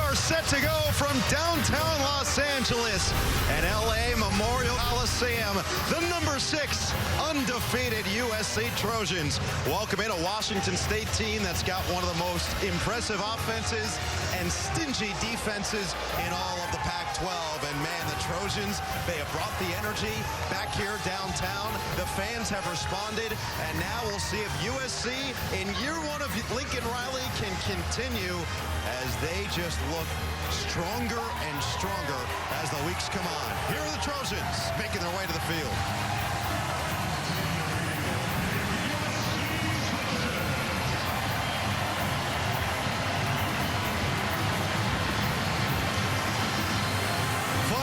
are set to go from downtown Los Angeles and LA Memorial Coliseum. The number 6 undefeated USC Trojans welcome in a Washington State team that's got one of the most impressive offenses and stingy defenses in all of the Pac-12. And man, the Trojans, they have brought the energy back here downtown. The fans have responded, and now we'll see if USC in year 1 of Lincoln Riley can continue as they just look stronger and stronger as the weeks come on. Here are the Trojans making their way to the field.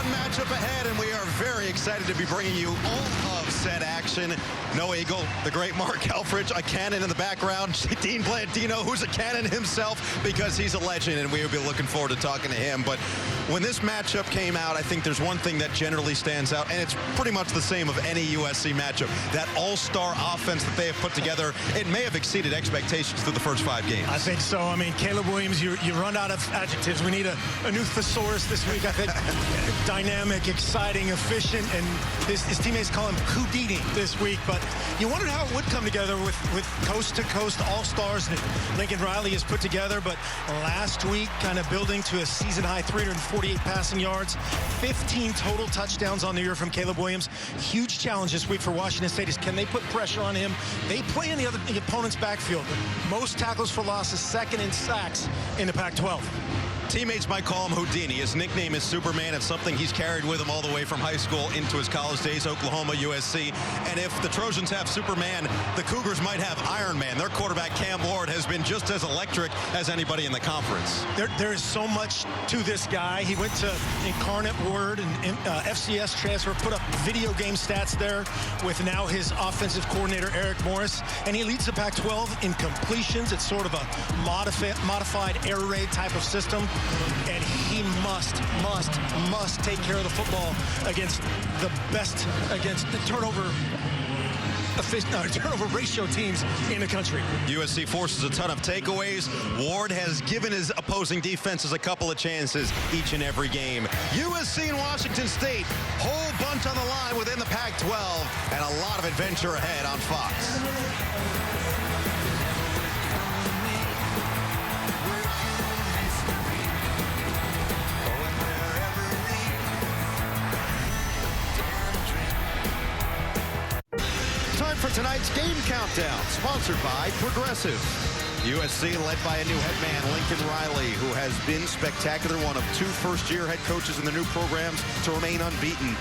Matchup ahead, and we are very excited to be bringing you all of said action. No Eagle, the great Mark Helfrich, a cannon in the background. Dean Blandino, who's a cannon himself because he's a legend, and we will be looking forward to talking to him. But when this matchup came out, I think there's one thing that generally stands out, and it's pretty much the same of any USC matchup. That all-star offense that they have put together, it may have exceeded expectations through the first 5 games. I think so. I mean, Caleb Williams, you run out of adjectives. We need a new thesaurus this week. I think dynamic, exciting, efficient, and his teammates call him Houdini this week. But you wondered how it would come together with coast-to-coast all-stars that Lincoln Riley has put together. But last week, kind of building to a season-high 348 passing yards, 15 total touchdowns on the year from Caleb Williams. Huge challenge this week for Washington State is can they put pressure on him? They play in the opponent's backfield. Most tackles for losses, second in sacks in the Pac-12. Teammates might call him Houdini. His nickname is Superman. It's something he's carried with him all the way from high school into his college days, Oklahoma, USC. And if the Trojans have Superman, the Cougars might have Iron Man. Their quarterback, Cam Ward, has been just as electric as anybody in the conference. There is so much to this guy. He went to Incarnate Word and FCS transfer, put up video game stats there with now his offensive coordinator, Eric Morris. And he leads the Pac-12 in completions. It's sort of a modified air raid type of system. And he must take care of the football against the best, against the turnover ratio teams in the country. USC forces a ton of takeaways. Ward has given his opposing defenses a couple of chances each and every game. USC and Washington State, whole bunch on the line within the Pac-12, and a lot of adventure ahead on Fox. For tonight's game countdown, sponsored by Progressive. USC led by a new head man, Lincoln Riley, who has been spectacular, one of 2 first-year head coaches in the new programs to remain unbeaten.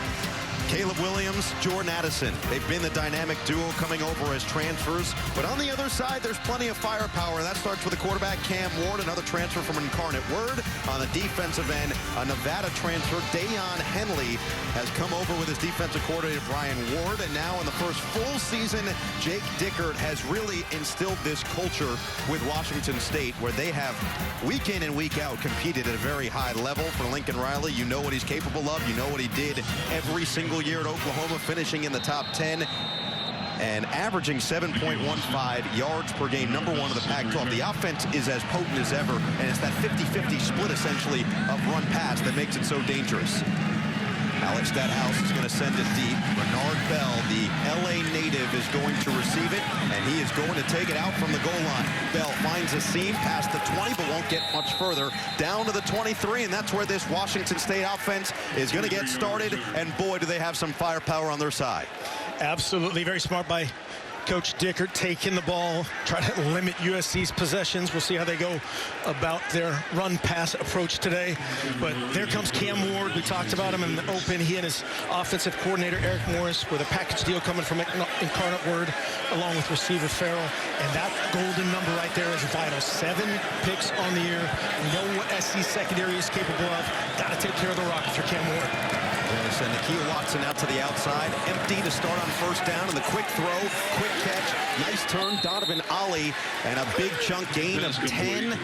Caleb Williams, Jordan Addison. They've been the dynamic duo coming over as transfers. But on the other side, there's plenty of firepower. That starts with the quarterback, Cam Ward, another transfer from Incarnate Word. On the defensive end, a Nevada transfer, Dayon Henley, has come over with his defensive coordinator, Brian Ward. And now in the first full season, Jake Dickert has really instilled this culture with Washington State, where they have week in and week out competed at a very high level. For Lincoln Riley, you know what he's capable of. You know what he did every single year at Oklahoma, finishing in the top 10 and averaging 7.15 yards per game, number 1 of the Pac-12. The offense is as potent as ever, and it's that 50-50 split, essentially, of run-pass that makes it so dangerous. Alex Stathouse is going to send it deep. Bernard Bell, the LA native, is going to receive it, and he is going to take it out from the goal line. Bell finds a seam past the 20, but won't get much further. Down to the 23, and that's where this Washington State offense is going to get started, and boy, do they have some firepower on their side. Absolutely. Very smart by Coach Dickert, taking the ball, try to limit USC's possessions. We'll see how they go about their run-pass approach today. But there comes Cam Ward. We talked about him in the open. He and his offensive coordinator, Eric Morris, with a package deal coming from Incarnate Word, along with receiver Farrell. And that golden number right there is vital. 7 picks on the year. We know what SC secondary is capable of. Got to take care of the rock if you're Cam Ward. And Nikhil Watson out to the outside, empty to start on first down, and the quick throw, quick catch, nice turn, Donovan Ollie, and a big chunk gain of 10,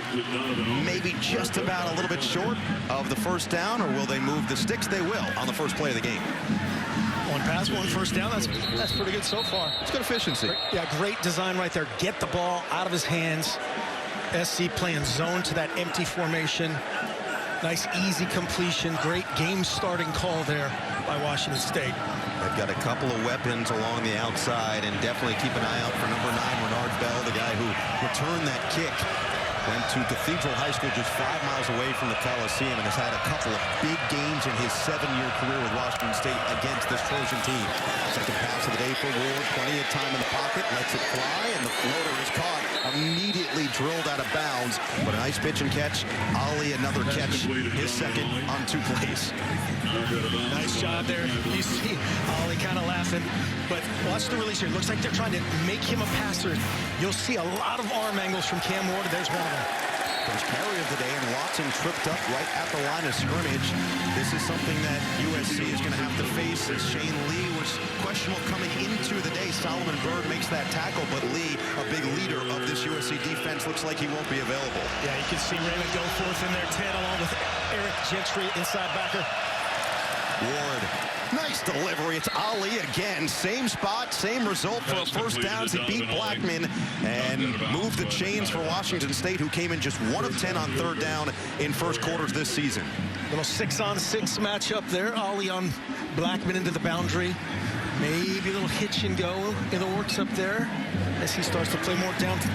maybe just about a little bit short of the first down, or will they move the sticks? They will on the first play of the game. 1 pass, 1 first down. That's pretty good so far. It's good efficiency. Yeah, great design right there. Get the ball out of his hands. SC playing zone to that empty formation. Nice, easy completion. Great game-starting call there by Washington State. They've got a couple of weapons along the outside, and definitely keep an eye out for number 9, Renard Bell, the guy who returned that kick. Went to Cathedral High School just 5 miles away from the Coliseum and has had a couple of big games in his 7-year career with Washington State against this Trojan team. Second pass of the day for Ward. Plenty of time in the pocket. Lets it fly, and the floater is caught. Immediately drilled out of bounds. But a nice pitch and catch. Ali, another catch. His second on 2 plays. Nice job there. You see Ali kind of laughing. But watch the release here. It looks like they're trying to make him a passer. You'll see a lot of arm angles from Cam Ward. There's one of them. First carry of the day, and Watson tripped up right at the line of scrimmage. This is something that USC is going to have to face, as Shane Lee was questionable coming into the day. Solomon Byrd makes that tackle, but Lee, a big leader of this USC defense, looks like he won't be available. Yeah, you can see Raymond Goforth in there, 10, along with Eric Gentry, inside backer. Ward, nice delivery. It's Ali again. Same spot, same result for first downs. He beat Blackman and moved the chains for Washington State, who came in just 1 of 10 on third down in first quarters this season. Little 6-on-6 matchup there. Ali on Blackman into the boundary. Maybe a little hitch and go in the works up there as he starts to play more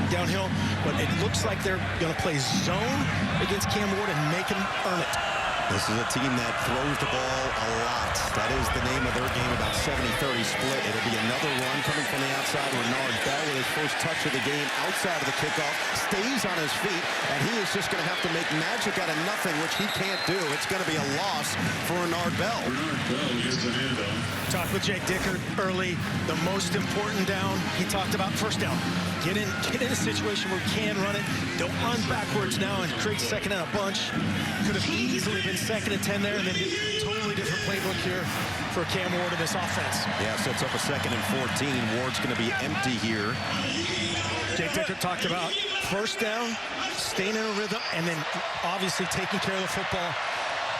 downhill. But it looks like they're going to play zone against Cam Ward and make him earn it. This is a team that throws the ball a lot. That is the name of their game, about 70-30 split. It'll be another run coming from the outside. Renard Bell with his first touch of the game outside of the kickoff. Stays on his feet, and he is just going to have to make magic out of nothing, which he can't do. It's going to be a loss for Renard Bell. Talked with Jake Dickert early. The most important down, he talked about first down. Get in a situation where we can run it. Don't run backwards now and create second and a bunch. Could have easily been second and 10 there, and then totally different playbook here for Cam Ward in this offense. Yeah, sets up a 2nd and 14. Ward's going to be empty here. Jake Dickert talked about first down, staying in a rhythm, and then obviously taking care of the football.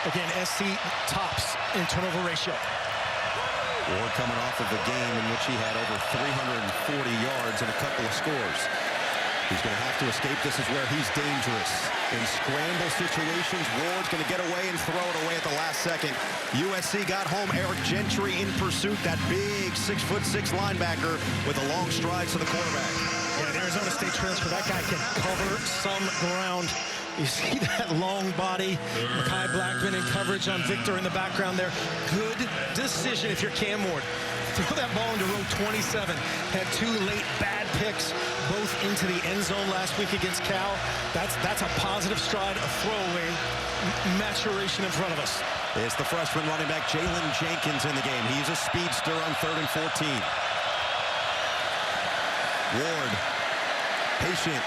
Again, SC tops in turnover ratio. Ward coming off of a game in which he had over 340 yards and a couple of scores. He's going to have to escape. This is where he's dangerous. In scramble situations, Ward's going to get away and throw it away at the last second. USC got home. Eric Gentry in pursuit. That big 6'6" linebacker with a long stride to the quarterback. Yeah, an Arizona State transfer. That guy can cover some ground. You see that long body. Mekhi Blackman in coverage on Victor in the background there. Good decision if you're Cam Ward. Throw that ball into row 27. Had 2 late bad picks, both into the end zone last week against Cal. That's a positive stride, a throwaway maturation in front of us. It's the freshman running back Jalen Jenkins in the game. He's a speedster on 3rd and 14. Ward, patient,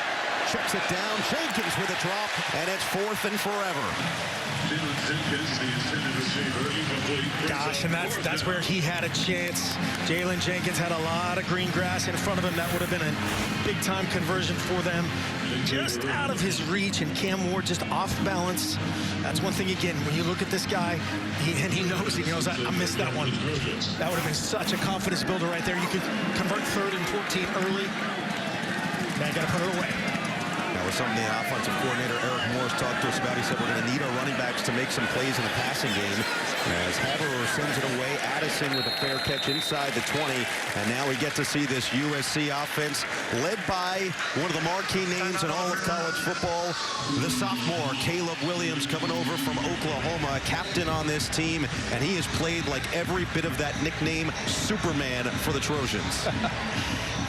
checks it down. Jenkins with a drop, and it's 4th and forever. Gosh, and that's where he had a chance. Jalen Jenkins had a lot of green grass in front of him. That would have been a big-time conversion for them. Just out of his reach, and Cam Ward just off balance. That's one thing, again, when you look at this guy, he knows I missed that one. That would have been such a confidence builder right there. You could convert 3rd and 14 early. Now you got to put it away. That was something the offensive coordinator Eric Morris talked to us about. He said we're going to need our running backs to make some plays in the passing game. As Haberer sends it away, Addison with a fair catch inside the 20. And now we get to see this USC offense led by one of the marquee names in all of college football, the sophomore Caleb Williams, coming over from Oklahoma, captain on this team. And he has played like every bit of that nickname Superman for the Trojans.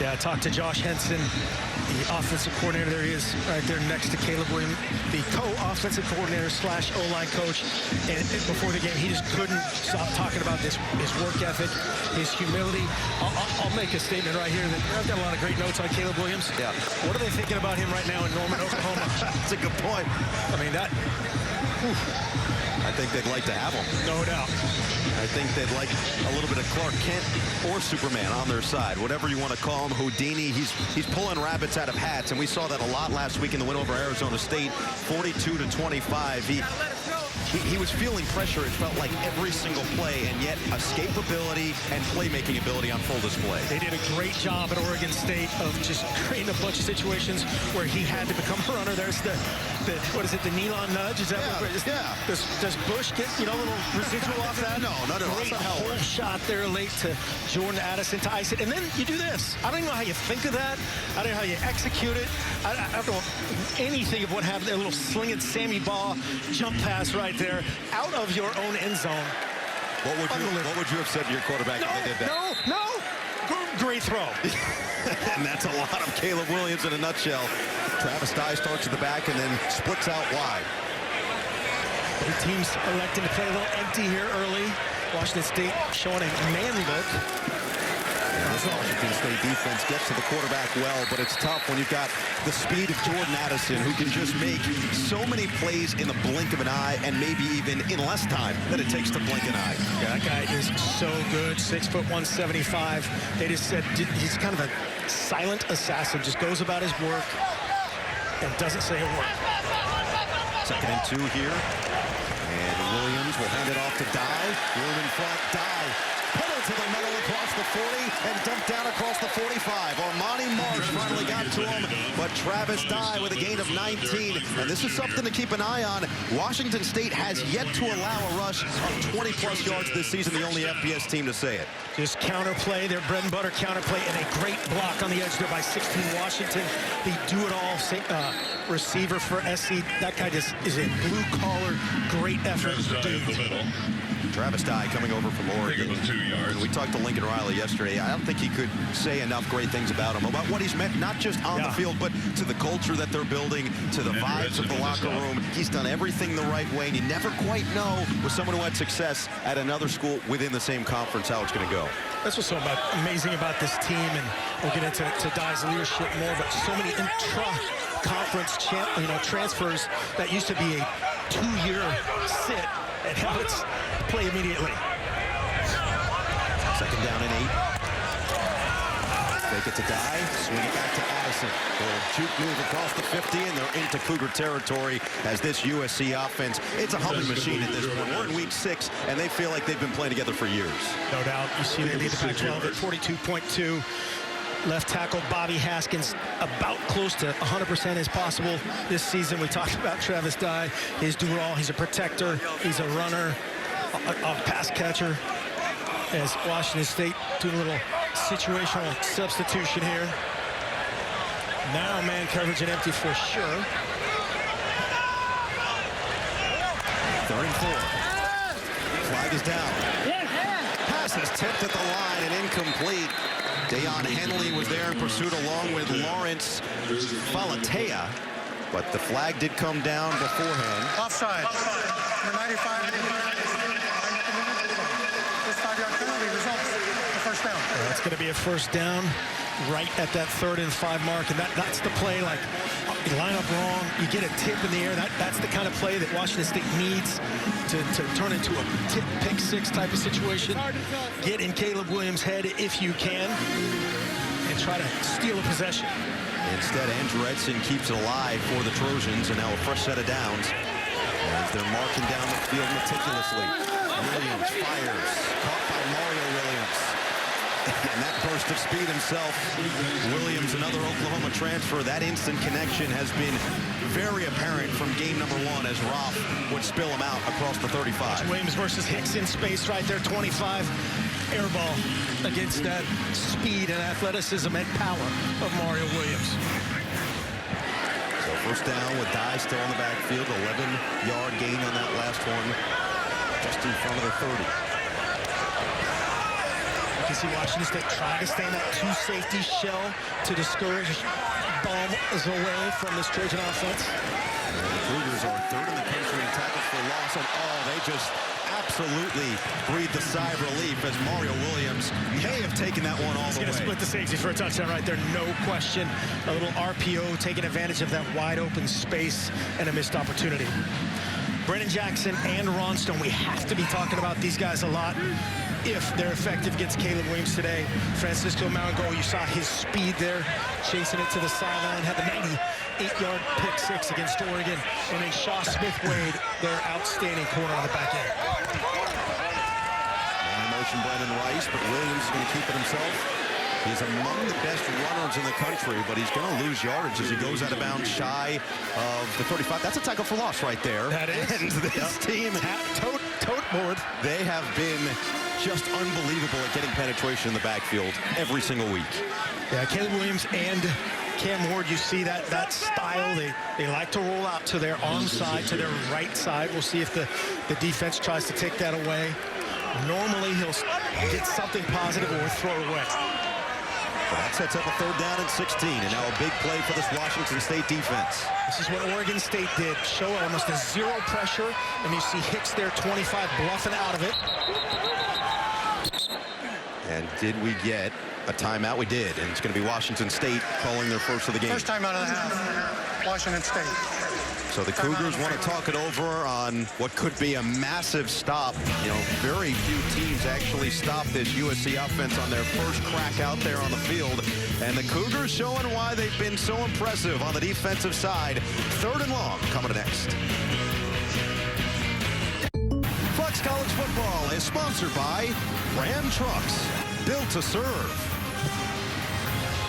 Yeah, I talked to Josh Henson, the offensive coordinator. There he is right there next to Caleb Williams, the co-offensive coordinator / O-line coach. And before the game, he just couldn't stop talking about his work ethic, his humility. I'll make a statement right here that I've got a lot of great notes on Caleb Williams. Yeah. What are they thinking about him right now in Norman, Oklahoma? That's a good point. I mean, that... Whew. I think they'd like to have him. No doubt. I think they'd like a little bit of Clark Kent or Superman on their side. Whatever you want to call him, Houdini, he's pulling rabbits out of hats, and we saw that a lot last week in the win over Arizona State, 42-25. He was feeling pressure, it felt like, every single play, and yet escapability and playmaking ability on full display. They did a great job at Oregon State of just creating a bunch of situations where he had to become a runner. There's the what is it, the Nealon nudge? Is that what? Yeah. Does Bush get, a little residual off that? No, not at all. Great whole shot there late to Jordan Addison to ice it. And then you do this. I don't even know how you think of that. I don't know how you execute it. I don't know anything of what happened there. A little slinging Sammy ball, jump pass right there, out of your own end zone. What would you have said to your quarterback if they did that? No. Great throw. And that's a lot of Caleb Williams in a nutshell. Travis Dye starts at the back and then splits out wide. The team's electing to play a little empty here early. Washington State showing a man look. This Washington State defense gets to the quarterback well, but it's tough when you've got the speed of Jordan Addison, who can just make so many plays in the blink of an eye, and maybe even in less time than it takes to blink an eye. Yeah, that guy is so good. 6'1", 175. They just said he's kind of a silent assassin. Just goes about his work and doesn't say a word. 2nd and 2 here. And Williams will hand it off to Dye. Room in front, Dye. Pedal to the middle across the 40 and dumped down across the 45. Armani Marsh finally got to him, but Travis Dye with a gain of 19. And this is something to keep an eye on. Washington State has yet to allow a rush of 20-plus yards this season, the only FBS team to say it. Just counterplay, their bread and butter counterplay, and a great block on the edge there by 16 Washington. The do-it-all receiver for SC. That guy just is a blue-collar, great effort dude. Travis Dye coming over from Oregon. We talked to Lincoln Riley yesterday. I don't think he could say enough great things about him, about what he's meant, not just on the field, but to the culture that they're building, to the vibes of the locker room. He's done everything the right way, and you never quite know with someone who had success at another school within the same conference how it's going to go. That's what's so amazing about this team, and we'll get into Dye's leadership more, but so many intra-conference transfers that used to be a 2-year sit, and now it's play immediately. 2nd down and 8. Fake it to Dye, swing it back to Addison. They'll juke move across the 50, and they're into Cougar territory as this USC offense, it's a humming machine at this point. We're in week 6, and they feel like they've been playing together for years. No doubt. You see they lead the Pac-12 at 42.2. Left tackle Bobby Haskins about close to 100% as possible this season. We talked about Travis Dye. His do-it-all. He's a protector. He's a runner, a pass catcher. As Washington State doing a little situational substitution here. Now man coverage and empty for sure. 3rd and 4. Flag is down. Pass is tipped at the line and incomplete. Deion Henley was there in pursuit along with Lawrence Falatea, but the flag did come down beforehand. Offside. Number 95. This 5-yard penalty results a first down. That's going to be a first down right at that 3rd and 5 mark, and that's the play. Like, you line up wrong, you get a tip in the air. That's the kind of play that Washington State needs to turn into a tip pick 6 type of situation. Get in Caleb Williams' head if you can, and try to steal a possession. Instead, Andrew Edson keeps it alive for the Trojans, and now a fresh set of downs as they're marching down the field meticulously. Williams fires, caught by Mario Williams. And that burst of speed himself. Williams, another Oklahoma transfer. That instant connection has been very apparent from game number 1 as Roth would spill him out across the 35. Williams versus Hicks in space right there, 25. Air ball against that speed and athleticism and power of Mario Williams. So first down with Dye still in the backfield. 11-yard gain on that last one, just in front of the 30. You see Washington State trying to stay in that 2-safety shell to discourage bombs away from this Trojan offense. And the Cougars are 3rd in the country in tackles for loss, and they just absolutely breathed a sigh of relief as Mario Williams may have taken that one all the way. He's going to split the safety for a touchdown right there, no question. A little RPO taking advantage of that wide open space and a missed opportunity. Brennan Jackson and Ron Stone, we have to be talking about these guys a lot if they're effective against Caleb Williams today. Francisco Mauango, you saw his speed there, chasing it to the sideline, had the 98-yard pick 6 against Oregon. And then Shaw Smith-Wade, their outstanding corner on the back end. In motion, Brandon Rice, but Williams is going to keep it himself. He's among the best runners in the country, but he's going to lose yardage as he goes out of bounds shy of the 35. That's a tackle for loss right there. That is. And this team, tote board. they have been just unbelievable at getting penetration in the backfield every single week. Yeah, Caleb Williams and Cam Ward, you see that style. They like to roll out to their arm side, to their right side. We'll see if the defense tries to take that away. Normally, he'll get something positive or throw away. Well, that sets up a 3rd down and 16, and now a big play for this Washington State defense. This is what Oregon State did. Show almost a zero pressure, and you see Hicks there, 25, bluffing out of it. And did we get a timeout? We did, and it's going to be Washington State calling their first of the game. First time out of the half, Washington State. So the Cougars want to talk it over on what could be a massive stop. You know, very few teams actually stop this USC offense on their first crack out there on the field. And the Cougars showing why they've been so impressive on the defensive side. 3rd and long coming next. Fox College Football is sponsored by Ram Trucks, built to serve.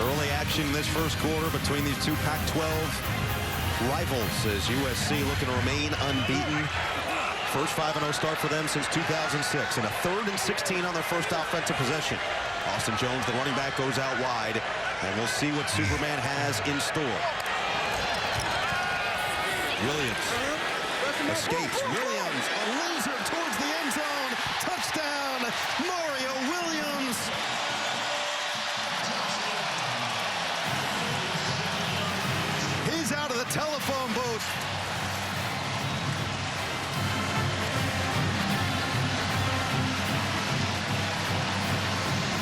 Early action this first quarter between these two Pac-12 rivals as USC looking to remain unbeaten. First 5-0 start for them since 2006, and a 3rd and 16 on their first offensive possession. Austin Jones, the running back, goes out wide, and we'll see what Superman has in store. Williams escapes. Williams, a loser towards the end zone. Touchdown, Mario Williams. He's out of the telephone booth.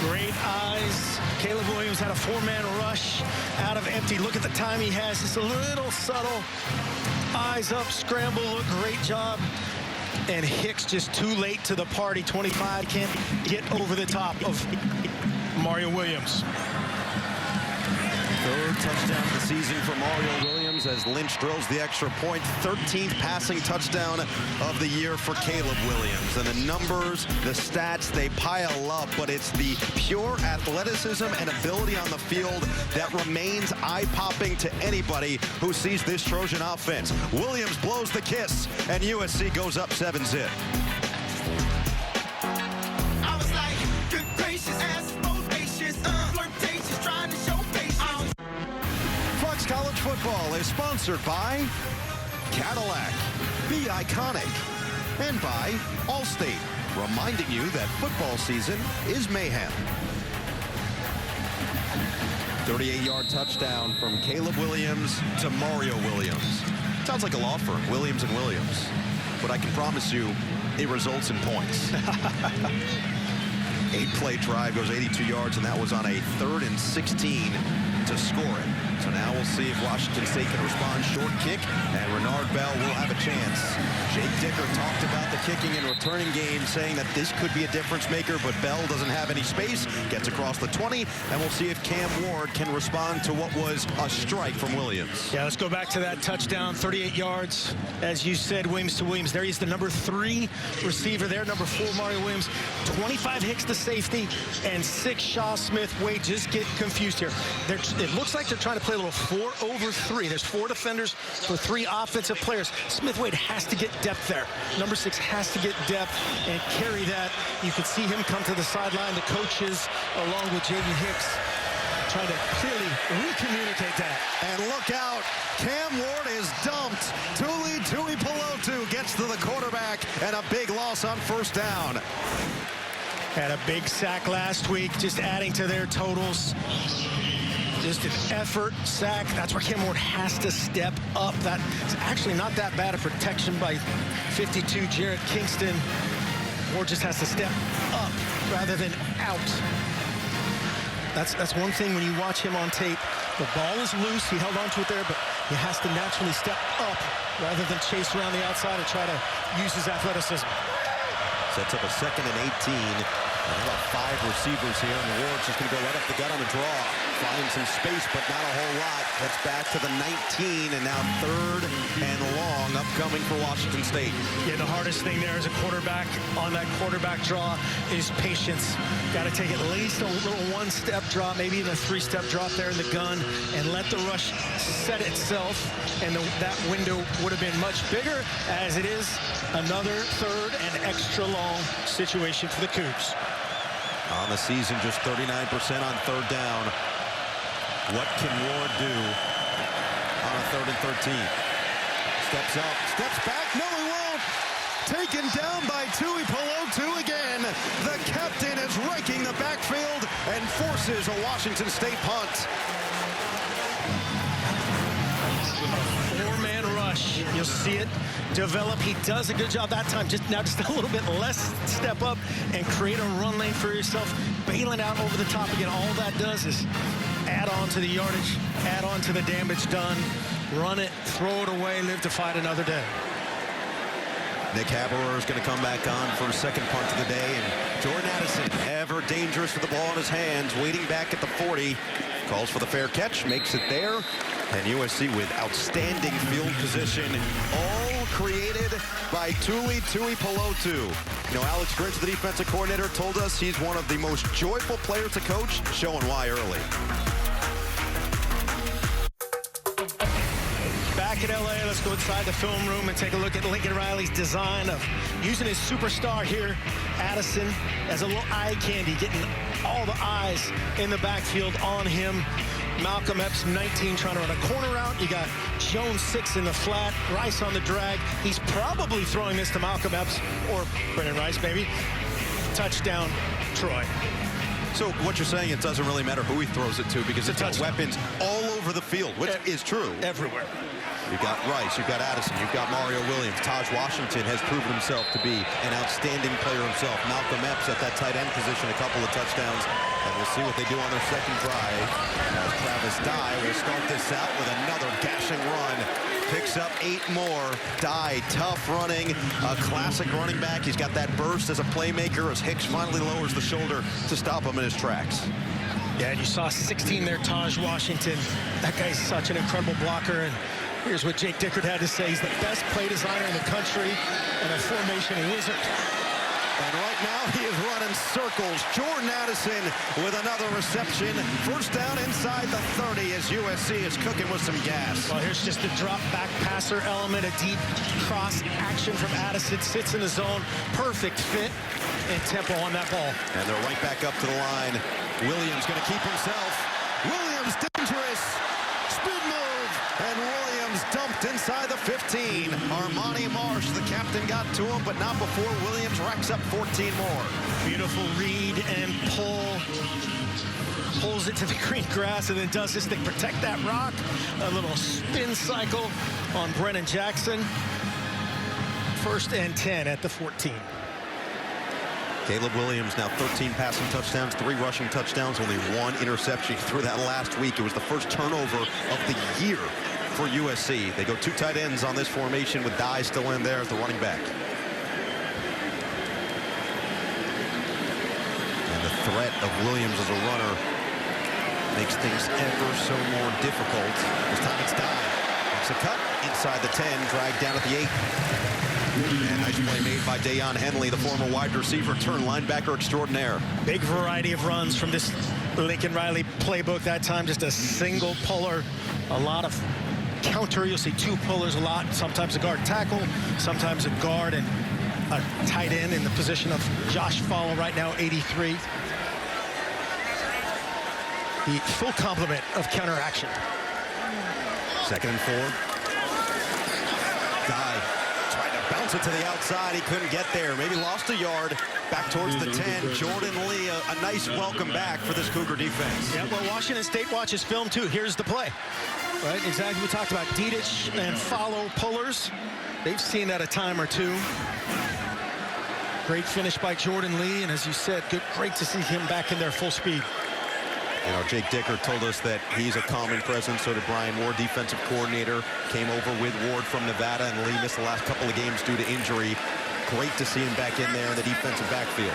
Great eyes. Caleb Williams had a 4-man rush out of empty. Look at the time he has. It's a little subtle. Eyes up, scramble, look, great job. And Hicks just too late to the party. 25 can't get over the top of Mario Williams. 3rd touchdown of the season for Mario Williams as Lynch drills the extra point. 13th passing touchdown of the year for Caleb Williams. And the numbers, the stats, they pile up, but it's the pure athleticism and ability on the field that remains eye-popping to anybody who sees this Trojan offense. Williams blows the kiss, and USC goes up 7-zip. I was like, good gracious, ass bodacious, flirtatious, trying to show patience. Fox College Football is sponsored by Cadillac, Be Iconic, and by Allstate, reminding you that football season is mayhem. 38-yard touchdown from Caleb Williams to Mario Williams. Sounds like a law firm, Williams & Williams. But I can promise you, it results in points. 8-play drive goes 82 yards, and that was on a 3rd and 16 to score it. So now we'll see if Washington State can respond. Short kick, and Renard Bell will have a chance. Jake Dicker talked about the kicking and returning game, saying that this could be a difference maker, but Bell doesn't have any space, gets across the 20, and we'll see if Cam Ward can respond to what was a strike from Williams. Yeah, let's go back to that touchdown, 38 yards. As you said, Williams to Williams. There he's the number 3 receiver there, number 4, Mario Williams. 25 Hicks to safety, and 6 Shaw Smith. Wade, just get confused here. It looks like they're trying to play a little 4 over 3. There's 4 defenders for 3 offensive players. Smith Wade has to get depth there. Number 6 has to get depth and carry that. You can see him come to the sideline. The coaches, along with Jaden Hicks, trying to clearly recommunicate that. And look out, Cam Ward is dumped. Tuli Pelotu gets to the quarterback, and a big loss on 1st down. Had a big sack last week, just adding to their totals. Just an effort, sack. That's where Cam Ward has to step up. That's actually not that bad a protection by 52 Jarrett Kingston. Ward just has to step up rather than out. That's one thing when you watch him on tape. The ball is loose. He held on to it there, but he has to naturally step up rather than chase around the outside and try to use his athleticism. Sets up a 2nd and 18. And about 5 receivers here, and Ward's just going to go right up the gut on the draw. find some space, but not a whole lot. That's back to the 19, and now 3rd and long upcoming for Washington State. Yeah, the hardest thing there as a quarterback on that quarterback draw is patience. Got to take at least a little one-step drop, maybe even a 3-step drop there in the gun, and let the rush set itself. And that window would have been much bigger, as it is another 3rd and extra long situation for the Cougs. On the season, just 39% on 3rd down. What can Ward do on a 3rd and 13? Steps up, steps back. No, he won't. Taken down by Tui Pelotu again. The captain is raking the backfield and forces a Washington State punt. 4-man rush. You'll see it develop. He does a good job that time. Just a little bit less step up and create a run lane for yourself. Bailing out over the top again. All that does is add on to the yardage, add on to the damage done. Run it, throw it away, live to fight another day. Nick Haberer is going to come back on for a second punt of the day. And Jordan Addison, ever dangerous with the ball in his hands, waiting back at the 40. Calls for the fair catch, makes it there. And USC with outstanding field position, all created by Tui Pelotu. You know, Alex Grinch, the defensive coordinator, told us he's one of the most joyful players to coach, showing why early. Back in LA, let's go inside the film room and take a look at Lincoln Riley's design of using his superstar here, Addison, as a little eye candy, getting all the eyes in the backfield on him. Malcolm Epps, 19, trying to run a corner route. You got Jones, 6 in the flat. Rice on the drag. He's probably throwing this to Malcolm Epps or Brennan Rice, maybe. Touchdown, Troy. So what you're saying, it doesn't really matter who he throws it to because it's got weapons all over the field, which is true. Everywhere. You've got Rice, you've got Addison, you've got Mario Williams. Taj Washington has proven himself to be an outstanding player himself. Malcolm Epps at that tight end position, a couple of touchdowns. And we'll see what they do on their second drive. As Travis Dye will start this out with another gashing run. Picks up 8 more. Dye, tough running, a classic running back. He's got that burst as a playmaker as Hicks finally lowers the shoulder to stop him in his tracks. Yeah, and you saw 16 there, Taj Washington. That guy's such an incredible blocker. And here's what Jake Dickert had to say. He's the best play designer in the country and a formation wizard. And right now he is running circles. Jordan Addison with another reception. First down inside the 30 as USC is cooking with some gas. Well, here's just a drop back passer element, a deep cross action from Addison. Sits in the zone. Perfect fit and tempo on that ball. And they're right back up to the line. Williams going to keep himself. Williams dangerous. Spin move. And Williams dumped inside the 15. Armani Marsh, the captain, got to him, but not before Williams racks up 14 more. Beautiful read and pull. Pulls it to the green grass and then does this thing. Protect that rock. A little spin cycle on Brennan Jackson. 1st and 10 at the 14. Caleb Williams now 13 passing touchdowns, 3 rushing touchdowns, only 1 interception through that last week. It was the first turnover of the year for USC. They go 2 tight ends on this formation with Dye still in there as the running back. And the threat of Williams as a runner makes things ever so more difficult. This time it's Dye. Makes a cut inside the 10, dragged down at the 8. And nice play made by Dayon Henley, the former wide receiver turned linebacker extraordinaire. Big variety of runs from this Lincoln Riley playbook. That time just a single puller, a lot of counter. You'll see 2 pullers a lot. Sometimes a guard tackle, sometimes a guard and a tight end in the position of Josh Fowler right now, 83. The full complement of counter action. 2nd and 4. Dye trying to bounce it to the outside. He couldn't get there. Maybe lost a yard. Back towards the 10. Jordan Lee, a nice welcome back for this Cougar defense. Yeah, well, Washington State watches film too. Here's the play. Right, exactly. We talked about Dedich and follow pullers. They've seen that a time or 2. Great finish by Jordan Lee, and as you said, great to see him back in there full speed. You know, Jake Dickert told us that he's a calming presence. So did Brian Moore, defensive coordinator. Came over with Ward from Nevada, and Lee missed the last couple of games due to injury. Great to see him back in there in the defensive backfield.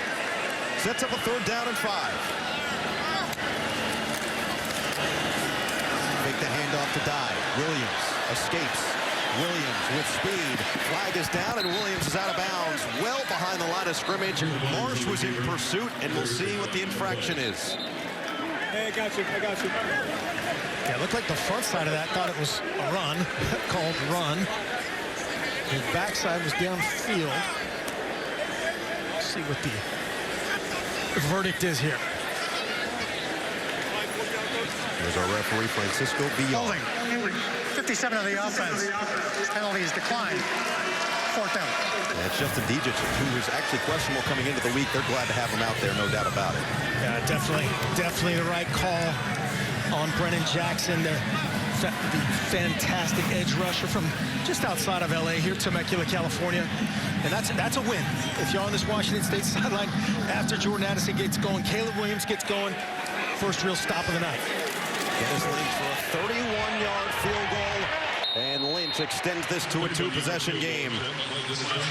Sets up a 3rd down and 5. to die. Williams escapes. Williams with speed. Flag is down, and Williams is out of bounds. Well behind the line of scrimmage. Marsh was in pursuit, and we'll see what the infraction is. Hey, I got you. Yeah, it looked like the front side of that thought it was a run, called run. The backside was downfield. Let's see what the verdict is here. There's our referee, Francisco Villar. Holding. 57 of the offense. Penalty is declined. Fourth down. That's Justin Dijic, who was actually questionable coming into the week. They're glad to have him out there, no doubt about it. Yeah, definitely the right call on Brennan Jackson, the fantastic edge rusher from just outside of LA here, Temecula, California. And that's a win. If you're on this Washington State sideline after Jordan Addison gets going, Caleb Williams gets going, first real stop of the night. Dennis Lynch for a 31-yard field goal. And Lynch extends this to a two-possession game.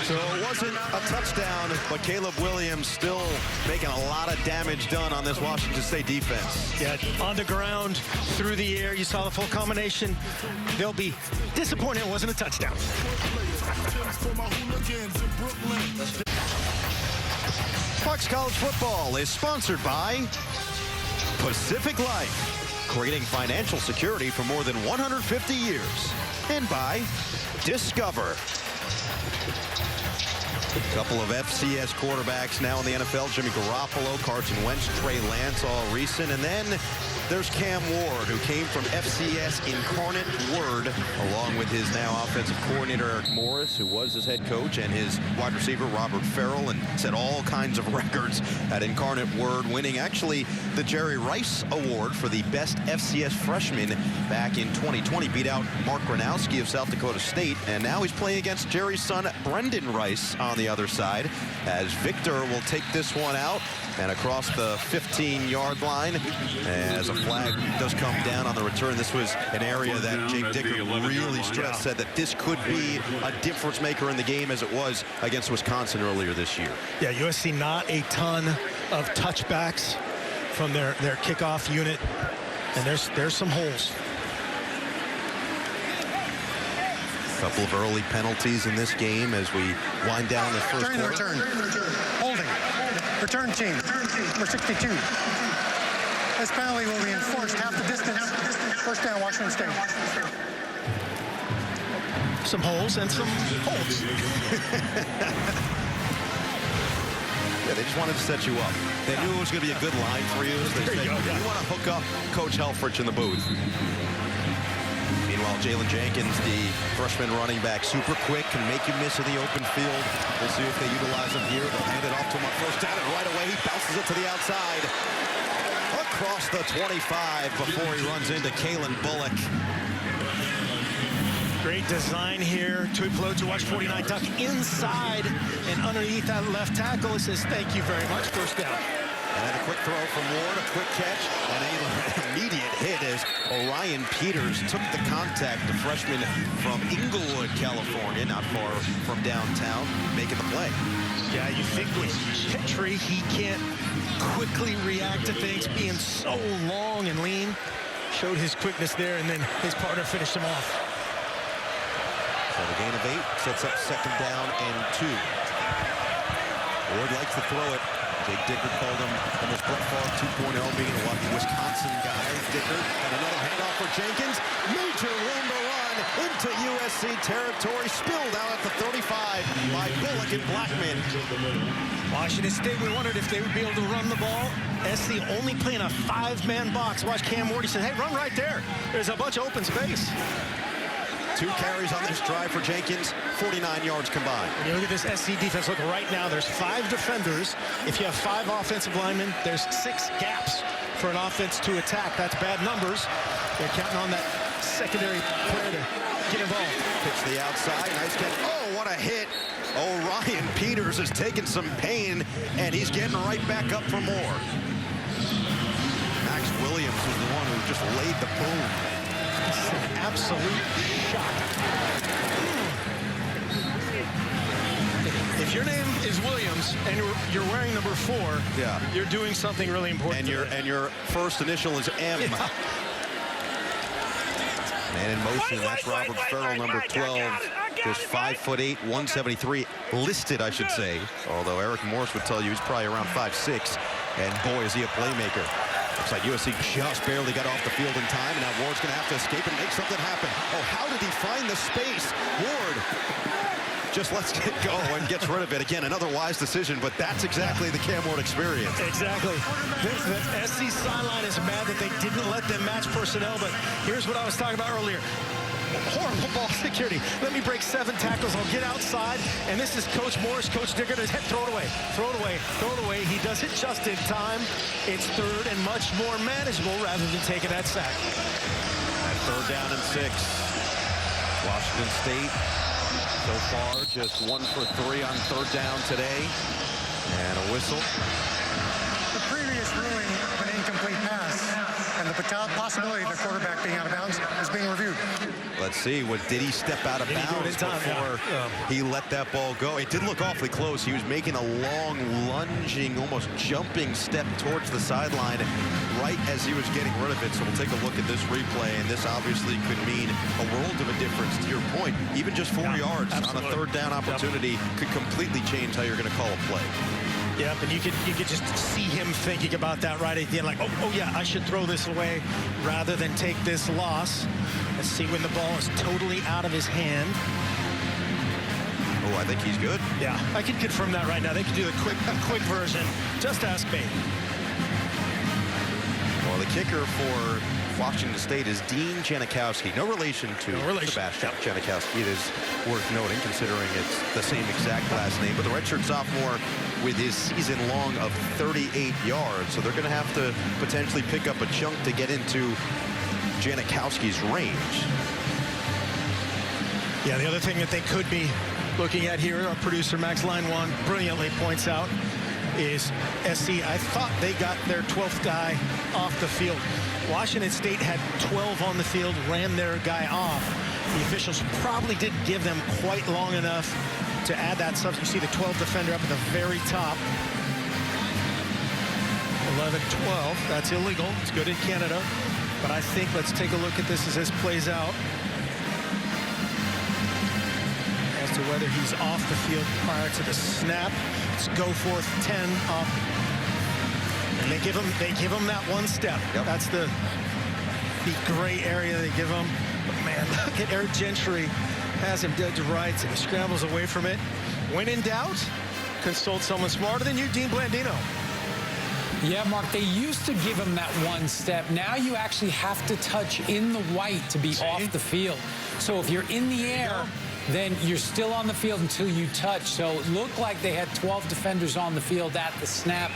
So it wasn't a touchdown, but Caleb Williams still making a lot of damage done on this Washington State defense. Yeah, on the ground, through the air. You saw the full combination. They'll be disappointed it wasn't a touchdown. Fox College Football is sponsored by Pacific Life, creating financial security for more than 150 years. And by Discover. A couple of FCS quarterbacks now in the NFL. Jimmy Garoppolo, Carson Wentz, Trey Lance, all recent. And then there's Cam Ward, who came from FCS Incarnate Word, along with his now offensive coordinator, Eric Morris, who was his head coach, and his wide receiver, Robert Farrell, and set all kinds of records at Incarnate Word, winning actually the Jerry Rice Award for the best FCS freshman back in 2020. Beat out Mark Gronowski of South Dakota State, and now he's playing against Jerry's son, Brendan Rice, on the other side, as Victor will take this one out and across the 15-yard line as a flag does come down on the return. This was an area that Jake Dicker really stressed, said that this could be a difference maker in the game, as it was against Wisconsin earlier this year. Yeah, USC not a ton of touchbacks from their kickoff unit, and there's some holes. A couple of early penalties in this game as we wind down the first During the quarter. return. Holding. Return team. Number 62. This penalty will be enforced half the distance. First down, Washington State. Some holes and some holes. Yeah, they just wanted to set you up. They knew it was going to be a good line for you. So they said, you want to hook up Coach Helfrich in the booth. Meanwhile, Jalen Jenkins, the freshman running back, super quick, can make you miss in the open field. We'll see if they utilize him here. They'll hand it off to him on first down, and right away he bounces it to the outside. Across the 25 before he runs into Kalen Bullock. Great design here. Tuipolo to watch 49 duck inside and underneath that left tackle. It says, thank you very much, first down. And then a quick throw from Ward, a quick catch, and an immediate hit as Orion Peters took the contact. The freshman from Inglewood, California, not far from downtown, making the play. Yeah, you think with Gentry, he can't quickly react to things, being so long and lean. Showed his quickness there, and then his partner finished him off. So the gain of 8 sets up second down and 2. Ward likes to throw it. Jake Dicker called him almost Brett Favre 2.0, being a Wisconsin guy. Dicker, and another handoff for Jenkins. Major room to run into USC territory. Spilled out at the 35 by Bullock and Blackman. Washington State, we wondered if they would be able to run the ball. SC only playing a 5-man box. Watch Cam Ward. He said, hey, run right there. There's a bunch of open space. 2 carries on this drive for Jenkins, 49 yards combined. When you look at this SC defense, look right now, there's 5 defenders. If you have 5 offensive linemen, there's 6 gaps for an offense to attack. That's bad numbers. They're counting on that secondary player to get involved. Pitch the outside, nice catch. Oh, what a hit. Orion Peters is taking some pain, and he's getting right back up for more. Max Williams was the one who just laid the boom. It's an absolute shot. If your name is Williams and you're wearing number 4, yeah, you're doing something really important. And your first initial is M. Yeah. Man in motion, that's Robert Farrell, number 12. Just 5'8", 173, listed, I should say. Although Eric Morris would tell you he's probably around 5'6", and boy, is he a playmaker. Looks like USC just barely got off the field in time, and now Ward's going to have to escape and make something happen. Oh, how did he find the space? Ward just lets it go and gets rid of it. Again, another wise decision, but that's exactly the Cam Ward experience. Exactly. The SC sideline is mad that they didn't let them match personnel, but here's what I was talking about earlier. Horrible ball security. Let me break 7 tackles. I'll get outside. And this is Coach Morris. Coach Diggert is throw it away. Throw it away. Throw it away. He does it just in time. It's third and much more manageable rather than taking that sack. At 3rd down and 6. Washington State so far just 1 for 3 on 3rd down today. And a whistle. The previous ruling of an incomplete pass and the possibility of the quarterback being out of bounds is being reviewed. Let's see, did he step out of bounds before he let that ball go? It did look awfully close. He was making a long, lunging, almost jumping step towards the sideline right as he was getting rid of it. So we'll take a look at this replay, and this obviously could mean a world of a difference. To your point, even just 4 yards on a 3rd down opportunity could completely change how you're going to call a play. Yep, and you could just see him thinking about that right at the end, like, oh yeah, I should throw this away rather than take this loss. Let's see when the ball is totally out of his hand. Oh, I think he's good. Yeah, I can confirm that right now. They can do the quick version. Just ask me. Well, the kicker for Washington State is Dean Janikowski. No relation to Sebastian Janikowski. It is worth noting, considering it's the same exact last name. But the redshirt sophomore with his season long of 38 yards. So they're going to have to potentially pick up a chunk to get into Janikowski's range. Yeah, the other thing that they could be looking at here, our producer Max Line One brilliantly points out, is SC. I thought they got their 12th guy off the field. Washington State had 12 on the field, ran their guy off. The officials probably didn't give them quite long enough to add that substance. You see the 12 defender up at the very top. 11-12, that's illegal. It's good in Canada. But I think let's take a look at this as this plays out. As to whether he's off the field prior to the snap. It's go forth 10 up. And they give him that one step. Yep. That's the gray area they give him. But man, look at Eric Gentry. Has him dead to rights and he scrambles away from it. When in doubt, consult someone smarter than you, Dean Blandino. Yeah, Mark, they used to give him that one step. Now you actually have to touch in the white to be off the field. So if you're in the air, then you're still on the field until you touch. So it looked like they had 12 defenders on the field at the snap.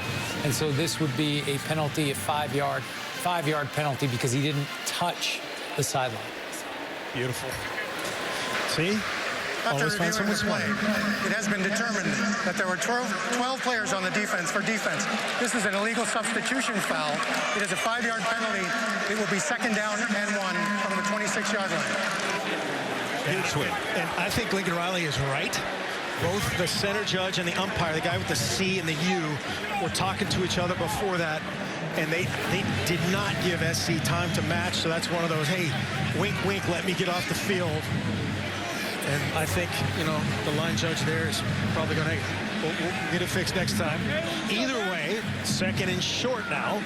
And so this would be a penalty, a 5-yard penalty because he didn't touch the sideline. Beautiful. See? After reviewing the play, it has been determined that there were 12 players on the defense for defense. This is an illegal substitution foul. It is a 5-yard penalty. It will be 2nd down and 1 from the 26-yard line. Huge swing. And I think Lincoln Riley is right. Both the center judge and the umpire, the guy with the C and the U, were talking to each other before that. And they did not give SC time to match. So that's one of those, hey, wink, wink, let me get off the field. And I think, you know, the line judge there is probably going to, hey, we'll get it fixed next time. Either way, 2nd and short now,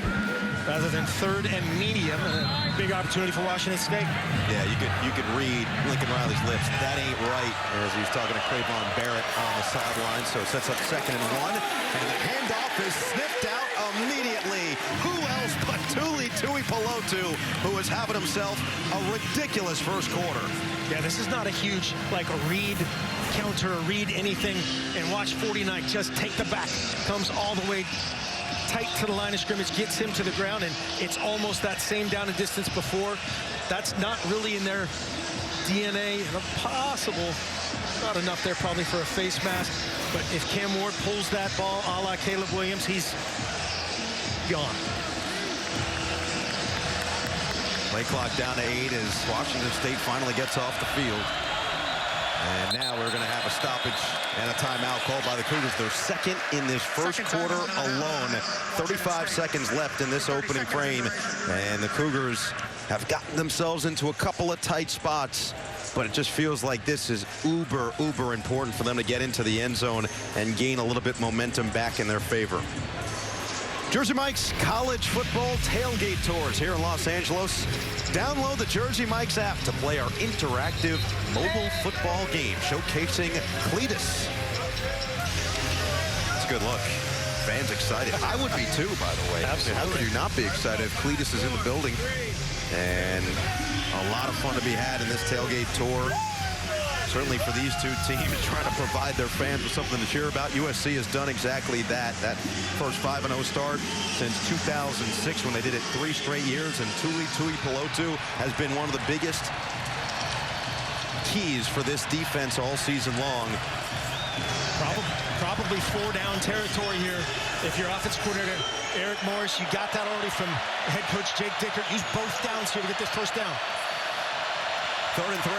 rather than 3rd and medium. A big opportunity for Washington State. Yeah, you could read Lincoln Riley's lips. That ain't right, as he's talking to Clayvon Barrett on the sideline. So it sets up 2nd and 1. And the handoff is sniffed out immediately. Who else but Tuli Tuipulotu, who is having himself a ridiculous first quarter. Yeah, this is not a huge, like a read counter, read anything, and watch 49 just take the back. Comes all the way tight to the line of scrimmage, gets him to the ground, and it's almost that same down and distance before. That's not really in their DNA. Possible. Not enough there probably for a face mask. But if Cam Ward pulls that ball a la Caleb Williams, he's gone. Play clock down to 8 as Washington State finally gets off the field. And now we're going to have a stoppage and a timeout called by the Cougars. They're 2nd in this first quarter alone. 35 seconds left in this opening frame. And the Cougars have gotten themselves into a couple of tight spots, but it just feels like this is uber important for them to get into the end zone and gain a little bit momentum back in their favor. Jersey Mike's college football tailgate tours here in Los Angeles. Download the Jersey Mike's app to play our interactive mobile football game showcasing Cletus. It's a good look. Fans excited. I would be too, by the way. Absolutely. How could you not be excited if Cletus is in the building? And a lot of fun to be had in this tailgate tour. Certainly for these two teams, trying to provide their fans with something to cheer about. USC has done exactly that. That first 5-0 start since 2006 when they did it 3 straight years. And Tuli Pelotu has been one of the biggest keys for this defense all season long. Probably 4-down territory here. If your offense coordinator, Eric Morris, you got that already from head coach Jake Dickert. Use both downs here to get this first down. 3rd and 3.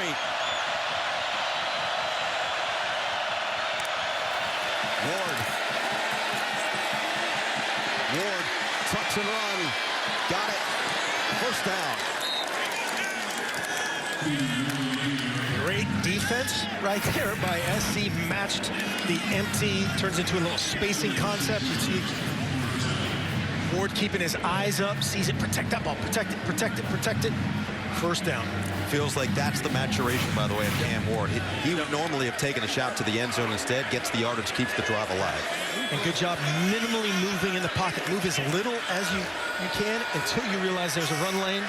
Ward tucks and run. Got it. First down. Great defense right there by SC. Matched the empty. Turns into a little spacing concept. You see Ward keeping his eyes up. Sees it. Protect that ball. Protect it. Protect it. Protect it. First down. Feels like that's the maturation, by the way, of Cam Ward. He would normally have taken a shot to the end zone. Instead, gets the yardage, keeps the drive alive. And good job minimally moving in the pocket. Move as little as you can until you realize there's a run lane.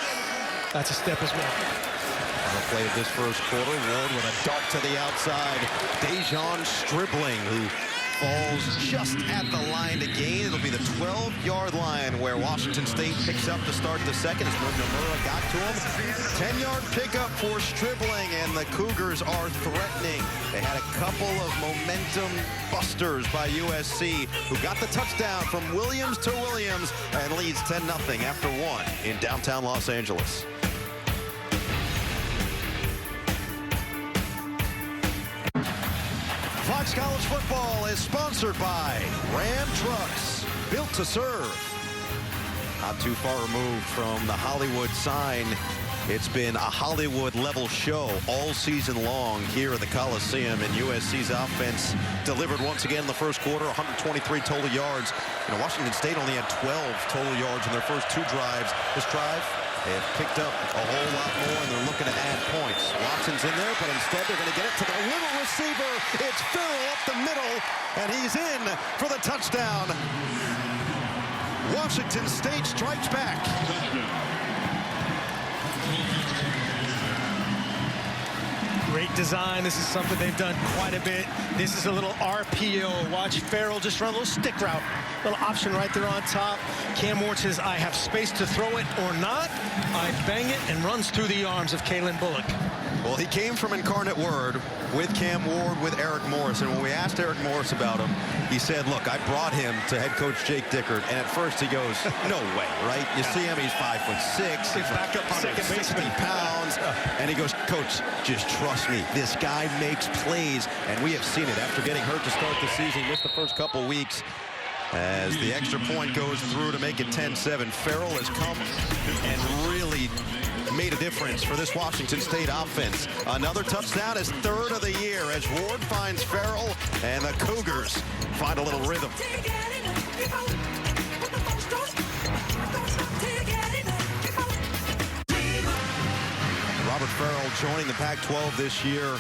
That's a step as well. Final play of this first quarter. Ward with a dart to the outside. Dejon Stribling, who falls just at the line to gain. It'll be the 12-yard line where Washington State picks up to start the second as Nomura got to him. 10-yard pickup for Stribling, and the Cougars are threatening. They had a couple of momentum busters by USC, who got the touchdown from Williams to Williams and leads 10-0 after 1 in downtown Los Angeles. Fox College Football is sponsored by Ram Trucks, built to serve. Not too far removed from the Hollywood sign. It's been a Hollywood-level show all season long here at the Coliseum, and USC's offense delivered once again in the first quarter, 123 total yards. Washington State only had 12 total yards in their first 2 drives. This drive, they have picked up a whole lot more, and they're looking to add points. Watson's in there, but instead they're going to get it to the little receiver. It's Farrell up the middle, and he's in for the touchdown. Washington State strikes back. Great design. This is something they've done quite a bit. This is a little RPO. Watch Farrell just run a little stick route. Little option right there on top. Cam Ward says, I have space to throw it or not. I bang it and runs through the arms of Kalen Bullock. Well, he came from Incarnate Word with Cam Ward, with Eric Morris. And when we asked Eric Morris about him, he said, look, I brought him to head coach Jake Dickert. And at first he goes, no way, right? You see him, he's 5'6". He's back up second 60 pounds. And he goes, coach, just trust me. This guy makes plays. And we have seen it after getting hurt to start the season. Missed the first couple weeks. As the extra point goes through to make it 10-7. Farrell has come and really made a difference for this Washington State offense. Another touchdown, his 3rd of the year, as Ward finds Farrell, and the Cougars find a little rhythm. Robert Farrell joining the Pac-12 this year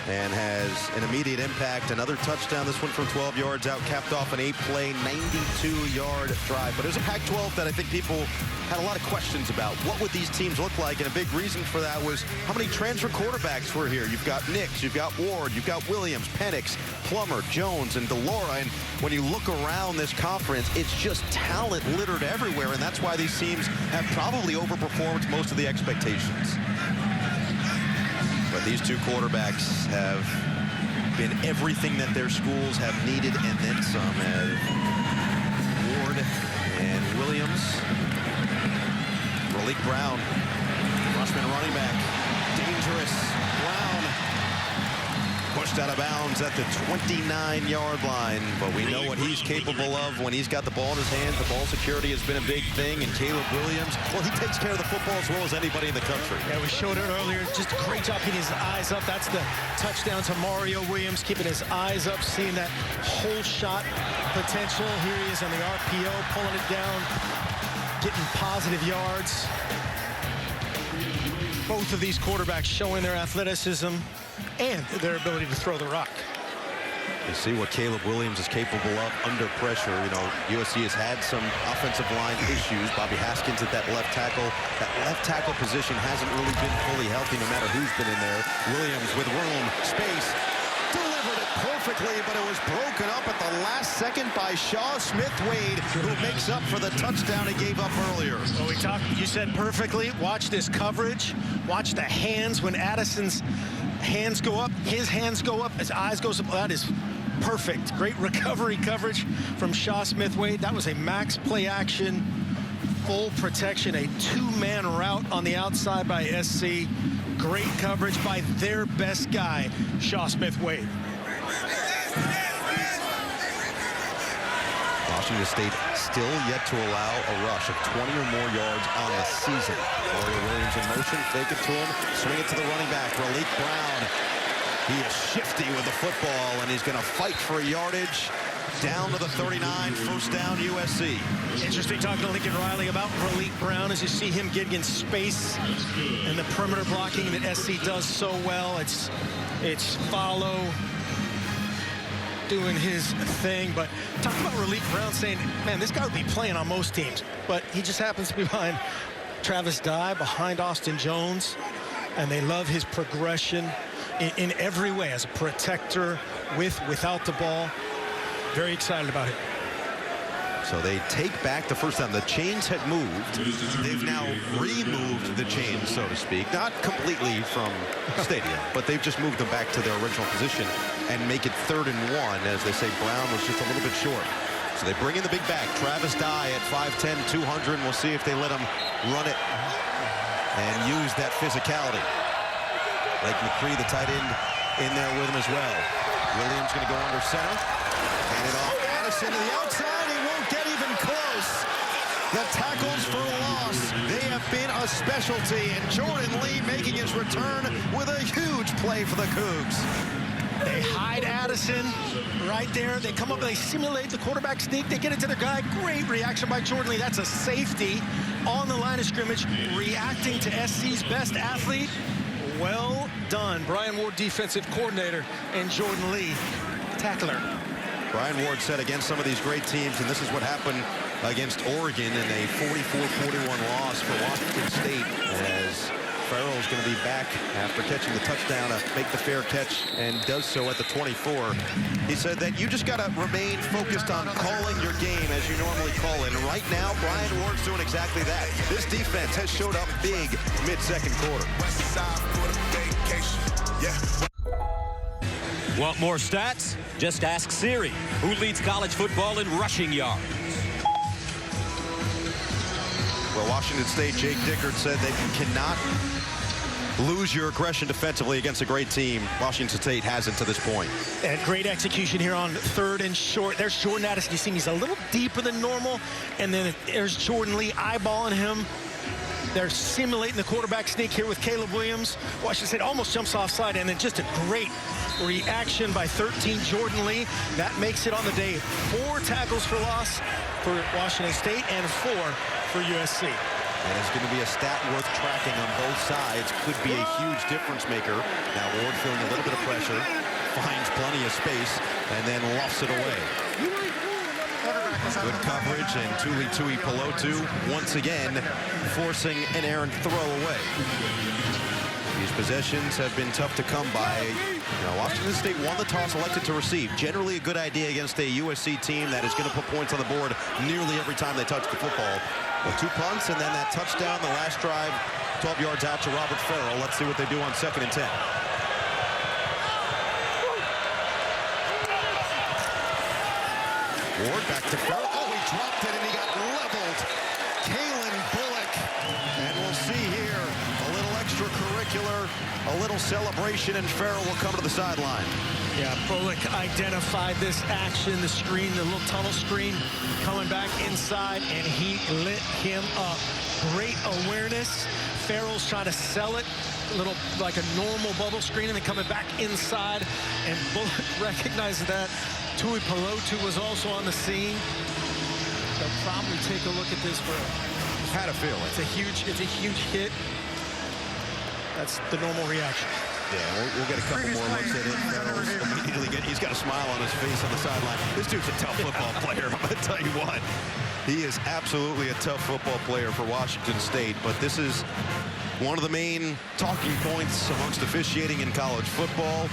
and has an immediate impact. Another touchdown, this one from 12 yards out, capped off an 8-play, 92-yard drive. But there's a Pac-12 that I think people had a lot of questions about. What would these teams look like? And a big reason for that was how many transfer quarterbacks were here. You've got Nix, you've got Ward, you've got Williams, Penix, Plummer, Jones, and DeLora. And when you look around this conference, it's just talent littered everywhere. And that's why these teams have probably overperformed most of the expectations. But these two quarterbacks have been everything that their schools have needed and then some. Ward and Williams. Malik Brown, freshman running back. Dangerous. Brown Pushed out of bounds at the 29-yard line, but we know what he's capable of when he's got the ball in his hands. The ball security has been a big thing, and Caleb Williams, well, he takes care of the football as well as anybody in the country. Yeah, we showed it earlier. Just a great job keeping his eyes up. That's the touchdown to Mario Williams, keeping his eyes up, seeing that whole shot potential. Here he is on the RPO, pulling it down, getting positive yards. Both of these quarterbacks showing their athleticism and their ability to throw the rock. You see what Caleb Williams is capable of under pressure. You know, USC has had some offensive line issues. Bobby Haskins at that left tackle. That left tackle position hasn't really been fully healthy no matter who's been in there. Williams with room, space, delivered it perfectly, but it was broken up at the last second by Shaw Smith-Wade, who makes up for the touchdown he gave up earlier. Well, you said perfectly. Watch this coverage. Watch the hands when Addison's hands go up, his hands go up, his eyes goes up. That is perfect. Great recovery coverage from Shaw Smith-Wade. That was a max play action, full protection, a two-man route on the outside by SC. Great coverage by their best guy, Shaw Smith-Wade. Washington State still yet to allow a rush of 20 or more yards on the season. Mario Williams in motion, fake it to him, swing it to the running back, Raleek Brown. He is shifty with the football, and he's going to fight for yardage down to the 39, first down USC. Interesting talking to Lincoln Riley about Raleek Brown as you see him getting in space and the perimeter blocking that SC does so well. It's follow, doing his thing. But talk about Raleek Brown saying, man, this guy would be playing on most teams, but he just happens to be behind Travis Dye, behind Austin Jones, and they love his progression in every way as a protector, without the ball. Very excited about it. So they take back the first down. The chains had moved. They've now removed the chains, so to speak. Not completely from the stadium, but they've just moved them back to their original position and make it 3rd and 1. As they say, Brown was just a little bit short. So they bring in the big back, Travis Dye at 5'10", 200, and we'll see if they let him run it and use that physicality. Blake McCree, the tight end, in there with him as well. Williams going to go under center. Hand it off. Addison to the outside. He won't get even close. The tackles for loss, they have been a specialty. And Jordan Lee making his return with a huge play for the Cougs. They hide Addison right there. They come up and they simulate the quarterback sneak. They get it to their guy. Great reaction by Jordan Lee. That's a safety on the line of scrimmage, reacting to SC's best athlete. Well done. Brian Ward, defensive coordinator, and Jordan Lee, tackler. Brian Ward said against some of these great teams, and this is what happened against Oregon in a 44-41 loss for Washington State, as Farrell's going to be back after catching the touchdown to make the fair catch, and does so at the 24. He said that you just got to remain focused on calling your game as you normally call it. And right now, Brian Ward's doing exactly that. This defense has showed up big mid-second quarter. Want more stats? Just ask Siri, who leads college football in rushing yards. Well, Washington State, Jake Dickert said that you cannot lose your aggression defensively against a great team. Washington State hasn't to this point. And great execution here on 3rd and short. There's Jordan Addison. You see he's a little deeper than normal. And then there's Jordan Lee eyeballing him. They're simulating the quarterback sneak here with Caleb Williams. Washington State almost jumps offside, and then just a great reaction by 13 Jordan Lee. That makes it on the day 4 tackles for loss for Washington State and 4 for USC. And it's going to be a stat worth tracking on both sides. Could be a huge difference maker. Now Ward feeling a little bit of pressure, finds plenty of space, and then lofts it away. Good coverage, and Tuli Pelotu once again forcing an errant throw away. These possessions have been tough to come by. Washington State won the toss, elected to receive. Generally a good idea against a USC team that is going to put points on the board nearly every time they touch the football. Well, 2 punts and then that touchdown, the last drive, 12 yards out to Robert Farrell. Let's see what they do on 2nd and 10. Ward back to Farrell. Oh, he dropped it and he got leveled. Kalen Bullock. And we'll see here a little extracurricular spectacular. A little celebration, and Farrell will come to the sideline. Yeah, Bullock identified this action, the screen, the little tunnel screen coming back inside, and he lit him up. Great awareness. Farrell's trying to sell it, a little like a normal bubble screen, and then coming back inside, and Bullock recognized that. Tui Pelotu was also on the scene. They'll probably take a look at this for Had a feeling. it's a huge hit. That's the normal reaction. Yeah, we'll get a couple more looks at it. Farrell's immediately he's got a smile on his face on the sideline. This dude's a tough football player. I'm going to tell you what. He is absolutely a tough football player for Washington State, but this is one of the main talking points amongst officiating in college football.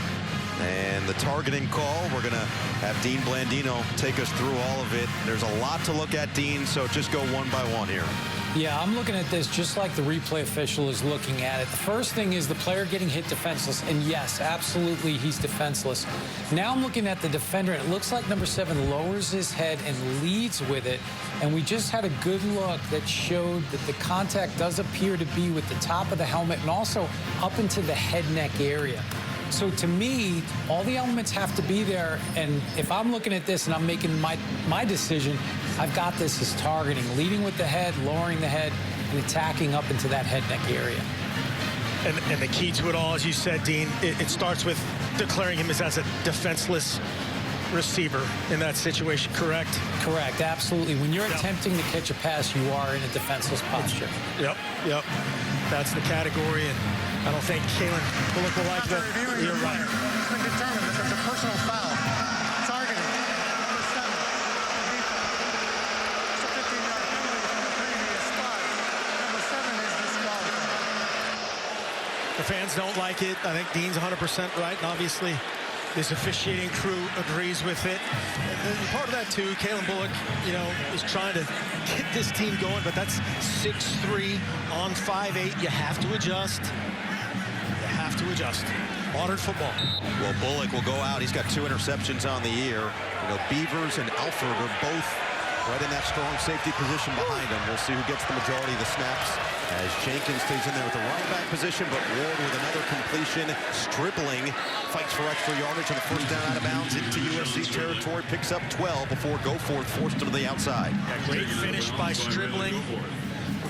And the targeting call, we're going to have Dean Blandino take us through all of it. There's a lot to look at, Dean, so just go one by one here. Yeah, I'm looking at this just like the replay official is looking at it. The first thing is the player getting hit defenseless, and yes, absolutely, he's defenseless. Now I'm looking at the defender, and it looks like number 7 lowers his head and leads with it, and we just had a good look that showed that the contact does appear to be with the top of the helmet and also up into the head-neck area. So to me, all the elements have to be there, and if I'm looking at this and I'm making my decision, I've got this as targeting, leading with the head, lowering the head, and attacking up into that head neck area. And the key to it all, as you said, Dean, it starts with declaring him as a defenseless receiver in that situation, correct? Correct, absolutely. When you're attempting to catch a pass, you are in a defenseless posture. Yep. That's the category, and I don't think Kalen Bullock will like that. You're right. It's been determined that there's a personal foul. Targeting. Number 7. It's a 15-yard penalty from the previous spot. Number 7 is disqualified. The fans don't like it. I think Dean's 100% right, and obviously this officiating crew agrees with it. And part of that, too, Kalen Bullock, is trying to get this team going, but that's 6'3" on 5'8". You have to adjust. Modern football. Well, Bullock will go out. He's got 2 interceptions on the year. Beavers and Alford are both right in that strong safety position behind him. We'll see who gets the majority of the snaps as Jenkins stays in there with the running back position, but Ward with another completion, Stribling fights for extra yardage on the first down out of bounds into USC territory, picks up 12 before Goforth forced him to the outside. Great finish by Stribling,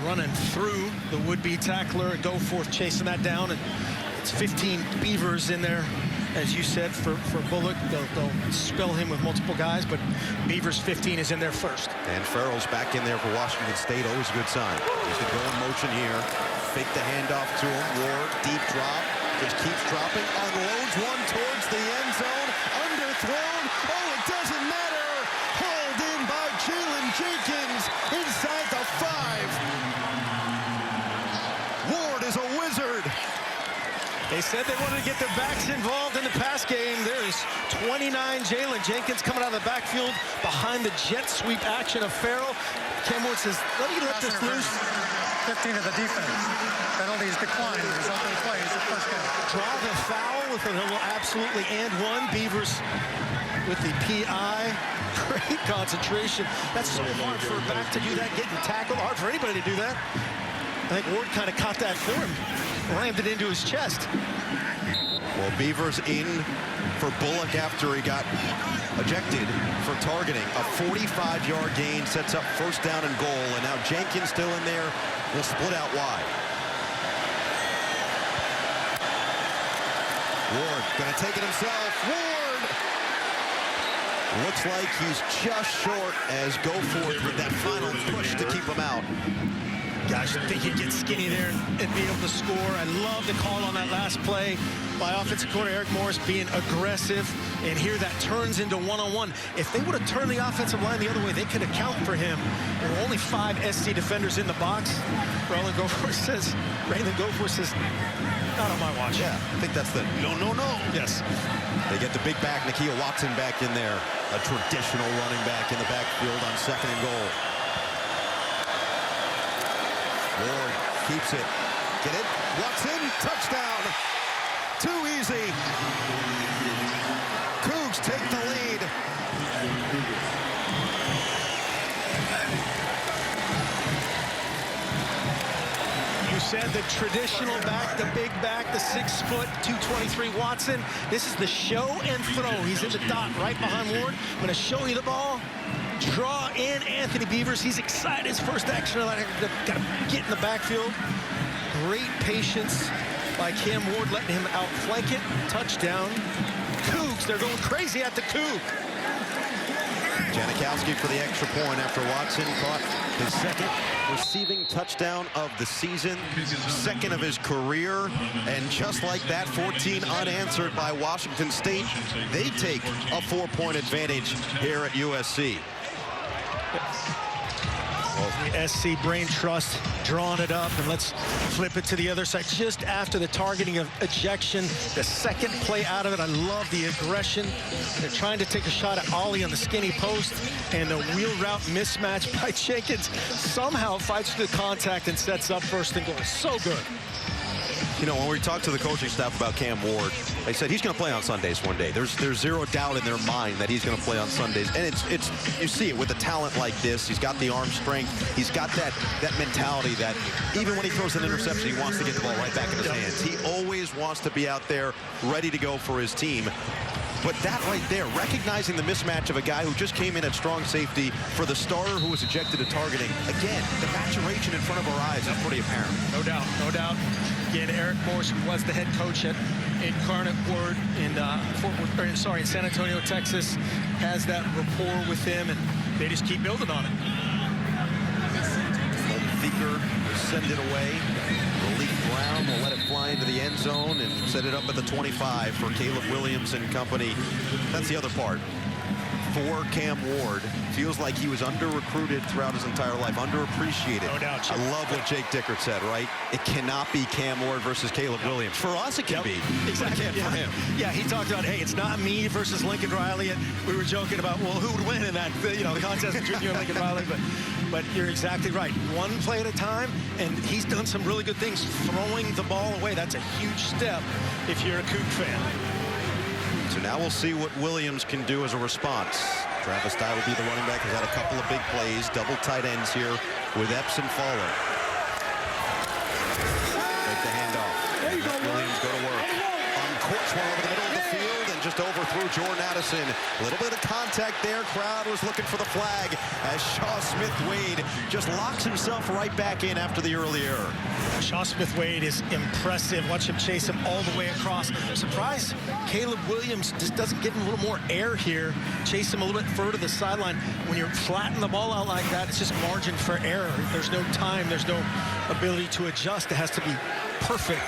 running through the would-be tackler. Goforth chasing that down, and it's 15 Beavers in there. As you said, for Bullock, they'll spell him with multiple guys, but Beavers 15 is in there first. And Farrell's back in there for Washington State, always a good sign. He's going to go in motion here, fake the handoff to him, Ward, deep drop, just keeps dropping, unloads one towards the end zone, underthrown, oh, it doesn't matter, hauled in by Jalen Jenkins inside the 5. Ward is a wizard. They said they wanted to get their backs involved in the pass game. There's 29 Jalen Jenkins coming out of the backfield behind the jet sweep action of Farrell. Cam Ward says, let this loose. 15 of the defense. Penalties declined. The resulting play is a first down. Draw the foul with a little absolutely and one. Beavers with the PI. Great concentration. That's so hard for a back to do that, getting tackled. Hard for anybody to do that. I think Ward kind of caught that for him. Rammed it into his chest. Well, Beavers in for Bullock after he got ejected for targeting. A 45-yard gain sets up first down and goal, and now Jenkins still in there. Will split out wide. Ward gonna take it himself. Ward! Looks like he's just short as Goforth with that final push to keep him out. Gosh, I think he'd get skinny there and be able to score. I love the call on that last play by offensive coordinator Eric Morris being aggressive. And here that turns into one-on-one. If they would have turned the offensive line the other way, they could account for him. There were only 5 SC defenders in the box. Raylan Goforth says, not on my watch. Yeah, I think that's the no. Yes. They get the big back, Nakia Watson, back in there. A traditional running back in the backfield on second and goal. Ward keeps it. Get it? Watson, touchdown. Too easy. Cougs take the lead. said, the traditional back, the big back, the 6 foot, 223 Watson. This is the show and throw. He's in the dot right behind Ward. I'm going to show you the ball. Draw in Anthony Beavers. He's excited. His first action. Got to get in the backfield. Great patience by Cam Ward, letting him outflank it. Touchdown. Cougs, they're going crazy at the Coug. Janikowski for the extra point after Watson caught his second receiving touchdown of the season, second of his career, and just like that, 14 unanswered by Washington State. They take a 4-point advantage here at USC. The SC Brain Trust drawing it up, and let's flip it to the other side. Just after the targeting of ejection, the second play out of it, I love the aggression. They're trying to take a shot at Ollie on the skinny post, and the wheel route mismatch by Jenkins somehow fights through the contact and sets up first and goal. So good. You know, when we talked to the coaching staff about Cam Ward, they said he's going to play on Sundays one day. There's zero doubt in their mind that he's going to play on Sundays. And it's you see it with a talent like this. He's got the arm strength. He's got that mentality that even when he throws an interception, he wants to get the ball right back in his hands. He always wants to be out there ready to go for his team. But that right there, recognizing the mismatch of a guy who just came in at strong safety for the starter who was ejected to targeting, again, the maturation in front of our eyes is pretty apparent. No doubt, no doubt. Again, Eric Morris, who was the head coach at Incarnate Word in in San Antonio, Texas, has that rapport with him, and they just keep building on it. Beaker will send it away. Malik Brown will let it fly into the end zone and set it up at the 25 for Caleb Williams and company. That's the other part. For Cam Ward, feels like he was under-recruited throughout his entire life, underappreciated. No doubt. I love what Jake Dickert said, right? It cannot be Cam Ward versus Caleb Williams. For us, it can be. Exactly. For him. Yeah, he talked about, hey, it's not me versus Lincoln Riley. And we were joking about, well, who would win in that, the contest between you and Lincoln Riley. But you're exactly right. One play at a time, and he's done some really good things. Throwing the ball away, that's a huge step if you're a Coug fan. So now we'll see what Williams can do as a response. Travis Dye will be the running back. He's had a couple of big plays, double tight ends here with Epps and Fowler. Make the handoff. Let Williams go to work. On course, one over the middle of the field and just overthrew Jordan Addison. A little bit of contact there. Crowd was looking for the flag as Shaw Smith-Wade just locks himself right back in after the early error. Shaw Smith-Wade is impressive. Watch him chase him all the way across. I'm surprised Caleb Williams just doesn't give him a little more air here. Chase him a little bit further to the sideline. When you're flattening the ball out like that, it's just margin for error. There's no time. There's no ability to adjust. It has to be perfect.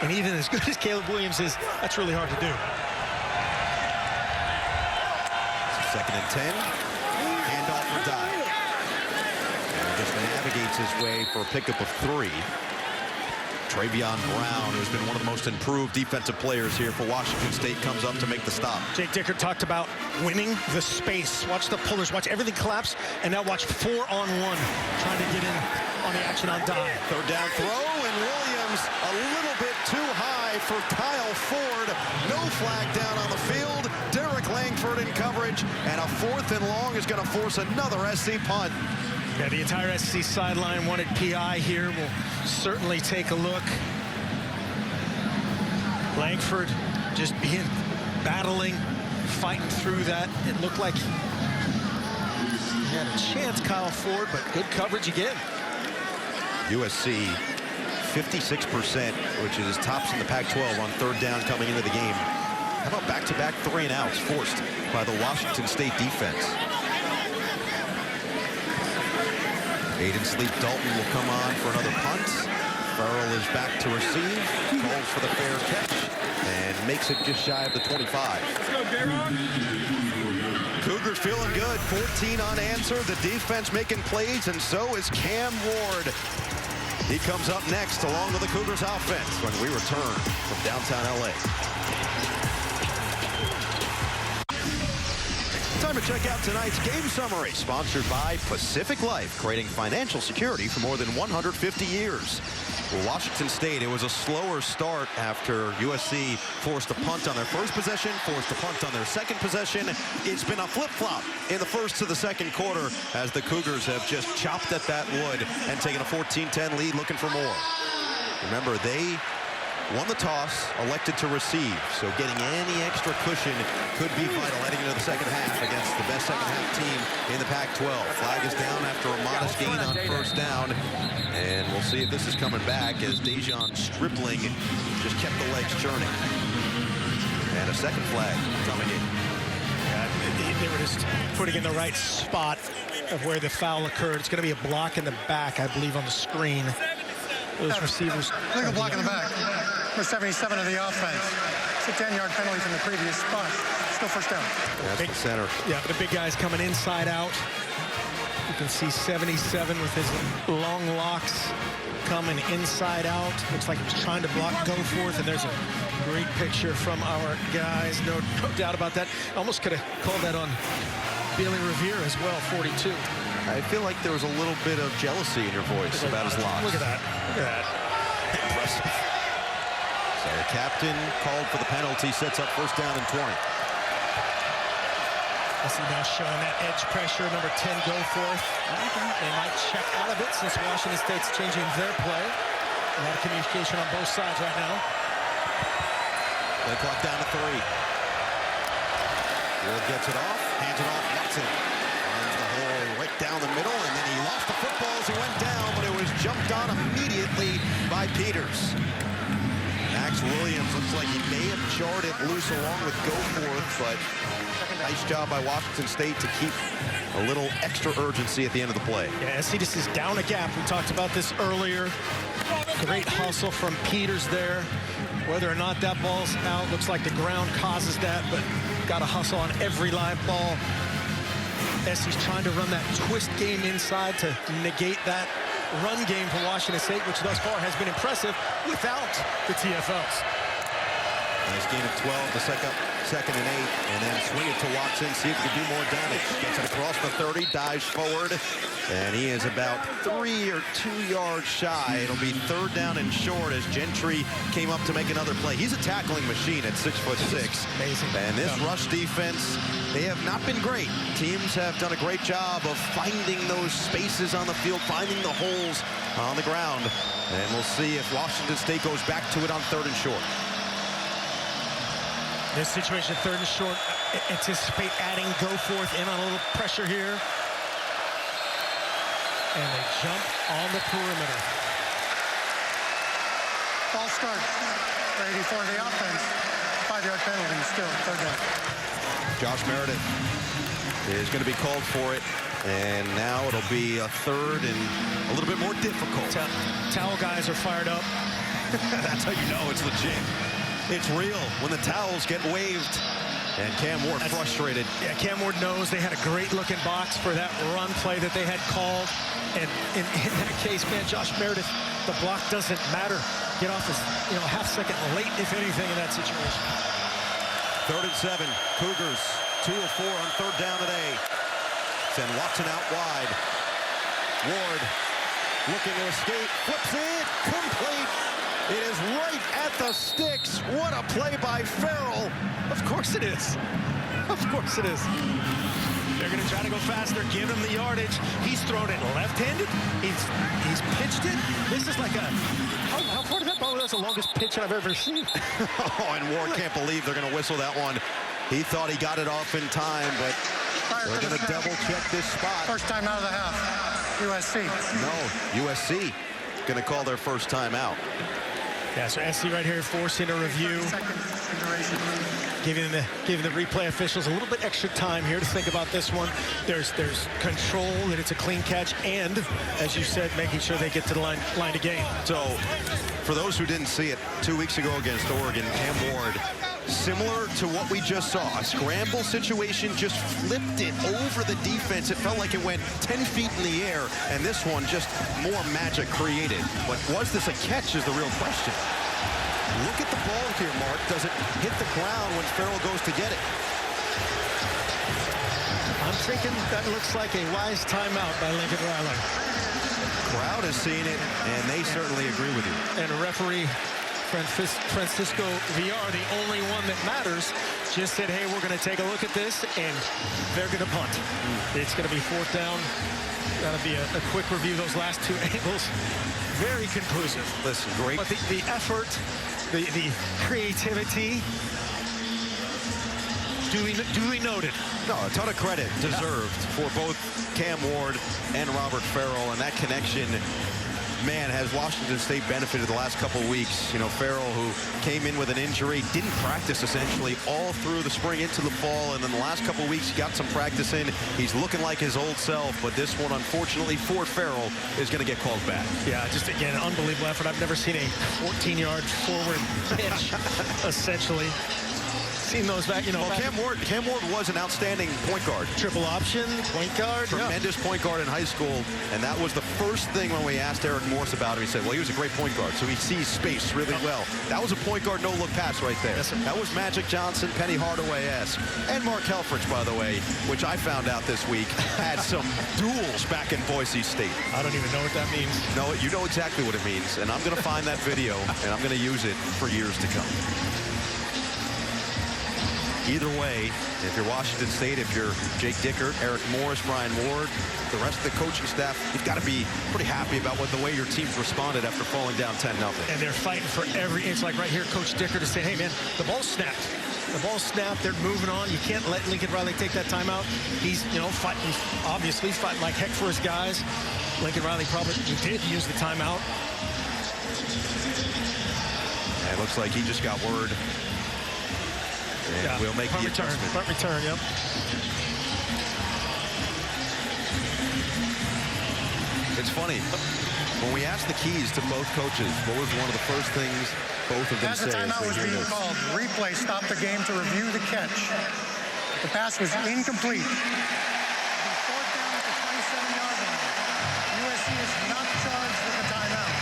And even as good as Caleb Williams is, that's really hard to do. Second and 10. Handoff for Dye. And just navigates his way for a pickup of 3. Travion Brown, who's been one of the most improved defensive players here for Washington State, comes up to make the stop. Jake Dickert talked about winning the space. Watch the pullers, watch everything collapse, and now watch 4-on-1, trying to get in on the action on Dye. Third down throw, and Williams a little bit too high for Kyle Ford. No flag down on the field. Derek Langford in coverage, and a 4th and long is going to force another SC punt. Yeah, the entire SC sideline wanted PI here. We'll certainly take a look. Langford just battling, fighting through that. It looked like he had a chance, Kyle Ford, but good coverage again. USC 56%, which is tops in the Pac-12 on third down coming into the game. How about back-to-back 3-and-outs forced by the Washington State defense? Aiden Sleep-Dalton will come on for another punt. Farrell is back to receive, calls for the fair catch, and makes it just shy of the 25. Let's go, J-Rock. Cougars feeling good. 14 unanswered. The defense making plays, and so is Cam Ward. He comes up next along with the Cougars offense when we return from downtown LA. Time to check out tonight's game summary, sponsored by Pacific Life, creating financial security for more than 150 years. For Washington State, it was a slower start after USC forced a punt on their first possession, forced a punt on their second possession. It's been a flip-flop in the first to the second quarter as the Cougars have just chopped at that wood and taken a 14-10 lead, looking for more. Remember, they won the toss, elected to receive. So getting any extra cushion could be vital heading into the second half against the best second half team in the Pac-12. Flag is down after a modest gain on first down. And we'll see if this is coming back as Dejon Stripling just kept the legs churning. And a second flag coming in. They were just putting in the right spot of where the foul occurred. It's going to be a block in the back, I believe, on the screen. Those receivers. Legal block in the back. For 77 of the offense. It's a 10-yard penalty from the previous spot. Still first down. That's the center. Yeah, the big guy's coming inside out. You can see 77 with his long locks coming inside out. Looks like he's trying to block Goforth, and there's a great picture from our guys. No doubt about that. Almost could have called that on Bailey Revere as well, 42. I feel like there was a little bit of jealousy in your voice about his loss. Look at that. Look at that. Impressive. So the captain called for the penalty, sets up first down and 20. I see now showing that edge pressure, number 10, Goforth. They might check out of it since Washington State's changing their play. A lot of communication on both sides right now. Play clock down to 3. Ward gets it off, hands it off, Watson. Finds the hole right down the middle, and then he lost the football as he went down, but it was jumped on immediately by Peters. Max Williams looks like he may have jarred it loose along with Goforth, but nice job by Washington State to keep a little extra urgency at the end of the play. Yeah, see, this is down a gap. We talked about this earlier. Great hustle from Peters there. Whether or not that ball's out, looks like the ground causes that, but got to hustle on every live ball. SC's trying to run that twist game inside to negate that run game for Washington State, which thus far has been impressive without the TFLs. Nice gain of 12 to second and 8, and then swing it to Watson, see if he can do more damage. Gets it across the 30, dives forward, and he is about 3 or 2 yards shy. It'll be third down and short as Gentry came up to make another play. He's a tackling machine at 6'6". Amazing. And this rush defense, they have not been great. Teams have done a great job of finding those spaces on the field, finding the holes on the ground. And we'll see if Washington State goes back to it on third and short. This situation, third and short, anticipate adding Goforth in on a little pressure here. And they jump on the perimeter. Ball start. Ready for the offense. 5-yard penalty still, third down. Josh Meredith is going to be called for it. And now it'll be a third and a little bit more difficult. Towel guys are fired up. That's how you know it's legit. It's real when the towels get waved. And Cam Ward frustrated. Yeah, Cam Ward knows they had a great-looking box for that run play that they had called. And in that case, man, Josh Meredith, the block doesn't matter. Get off this, half second late, if anything, in that situation. 3rd and 7. Cougars 2 of 4 on third down today. Send Watson out wide. Ward looking to escape. Flips it. Complete. It is right at the sticks. What a play by Farrell. Of course it is. Of course it is. They're going to try to go faster, give him the yardage. He's thrown it left-handed. He's pitched it. This is like a... How far did that ball? That's the longest pitch I've ever seen. And Ward can't believe they're going to whistle that one. He thought he got it off in time, but they're going to double-check this spot. First time out of the half. USC. No, USC going to call their first time out. Yeah, so SC right here forcing a review, giving the replay officials a little bit extra time here to think about this one. There's control, that it's a clean catch, and, as you said, making sure they get to the line of game. So, for those who didn't see it, 2 weeks ago against Oregon, Cam Ward, similar to what we just saw, a scramble situation, just flipped it over the defense. It felt like it went 10 feet in the air, and this one just more magic created. But was this a catch is the real question. Look at the ball here, Mark. Does it hit the ground when Farrell goes to get it? I'm thinking that looks like a wise timeout by Lincoln Riley. Crowd has seen it, and they certainly agree with you. And referee Francisco Villar, the only one that matters, just said, hey, we're going to take a look at this, and they're going to punt. It's going to be fourth down That'll be a quick review of those last two angles. Very conclusive. Listen, great. But the effort, the creativity, duly noted. No, a ton of credit deserved for both Cam Ward and Robert Farrell, and that connection, man, has Washington State benefited the last couple of weeks. You know, Farrell, who came in with an injury, didn't practice essentially all through the spring into the fall, and then the last couple of weeks he got some practice in. He's looking like his old self, but this one, unfortunately, for Farrell, is going to get called back. Yeah, just again, an unbelievable effort. I've never seen a 14-yard forward pitch, essentially. Seen those back, you know. Well, Cam Ward was an outstanding point guard. Triple option, point guard. Tremendous point guard in high school, and that was the first thing when we asked Eric Morse about him. He said, well, he was a great point guard, so he sees space really well. That was a point guard no-look pass right there. Yes, sir. That was Magic Johnson, Penny Hardaway-esque. And Mark Helfrich, by the way, which I found out this week, had some duels back in Boise State. I don't even know what that means. No, you know exactly what it means, and I'm going to find that video, and I'm going to use it for years to come. Either way, if you're Washington State, if you're Jake Dickert, Eric Morris, Brian Ward, the rest of the coaching staff, you've got to be pretty happy about the way your team's responded after falling down 10-0. And they're fighting for every inch. Like right here, Coach Dickert is saying, hey, man, the ball snapped. The ball snapped. They're moving on. You can't let Lincoln Riley take that timeout. He's, you know, fighting, obviously, fighting like heck for his guys. Lincoln Riley probably did use the timeout. And it looks like he just got word. And yeah, we'll make the adjustment. Punt return, yep. It's funny. When we asked the keys to both coaches, what was one of the first things both of them As said? the timeout was being called, replay stopped the game to review the catch. The pass was incomplete. Fourth down at the 27-yard line. USC is not charged with the timeout.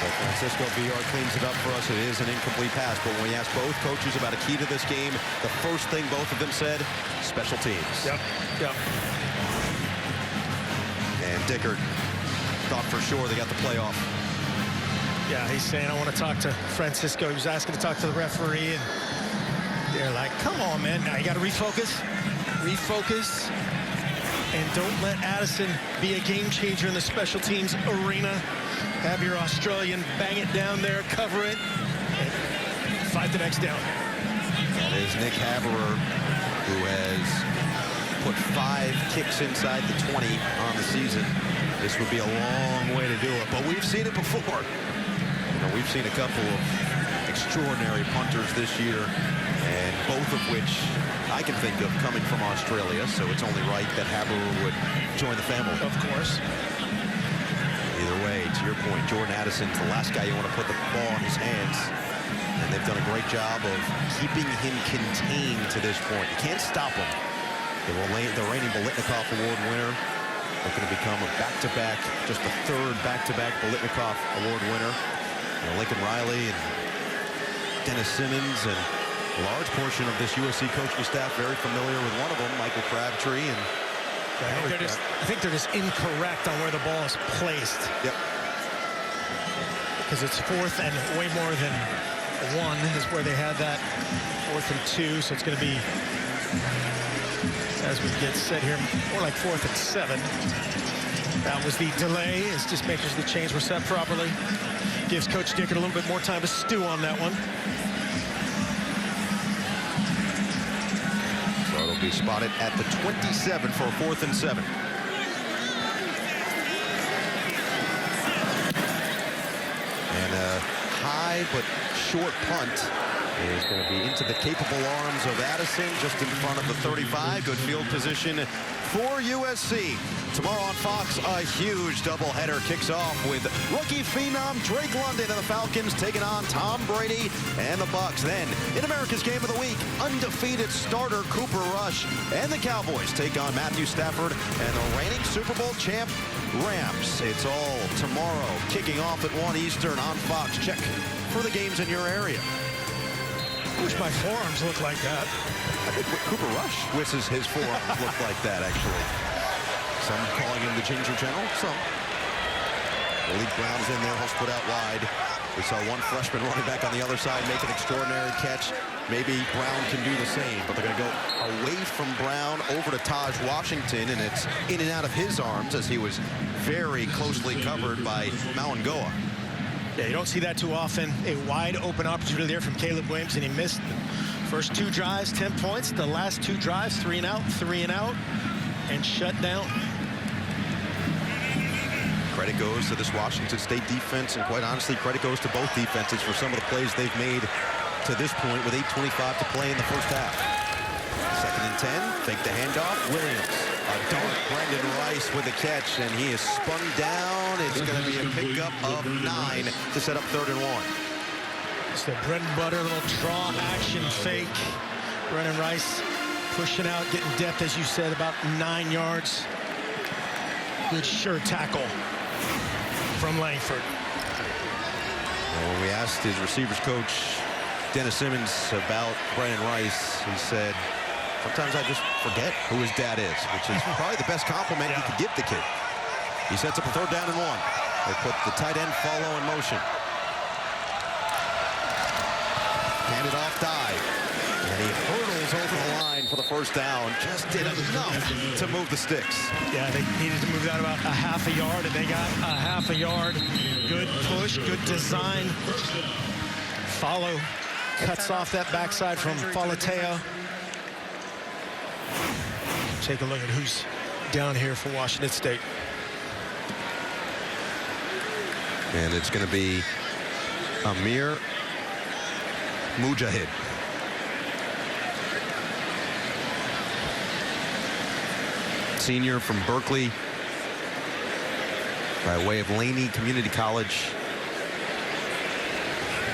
So Francisco VR cleans it up for us. It is an incomplete pass, but when we asked both coaches about a key to this game, the first thing both of them said, special teams. Yep, yep. And Dickert thought for sure they got the playoff. Yeah, he's saying, I want to talk to Francisco. He was asking to talk to the referee, and they're like, come on, man. Now you got to refocus, and don't let Addison be a game changer in the special teams arena. Have your Australian bang it down there, cover it, and fight the next down. That is Nick Haberer, who has put 5 kicks inside the 20 on the season. This would be a long way to do it, but we've seen it before. You know, we've seen a couple of extraordinary punters this year, and both of which I can think of coming from Australia, so it's only right that Haberer would join the family. Of course. Either way, to your point, Jordan Addison's the last guy you want to put the ball in his hands, and they've done a great job of keeping him contained to this point. You can't stop him. The reigning Bolitnikoff Award winner, looking to become a back-to-back, just the third back-to-back Bolitnikoff Award winner. You know, Lincoln Riley and Dennis Simmons, and a large portion of this USC coaching staff very familiar with one of them, Michael Crabtree. And I think they're just incorrect on where the ball is placed. Yep. Because it's 4th and way more than 1 is where they had that 4th and 2. So it's going to be, as we get set here, more like 4th and 7. That was the delay. It's just making sure the chains were set properly. Gives Coach Dickert a little bit more time to stew on that one. So it'll be spotted at the 27 for 4th and 7. And a high but short punt is going to be into the capable arms of Addison, just in front of the 35. Good field position for USC. Tomorrow on Fox, a huge doubleheader kicks off with rookie phenom Drake London and the Falcons taking on Tom Brady and the Bucs. Then, in America's Game of the Week, undefeated starter Cooper Rush and the Cowboys take on Matthew Stafford and the reigning Super Bowl champ Rams. It's all tomorrow, kicking off at 1 Eastern on Fox. Check for the games in your area. I wish my forearms looked like that. I think Cooper Rush wishes his forearms looked like that, actually. Some calling him the Ginger General, some. Malik Brown's in there, he'll split out wide. We saw one freshman running back on the other side make an extraordinary catch. Maybe Brown can do the same, but they're going to go away from Brown over to Taj Washington, and it's in and out of his arms as he was very closely covered by Mawangoa. Yeah, you don't see that too often. A wide open opportunity there from Caleb Williams, and he missed the first 2 drives, 10 points. The last 2 drives, 3 and out, and shut down. Credit goes to this Washington State defense, and quite honestly, credit goes to both defenses for some of the plays they've made to this point with 8:25 to play in the first half. 2nd and 10, fake the handoff. Williams, a dart. Brendan Rice with a catch, and he is spun down. It's going to be a pickup of 9 to set up 3rd and 1. It's the bread and butter, little draw action fake. Brendan Rice pushing out, getting depth, as you said, about 9 yards. Good sure tackle from Langford. Well, when we asked his receivers coach, Dennis Simmons, about Brendan Rice, he said, sometimes I just forget who his dad is, which is probably the best compliment you could give the kid. He sets up a 3rd down and 1. They put the tight end follow in motion. Hand it off dive. And he hurdles over the line for the 1st down. Just did enough to move the sticks. Yeah, they needed to move that about a half a yard, and they got a half a yard. Good push, good design. Follow cuts off that backside from Falateo. Take a look at who's down here for Washington State. And it's going to be Amir Mujahid. Senior from Berkeley by way of Laney Community College.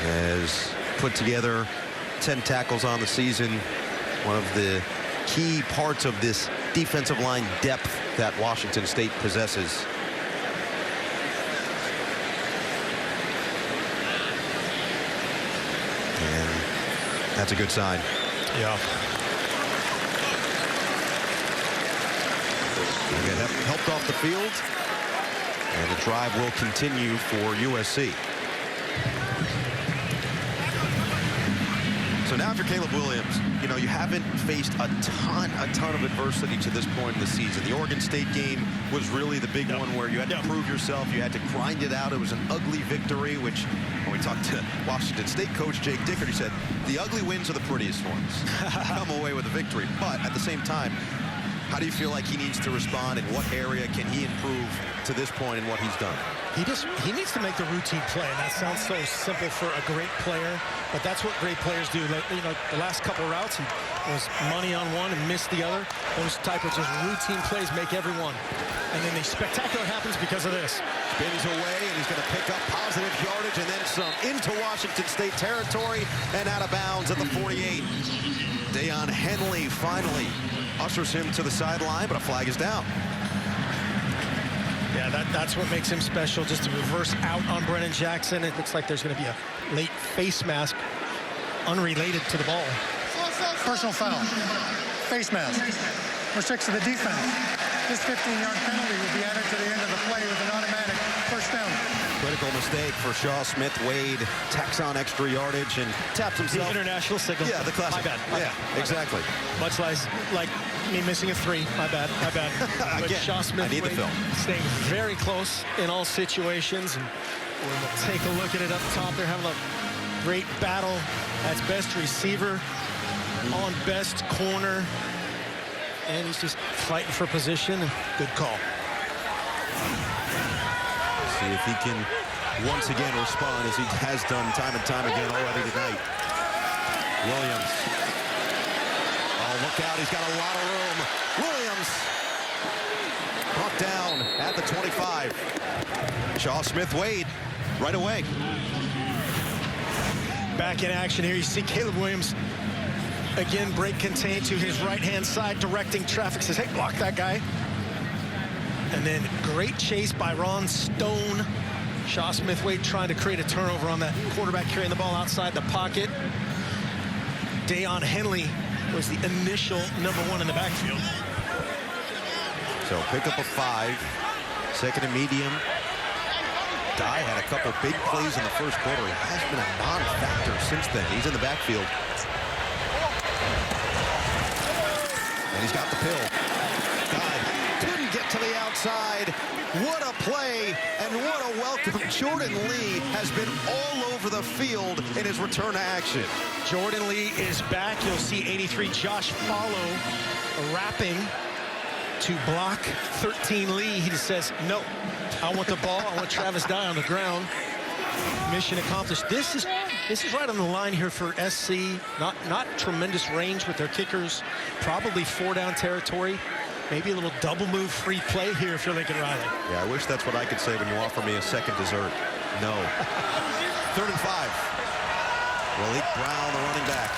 Has put together 10 tackles on the season. One of the key parts of this defensive line depth that Washington State possesses. And that's a good sign. Yeah. They get helped off the field, and the drive will continue for USC. So now after Caleb Williams, you know, you haven't faced a ton of adversity to this point in the season. The Oregon State game was really the big one where you had to prove yourself. You had to grind it out. It was an ugly victory, which when we talked to Washington State coach Jake Dickert, he said, the ugly wins are the prettiest ones. Come away with a victory. But at the same time, how do you feel like he needs to respond? In what area can he improve to this point in what he's done? He needs to make the routine play, and that sounds so simple for a great player, but that's what great players do. Like, you know, the last couple of routes, he was money on one and missed the other. Those type of just routine plays make every one. And then the spectacular happens because of this. Spins away, and he's going to pick up positive yardage and then some into Washington State territory and out of bounds at the 48. Deion Henley finally ushers him to the sideline, but a flag is down. Yeah, that's what makes him special, just to reverse out on Brennan Jackson. It looks like there's going to be a late face mask unrelated to the ball. Personal foul. Face mask. Number 6 of the defense. This 15-yard penalty will be added to the end of the play with an automatic 1st down. Critical mistake for Shaw Smith. Wade tacks on extra yardage and taps himself. The international signal. Yeah, the classic. My bad. Yeah, exactly. Much like me missing a 3. My bad. But Again, Shaw Smith, I need the film. Staying very close in all situations. And we'll take a look at it up top. They're having a great battle. That's best receiver on best corner. And he's just fighting for position. Good call. See if he can once again respond as he has done time and time again already tonight. Williams. Oh, look out. He's got a lot of room. Williams. Brought down at the 25. Shaw Smith Wade right away. Back in action here. You see Caleb Williams again break contain to his right-hand side, directing traffic. Says, hey, block that guy. And then great chase by Ron Stone. Shaw Smith Wade trying to create a turnover on that quarterback carrying the ball outside the pocket. Deion Henley was the initial #1 in the backfield. So pick up a 5. 2nd and medium. Dye had a couple big plays in the first quarter. He has been a non-factor since then. He's in the backfield. And he's got the pill. Dye couldn't get to the outside. What a play and what a welcome. Jordan Lee has been all over the field in his return to action. Jordan Lee is back. You'll see 83 Josh Follow wrapping to block 13 Lee. He just says, no, I want the ball. I want Travis Dye on the ground. Mission accomplished. This is right on the line here for SC. Not tremendous range with their kickers. Probably 4-down territory. Maybe a little double move free play here if you're Lincoln Riley. Yeah, I wish that's what I could say when you offer me a second dessert. No. 3rd and 5. Malik Brown, the running back.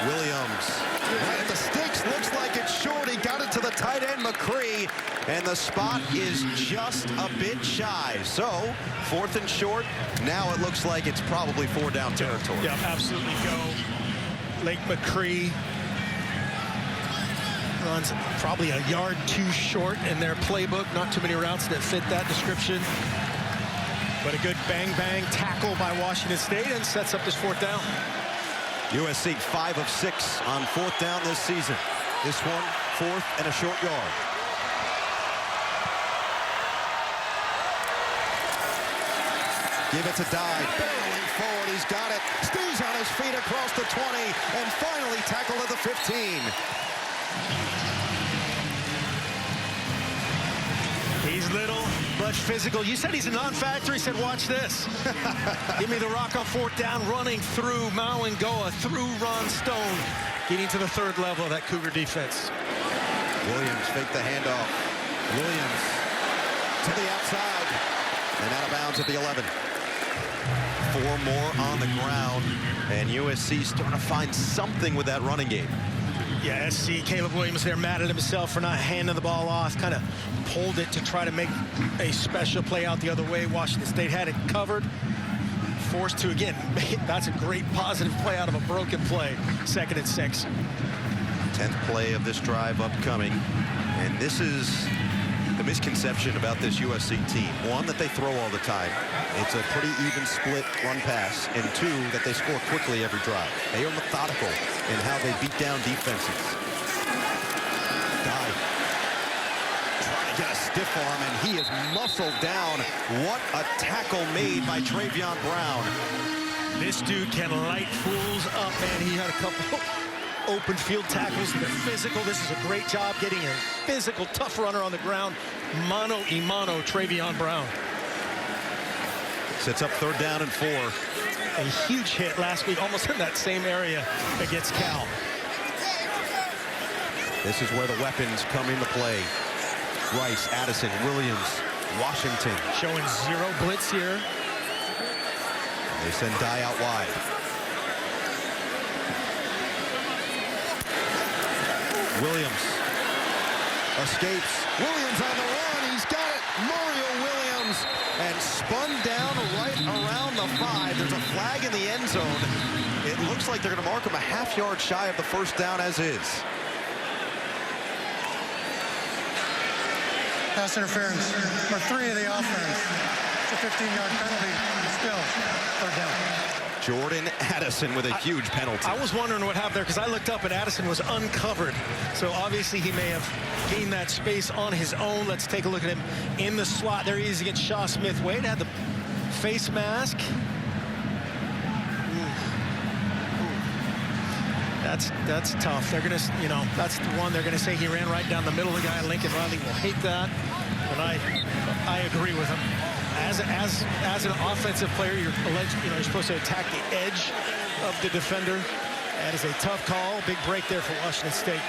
Williams. Right at the sticks. Looks like it's short. He got it to the tight end, McCree. And the spot is just a bit shy. So, 4th and short. Now it looks like it's probably 4-down territory. Yeah, absolutely go. Lake McCree runs probably a yard too short in their playbook. Not too many routes that fit that description. But a good bang-bang tackle by Washington State and sets up this 4th down. USC 5 of 6 on 4th down this season. This one, 4th and a short yard. Give it to Dye. Barreling forward. He's got it. Stays on his feet across the 20 and finally tackled at the 15. He's little but physical. You said he's a non-factor. He said, watch this. Give me the rock on 4th down, running through Mawangoa, through Ron Stone, getting to the 3rd level of that Cougar defense. Williams faked the handoff. Williams to the outside and out of bounds at the 11. 4 more on the ground, and USC starting to find something with that running game. Yeah, SC, Caleb Williams there mad at himself for not handing the ball off. Kind of pulled it to try to make a special play out the other way. Washington State had it covered. Forced to, again, that's a great positive play out of a broken play. 2nd and 6. 10th play of this drive upcoming. And this is the misconception about this USC team. 1, that they throw all the time. It's a pretty even split run pass. And 2, that they score quickly every drive. They are methodical in how they beat down defenses. Dye trying to get a stiff arm, and he is muscled down. What a tackle made by Travion Brown. This dude can light fools up, man. He had a couple open field tackles. They're physical. This is a great job getting a physical, tough runner on the ground. Mano y mano, Travion Brown. Sets up 3rd down and 4. A huge hit last week, almost in that same area against Cal. This is where the weapons come into play. Rice, Addison, Williams, Washington. Showing 0 blitz here. They send Dye out wide. Williams escapes. Williams on the run. He's got it. Mario Williams. And spun down right around the 5. There's a flag in the end zone. It looks like they're going to mark him a half yard shy of the 1st down as is. Pass interference. For 3 of the offense. It's a 15-yard penalty. Still, 3rd down. Jordan Addison with a huge penalty. I was wondering what happened there because I looked up and Addison was uncovered. So obviously he may have gained that space on his own. Let's take a look at him in the slot. There he is against Shaw Smith. Wade had the face mask. That's tough. They're going to, that's the one they're going to say he ran right down the middle of the guy. Lincoln Riley will hate that. But I agree with him. As an offensive player, you're supposed to attack the edge of the defender. That is a tough call. Big break there for Washington State.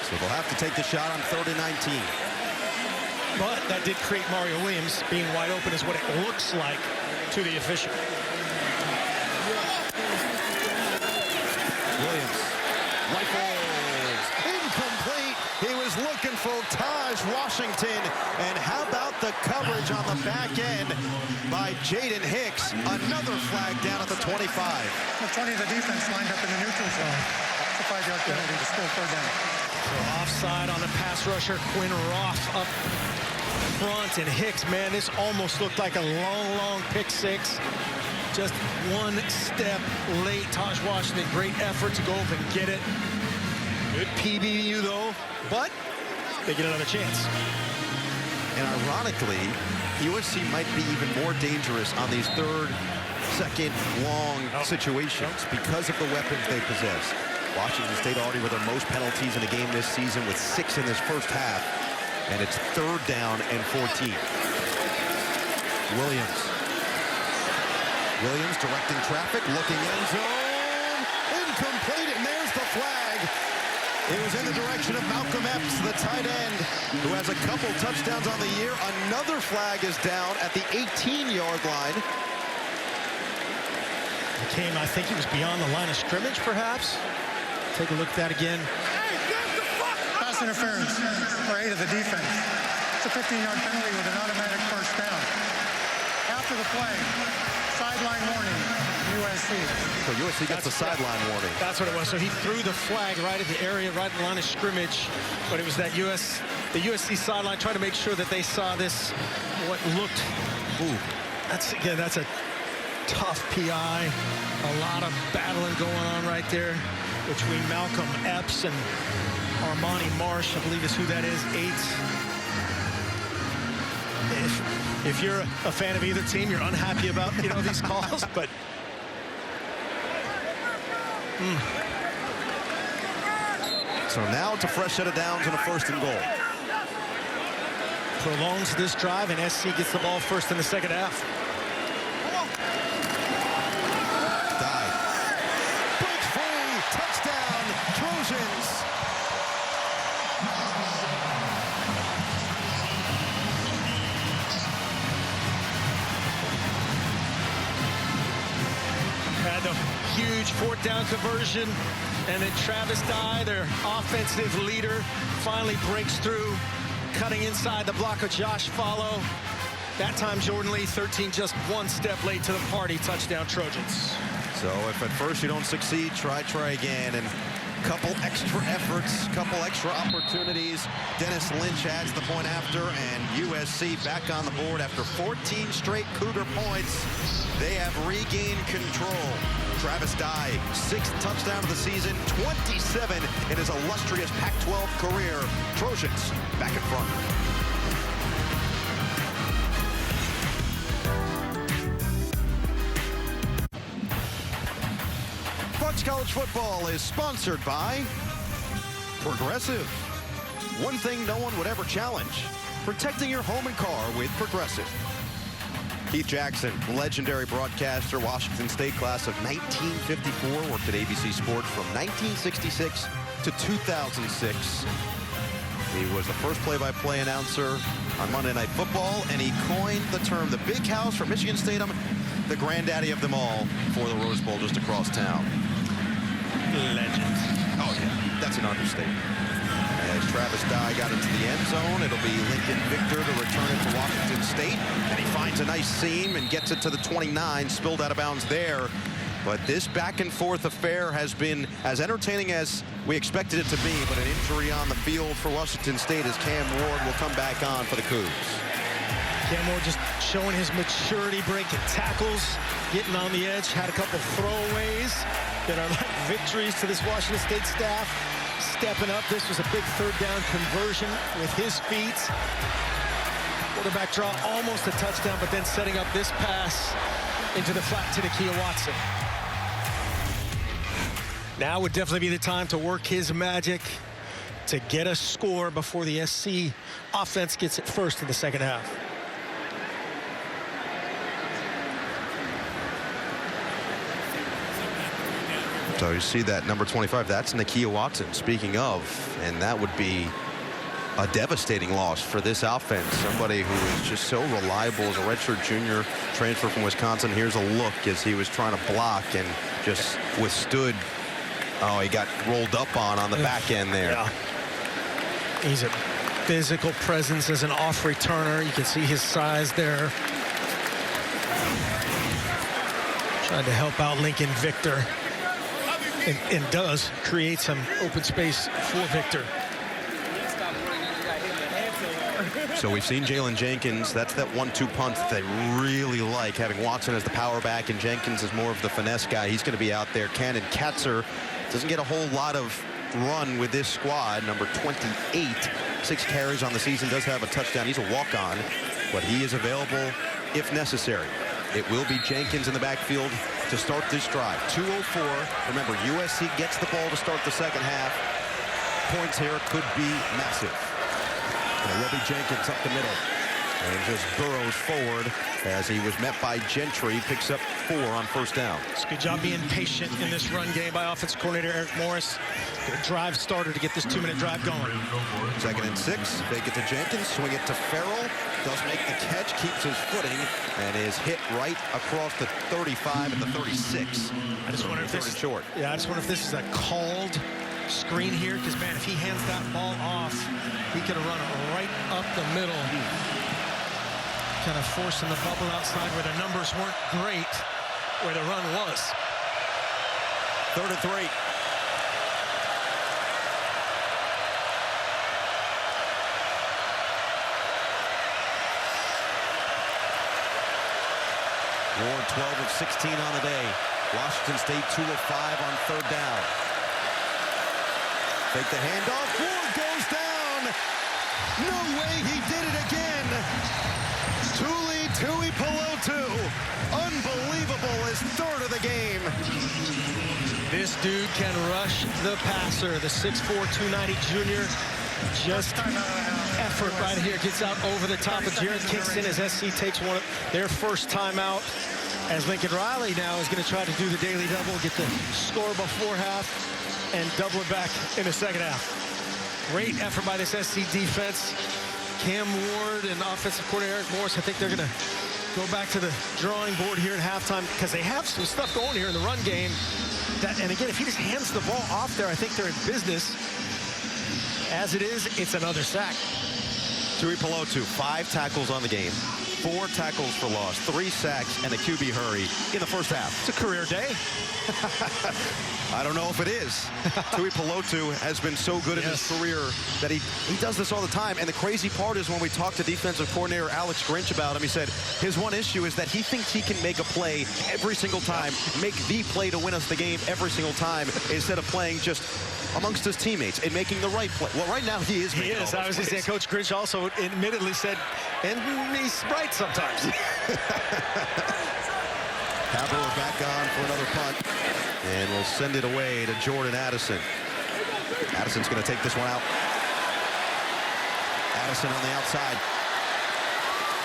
So they'll have to take the shot on 3rd and 19. But that did create Mario Williams being wide open is what it looks like to the official. Williams rifles incomplete. He was looking for Taj Washington, and how about the coverage on the back end by Jaden Hicks? Another flag down at the 25. The 20 of the defense lined up in the neutral zone. It's a 5-yard penalty to still 3rd down. So offside on the pass rusher. Quinn Roth up front, and Hicks, man, this almost looked like a long pick six. Just one step late. Taj Washington, great effort to go up and get it. Good PBU, though, but they get another chance. And ironically, USC might be even more dangerous on these third, second, long situations because of the weapons they possess. Washington State already with their most penalties in a game this season with 6 in this first half. And it's 3rd down and 14. Williams directing traffic, looking end zone. Incomplete, and there's the flag. It was in the direction of Malcolm Epps, the tight end, who has a couple touchdowns on the year. Another flag is down at the 18-yard line. Came, I think he was beyond the line of scrimmage, perhaps. Take a look at that again. Pass interference for 8 of the defense. It's a 15-yard penalty with an automatic first down. After the play, sideline warning, USC. So USC gets a sideline warning. That's what it was. So he threw the flag right at the area, right at the line of scrimmage. But it was that the USC sideline trying to make sure that they saw this, what looked. Ooh, that's a tough PI. A lot of battling going on right there between Malcolm Epps and Armani Marsh, I believe is who that is, 8. If you're a fan of either team, you're unhappy about, these calls, but So now it's a fresh set of downs and a 1st and goal. Prolongs this drive, and SC gets the ball first in the second half. Dye. Breaks free. Touchdown, Trojans. Had a huge 4th down conversion, and then Travis Dye, their offensive leader, finally breaks through, cutting inside the block of Josh Follow. That time Jordan Lee, 13, just one step late to the party. Touchdown Trojans. So if at first you don't succeed, try again. And couple extra efforts, couple extra opportunities. Dennis Lynch adds the point after, and USC back on the board after 14 straight Cougar points. They have regained control. Travis Dye, 6th touchdown of the season, 27 in his illustrious Pac-12 career. Trojans back in front. Fox College Football is sponsored by Progressive. One thing no one would ever challenge: protecting your home and car with Progressive. Keith Jackson, legendary broadcaster, Washington State class of 1954, worked at ABC Sports from 1966 to 2006. He was the first play-by-play announcer on Monday Night Football, and he coined the term the Big House for Michigan State, the granddaddy of them all, for the Rose Bowl just across town. Legend. Oh, yeah, that's an understatement. As Travis Dye got into the end zone, it'll be Lincoln Victor to return it to Washington State. And he finds a nice seam and gets it to the 29, spilled out of bounds there. But this back-and-forth affair has been as entertaining as we expected it to be, but an injury on the field for Washington State as Cam Ward will come back on for the Cougs. Cam Ward just showing his maturity, breaking tackles, getting on the edge, had a couple throwaways that are like victories to this Washington State staff. Stepping up, this was a big 3rd down conversion with his feet. Quarterback draw, almost a touchdown, but then setting up this pass into the flat to Nakia Watson. Now would definitely be the time to work his magic to get a score before the SC offense gets it first in the second half. So you see that number 25, that's Nakia Watson, speaking of, and that would be a devastating loss for this offense. Somebody who is just so reliable as a redshirt junior, transfer from Wisconsin. Here's a look as he was trying to block and just withstood. Oh, he got rolled up on the back end there. Yeah. He's a physical presence as an off returner. You can see his size there. Trying to help out Lincoln Victor. And does create some open space for Victor. So we've seen Jalen Jenkins. That's that 1-2 punt that they really like, having Watson as the power back and Jenkins is more of the finesse guy. He's going to be out there. Cannon Katzer doesn't get a whole lot of run with this squad. Number 28, 6 carries on the season, does have a touchdown. He's a walk-on, but he is available if necessary. It will be Jenkins in the backfield to start this drive. 2:04. Remember, USC gets the ball to start the second half. Points here could be massive. And it will be Jenkins up the middle. And just burrows forward as he was met by Gentry. Picks up 4 on first down. It's a good job being patient in this run game by offensive coordinator Eric Morris. Good drive starter to get this 2-minute drive going. 2nd and 6. Fake it to Jenkins. Swing it to Farrell. Does make the catch. Keeps his footing. And is hit right across the 35 and the 36. I just wonder if this is short. Yeah, I just wonder if this is a called screen here. Because, man, if he hands that ball off, he could have run right up the middle. Kind of forcing the bubble outside where the numbers weren't great, where the run was. 3rd and 3. Ward 12 of 16 on the day. Washington State 2 of 5 on 3rd down. Fake the handoff. Ward goes down. No way, he did it again. Tui Pelotu. Unbelievable, his 3rd of the game. This dude can rush the passer. The 6'4", 290 junior. Just effort right here. Gets out over the top of Jared Kingston as SC takes their first timeout. As Lincoln Riley now is going to try to do the daily double, get the score before half, and double it back in the second half. Great effort by this SC defense. Cam Ward and offensive coordinator Eric Morris, I think they're going to go back to the drawing board here at halftime because they have some stuff going here in the run game. And again, if he just hands the ball off there, I think they're in business. As it is, it's another sack. Tui Pelotu, 5 tackles on the game, 4 tackles for loss, 3 sacks, and a QB hurry in the first half. It's a career day. I don't know if it is. Tui Pelotu has been so good in his career that he does this all the time. And the crazy part is when we talked to defensive coordinator Alex Grinch about him, he said his one issue is that he thinks he can make a play every single time, make the play to win us the game every single time, instead of playing just amongst his teammates and making the right play. Well, right now he is making all those I was going to say, Coach Grinch also admittedly said, and he's right sometimes. Haber back on for another punt, and we'll send it away to Jordan Addison. Addison's going to take this one out. Addison on the outside.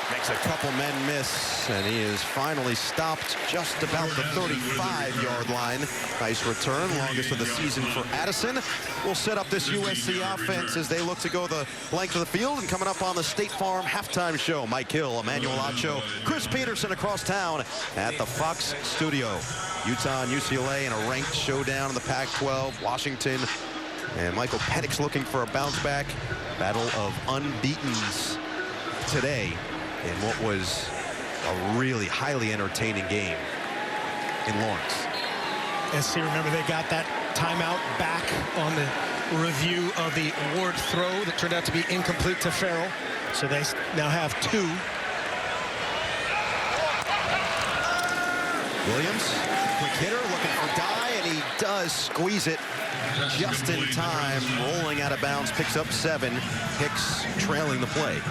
Makes a couple men miss, and he is finally stopped just about the 35-yard line. Nice return, longest of the season for Addison. We'll set up this USC offense as they look to go the length of the field. And coming up on the State Farm halftime show, Mike Hill, Emmanuel Acho, Chris Peterson across town at the Fox Studio. Utah and UCLA in a ranked showdown in the Pac-12. Washington and Michael Penix looking for a bounce back. Battle of unbeatens today in what was a really highly entertaining game in Lawrence. SC, remember, they got that timeout back on the review of the Ward throw that turned out to be incomplete to Farrell. So they now have 2. Williams, quick hitter, looking for Die, and he does squeeze it just in time. Rolling out of bounds, picks up 7. Hicks trailing the play.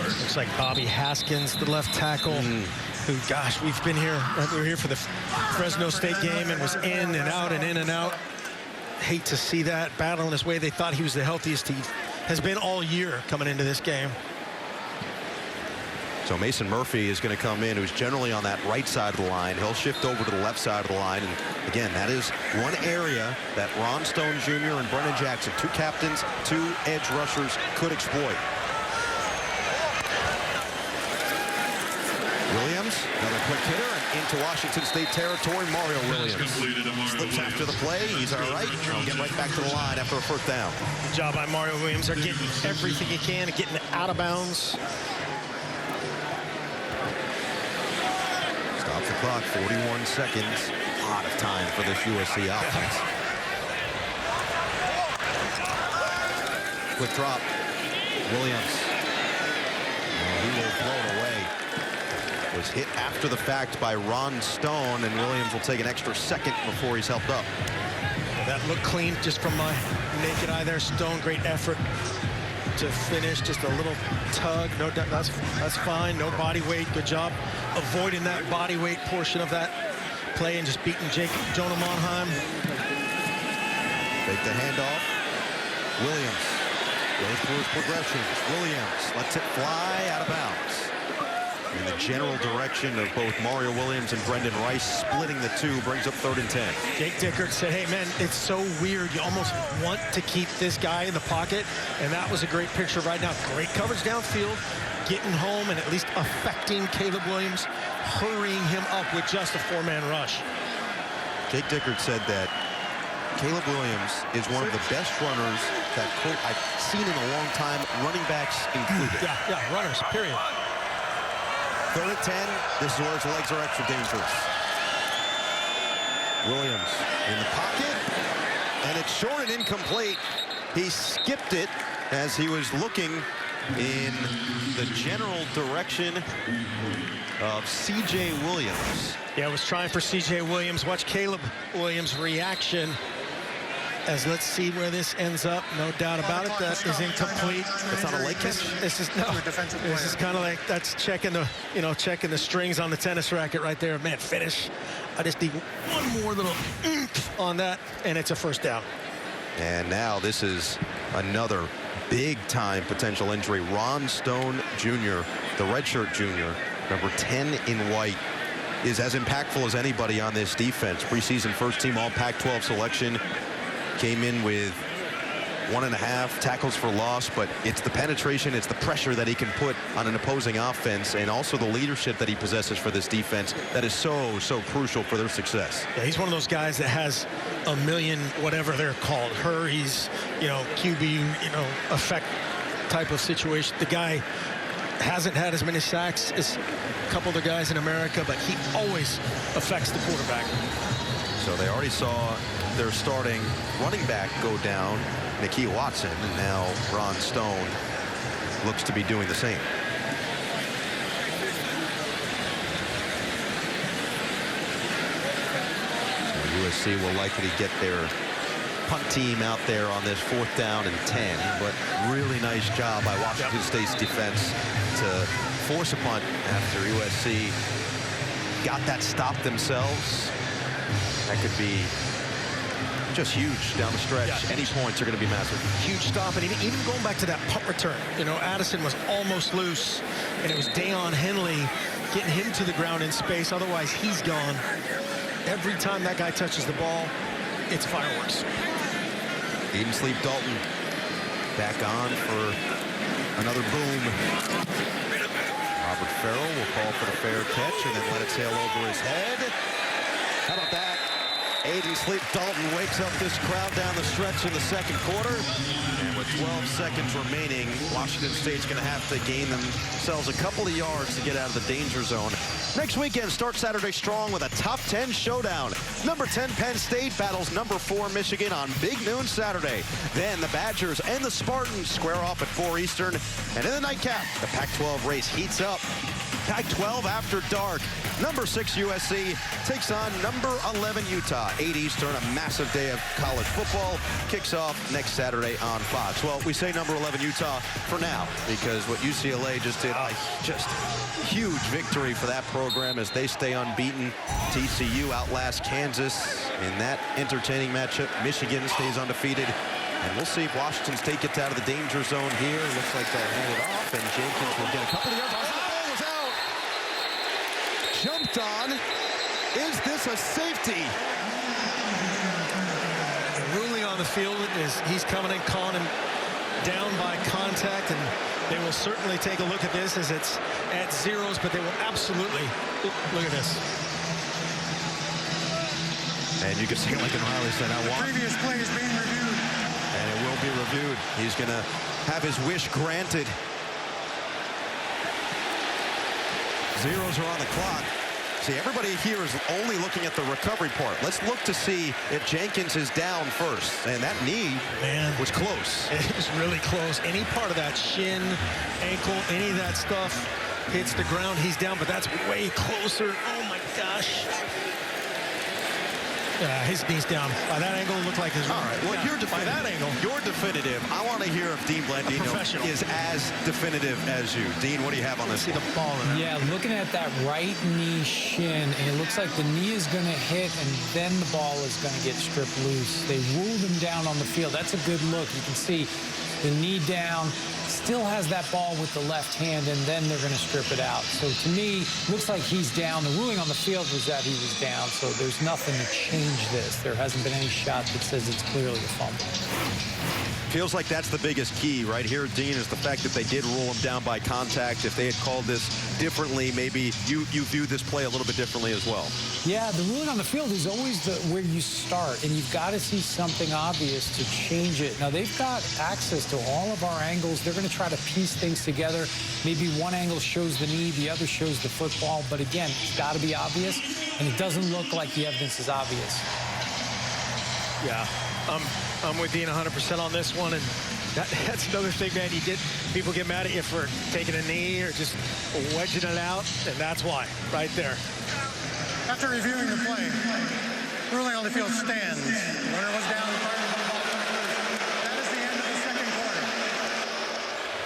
Looks like Bobby Haskins, the left tackle, who, gosh, we were here for the Fresno State game and was in and out and in and out. Hate to see that, battling his way. They thought he was the healthiest he has been all year coming into this game. So Mason Murphy is going to come in, who's generally on that right side of the line. He'll shift over to the left side of the line. And again, that is one area that Ron Stone Jr. and Brennan Jackson, 2 captains, 2 edge rushers, could exploit. Williams, another quick hitter, and into Washington State territory, Mario Williams. Slips after the play, he's all right. He'll get right back to the line after a first down. Good job by Mario Williams. They're getting everything he can, getting out of bounds. Stops the clock, 41 seconds. A lot of time for this USC offense. Quick drop. Williams. He will throw it away. Was hit after the fact by Ron Stone, and Williams will take an extra second before he's helped up. That looked clean just from my naked eye there. Stone, great effort to finish. Just a little tug. No, that's fine. No body weight. Good job avoiding that body weight portion of that play and just beating Jonah Monheim. Take the handoff. Williams goes through his progressions. Williams lets it fly out of bounds. In the general direction of both Mario Williams and Brendan Rice, splitting the two, brings up 3rd and 10. Jake Dickert said, hey, man, it's so weird. You almost want to keep this guy in the pocket, and that was a great picture right now. Great coverage downfield, getting home and at least affecting Caleb Williams, hurrying him up with just a 4-man rush. Jake Dickert said that Caleb Williams is one of the best runners that, quote, I've seen in a long time, running backs included. Yeah, runners, period. 3rd and 10. This is where his legs are extra dangerous. Williams in the pocket, and it's short and incomplete. He skipped it as he was looking in the general direction of C.J. Williams. Yeah, I was trying for C.J. Williams. Watch Caleb Williams' reaction. As let's see where this ends up. No doubt about it. That is incomplete. It's not a late catch. This is kind of like that's checking the strings on the tennis racket right there. Man, finish. I just need one more little oomph on that, and it's a 1st down. And now this is another big-time potential injury. Ron Stone Jr., the redshirt junior, number 10 in white, is as impactful as anybody on this defense. Preseason first-team All-Pac-12 selection. Came in with 1.5 tackles for loss, but it's the penetration, it's the pressure that he can put on an opposing offense, and also the leadership that he possesses for this defense that is so crucial for their success. Yeah, he's one of those guys that has a million, whatever they're called, hurries, QB, effect type of situation. The guy hasn't had as many sacks as a couple of the guys in America, but he always affects the quarterback. So they already saw their starting running back go down, Nikhil Watson, and now Ron Stone looks to be doing the same. So USC will likely get their punt team out there on this 4th down and 10, but really nice job by Washington State's defense to force a punt after USC got that stop themselves. That could be just huge down the stretch. Yeah. Any points are going to be massive. Huge stop, and even going back to that punt return, Addison was almost loose, and it was Dayon Henley getting him to the ground in space. Otherwise, he's gone. Every time that guy touches the ball, it's fireworks. Eat and Sleep Dalton back on for another boom. Robert Farrell will call for the fair catch and then let it sail over his head. How about that? Aiden Sleep Dalton wakes up this crowd down the stretch in the 2nd quarter. And with 12 seconds remaining, Washington State's going to have to gain themselves a couple of yards to get out of the danger zone. Next weekend, start Saturday strong with a top 10 showdown. Number 10 Penn State battles number 4 Michigan on Big Noon Saturday. Then the Badgers and the Spartans square off at 4 Eastern. And in the nightcap, the Pac-12 race heats up. Pac-12 after dark. Number 6 USC takes on number 11 Utah. 8 Eastern, a massive day of college football. Kicks off next Saturday on Fox. Well, we say number 11 Utah for now because what UCLA just did, just huge victory for that program as they stay unbeaten. TCU outlasts Kansas in that entertaining matchup. Michigan stays undefeated. And we'll see if Washington State gets out of the danger zone here. Looks like they'll hand it off, and Jenkins will get a couple of yards. The ball was out. Jumped on. Is this a safety? The ruling on the field is he's coming in, calling him down by contact, and they will certainly take a look at this as it's at zeros, but they will absolutely look at this. And you can see Lincoln Riley said, I want. Previous play is being reviewed. And it will be reviewed. He's going to have his wish granted. Zeros are on the clock. See, everybody here is only looking at the recovery part. Let's look to see if Jenkins is down first. And that knee was close. It was really close. Any part of that shin, ankle, any of that stuff hits the ground, he's down, but that's way closer. Oh my gosh. His knee's down. By that angle, it looked like his. All right. Well, you're by that angle. You're definitive. I want to hear if Dean Blandino is as definitive as you. Dean, what do you have on this? See the ball in there. Yeah, looking at that right knee shin, and it looks like the knee is going to hit, and then the ball is going to get stripped loose. They ruled him down on the field. That's a good look. You can see the knee down, still has that ball with the left hand, and then they're going to strip it out. So to me, looks like he's down. The ruling on the field was that he was down, so there's nothing to change this. There hasn't been any shot that says it's clearly a fumble. Feels like that's the biggest key right here, Dean, is the fact that they did rule him down by contact. If they had called this differently, maybe you view this play a little bit differently as well. Yeah, the ruling on the field is always where you start, and you've got to see something obvious to change it. Now, they've got access to all of our angles. They're going to try to piece things together. Maybe one angle shows the knee, the other shows the football. But again, it's got to be obvious, and it doesn't look like the evidence is obvious. Yeah, I'm with Dean 100% on this one, and that's another thing, man. People get mad at you for taking a knee or just wedging it out, and that's why, right there. After reviewing the play, the ruling on the field stands. The runner was down. That is the end of the second quarter.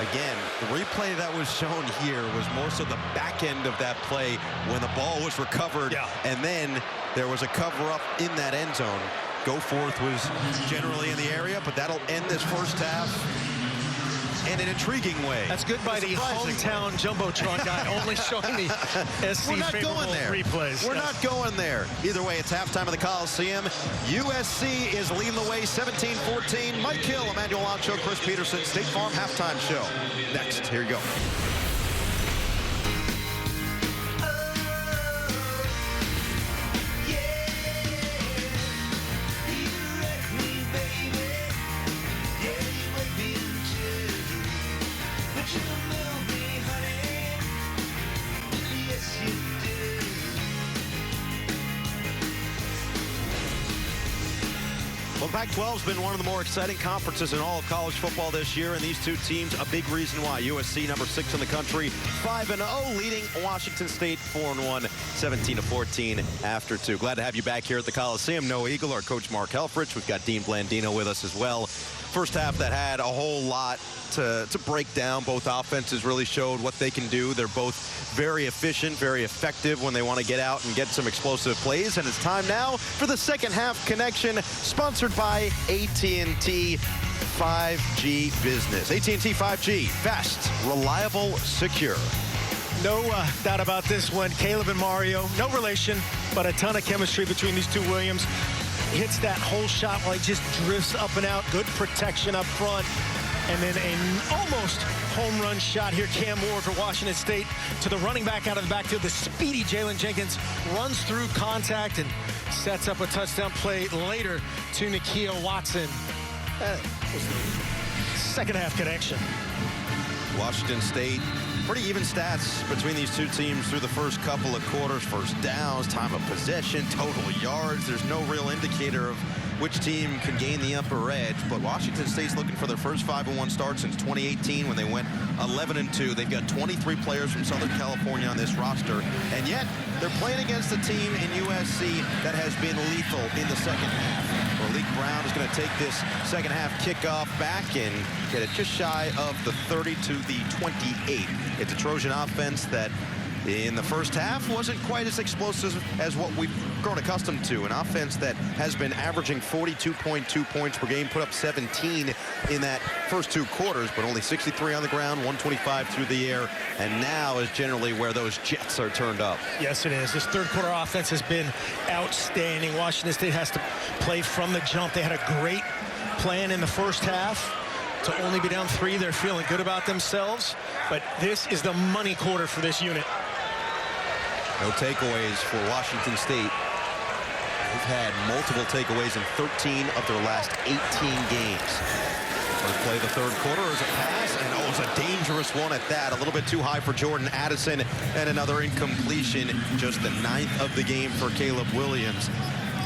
Again, the replay that was shown here was more so the back end of that play when the ball was recovered, and then there was a cover-up in that end zone. Goforth was generally in the area, but that'll end this first half in an intriguing way. That's good by the hometown Jumbotron guy, only showing the SC favorable replays. We're not going there. Either way, it's halftime of the Coliseum. USC is leading the way 17-14. Mike Hill, Emmanuel Ancho, Chris Peterson, State Farm halftime show. Next, here you go. Well, Pac-12's been one of the more exciting conferences in all of college football this year, and these two teams, a big reason why. USC, number 6 in the country, 5-0, leading Washington State 4-1, 17-14 after 2. Glad to have you back here at the Coliseum. Noah Eagle, our coach Mark Helfrich. We've got Dean Blandino with us as well. First half that had a whole lot to break down. Both offenses really showed what they can do. They're both very efficient, very effective when they want to get out and get some explosive plays. And it's time now for the second half connection, sponsored by AT&T 5G Business. AT&T 5G, fast, reliable, secure. No doubt about this one. Caleb and Mario, no relation, but a ton of chemistry between these two Williams. Hits that whole shot while he just drifts up and out. Good protection up front. And then an almost home run shot here. Cam Ward for Washington State to the running back out of the backfield. The speedy Jalen Jenkins runs through contact and sets up a touchdown play later to Nakia Watson. That was the second half connection. Washington State, pretty even stats between these two teams through the first couple of quarters. First downs, time of possession, total yards. There's no real indicator of which team can gain the upper edge, but Washington State's looking for their first 5-1 start since 2018 when they went 11-2. They've got 23 players from Southern California on this roster, and yet they're playing against a team in USC that has been lethal in the second half. Malik Brown is going to take this second half kickoff back and get it just shy of the 30 to the 28. It's a Trojan offense that in the first half wasn't quite as explosive as what we've grown accustomed to. An offense that has been averaging 42.2 points per game, put up 17 in that first two quarters, but only 63 on the ground, 125 through the air, and now is generally where those jets are turned up. Yes, it is. This third quarter offense has been outstanding. Washington State has to play from the jump. They had a great plan in the first half. To only be down 3, they're feeling good about themselves, but this is the money quarter for this unit. No takeaways for Washington State. They've had multiple takeaways in 13 of their last 18 games. First play of the third quarter is a pass, and it's a dangerous one at that. A little bit too high for Jordan Addison, and another incompletion. Just the 9th of the game for Caleb Williams.